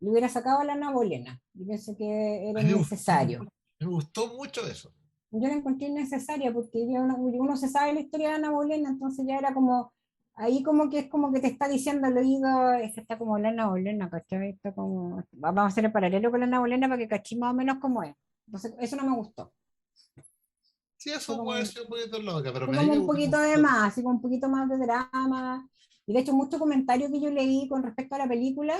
le hubiera sacado a la Ana Bolena. Yo pienso que A era mí innecesario. me gustó mucho eso. Yo la encontré innecesaria porque ya uno se sabe la historia de Ana Bolena, entonces ya era como, ahí como que es como que te está diciendo al oído, es que está como la Ana Bolena, ¿cachai? Está como, vamos a hacer el paralelo con la Ana Bolena para que cachí más o menos cómo es. Entonces, eso no me gustó. Sí, Fue eso puede como, ser un poquito loca, pero fue a mí como me un poquito de gustó. más, así como un poquito más de drama. Y de hecho, muchos comentarios que yo leí con respecto a la película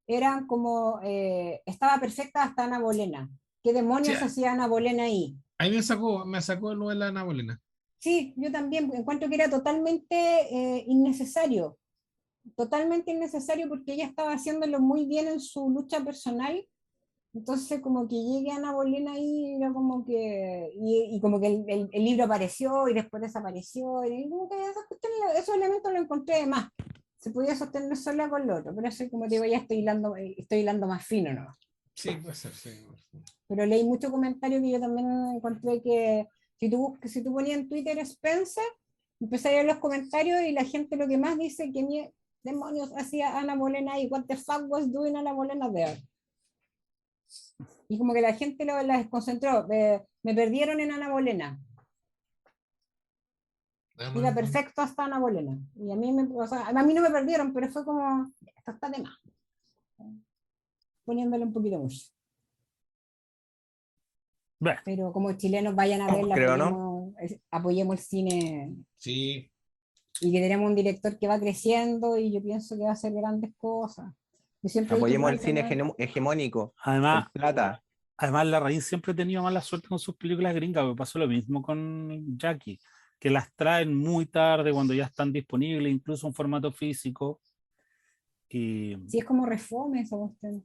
eran como, estaba perfecta hasta Ana Bolena. ¿Qué Sí, demonios hacía Ana Bolena ahí? ahí me sacó lo de la Ana Bolena. Sí, yo también encuentro que era totalmente innecesario, totalmente innecesario porque ella estaba haciéndolo muy bien en su lucha personal, entonces como que llegue Ana Bolena ahí, era como que, y como que el libro apareció y después desapareció, y como que esos elementos lo encontré de más, se podía sostener sola con lo otro, pero eso como te digo, ya estoy hilando más fino, ¿no? Sí, puede ser, sí. Pero leí muchos comentarios que yo también encontré que si tú ponías en Twitter Spencer, empecé a ver los comentarios y la gente lo que más dice que mi demonios hacía Ana Bolena y what the fuck was doing Ana Bolena there. Y como que la gente la desconcentró, me perdieron en Ana Bolena. Iba perfecto hasta Ana Bolena. Y o sea, a mí no me perdieron, pero fue como, esto está de más. Poniéndole un poquito mucho. Bueno, Pero como chilenos vayan a verla, Creo, ¿no? apoyemos el cine Sí, y que tenemos un director que va creciendo y yo pienso que va a hacer grandes cosas. Yo siempre he dicho Apoyemos que el cine hegemónico, además, con plata. además Larraín siempre ha tenido mala suerte con sus películas gringas, me pasó lo mismo con Jackie, que las traen muy tarde cuando ya están disponibles, incluso en formato físico. Y sí, es como refome esa cuestión.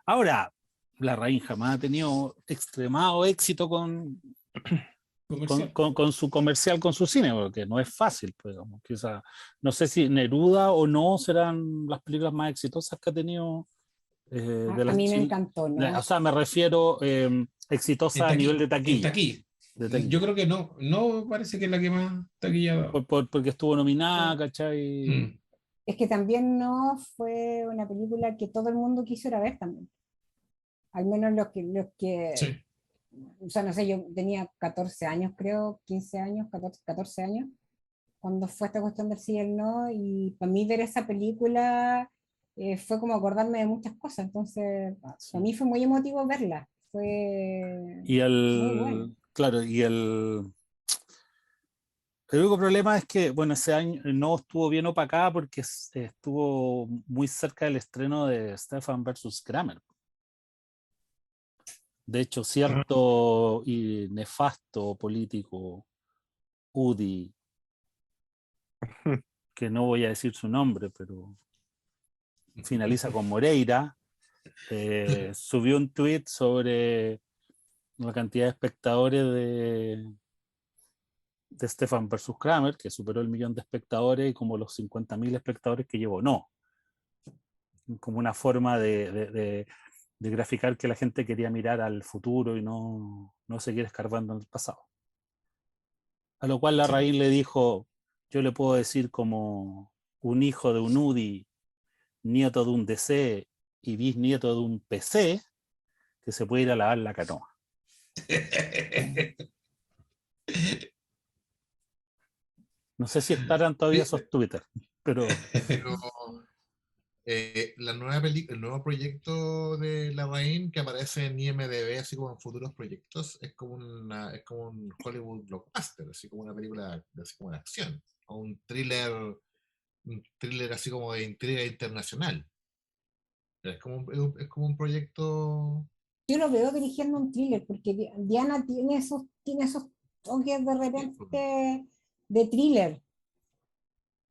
ahora, Larraín jamás ha tenido extremado éxito comercial. con su comercial, con su cine, porque no es fácil, pues, digamos, quizá, no sé si Neruda o no serán las películas más exitosas que ha tenido de A las mí me encantó, o ¿no? sea, me refiero exitosa a nivel de En taquilla, taquilla. de Yo taquilla. creo que no, no parece que es la que más taquilla ha dado. Porque estuvo nominada, ¿cachai? Mm, Es que también no fue una película que todo el mundo quisiera ver también. Al menos los que, sí. o sea, no sé, yo tenía 14 años, creo, 15 años, 14 años, cuando fue esta cuestión del sí y el no, y para mí ver esa película fue como acordarme de muchas cosas, entonces para Sí. mí fue muy emotivo verla, fue Y muy bueno. claro, el único problema es que, bueno, ese año no estuvo bien opacada porque estuvo muy cerca del estreno de Stefan versus Kramer. De hecho, Ah, cierto y nefasto político, Udi, que no voy a decir su nombre, pero finaliza con Moreira. Subió un tweet sobre la cantidad de espectadores de Stefan versus Kramer, que superó el 1.000.000 de espectadores, y como los 50.000 espectadores que llevó. No, como una forma de graficar que la gente quería mirar al futuro y no seguir escarbando en el pasado. A lo cual Larraín le dijo, yo le puedo decir como un hijo de un UDI, nieto de un DC y bisnieto de un PC, que se puede ir a lavar la canoa. No sé si estarán todavía esos Twitter, pero Pero la nueva el nuevo proyecto de Larraín que aparece en IMDb, así como en futuros proyectos, es como un Hollywood blockbuster, así como una película así como de acción, o un thriller así como de intriga internacional. Es como un proyecto. Yo lo veo dirigiendo un thriller, porque Diana tiene esos toques de repente de thriller.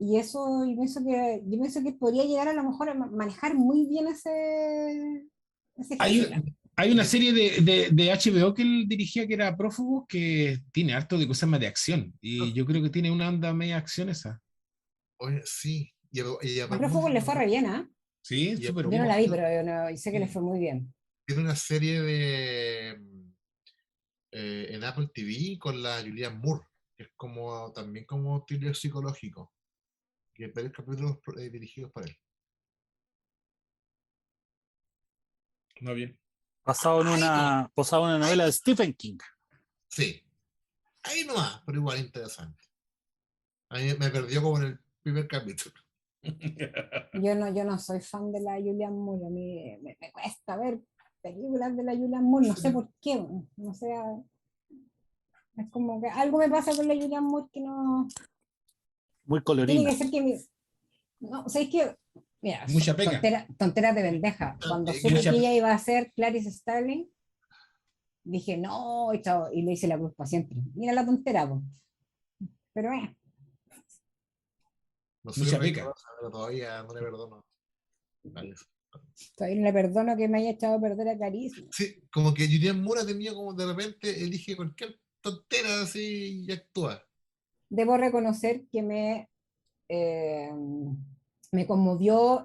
Y eso, yo pienso que podría llegar a lo mejor a manejar muy bien ese género. Hay una serie de HBO que él dirigía que era Prófugos, que tiene harto de cosas más de acción. Y yo creo que tiene una onda media acción esa. Oye, sí. Y A Prófugos le fue re bien, ¿ah? Sí, Y súper Yo bien. no la vi, pero yo sé que le fue muy bien. tiene una serie en Apple TV con la Julianne Moore, que es como también como thriller psicológico, que hay varios capítulos dirigidos por él. Muy bien. basado en una novela de Stephen King. Sí, ahí nomás, pero igual interesante. A mí me perdió como en el primer capítulo. Yo no soy fan de la Julianne Moore, a mí me cuesta ver películas de la Julianne Moore, no sé por qué, no sé, es como que algo me pasa con la Julianne Moore que no, Muy tiene colorina. que ser que, no, o sea, es que, mira, Mucha pega. tonteras de pendeja, cuando supe Mucha que pe- ella iba a ser Clarice Starling, dije, no, y chao, y le hice la cruz para siempre, mira la tontera, po. Pero No soy Mucha pega. rencorosa, pero todavía no le perdono. Vale. todavía no le perdono que me haya echado a perder a Clarice. Sí, como que Julianne Moore ha tenido como de repente elige cualquier tontera así y actúa. Debo reconocer que me conmovió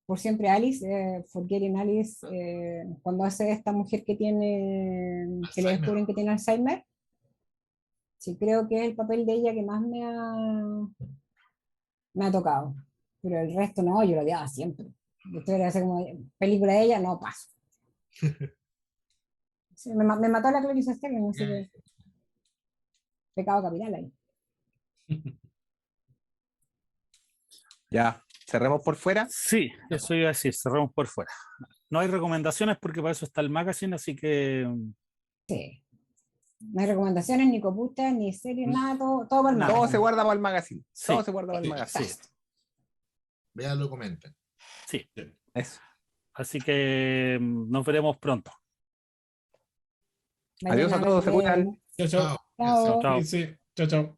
Por siempre Alice, Forgetting Alice, cuando hace esta mujer que que le Alzheimer. descubren que tiene Alzheimer. Sí, creo que es el papel de ella que más me ha tocado. Pero el resto no, yo lo odiaba siempre. Yo estoy hacer como película de ella, no paso. Sí, me mató la Clarice Starling, así que pecado capital ahí. Ya, cerremos por fuera. Sí, eso iba a decir, cerramos por fuera. No hay recomendaciones porque para eso está el magazine, así que Sí. No hay recomendaciones, ni copuchas, ni series, nada, todo para el Nada. Todo magazine. se guarda para el magazine. sí, Todo se guarda para el Sí, magazine. sí, Véanlo, comenten. sí. Eso. Así que nos veremos pronto. Adiós a Mañana todos, se nos cuidan. vemos. Chao, chao. Chao. Chao. Chao. Sí, chao, chao.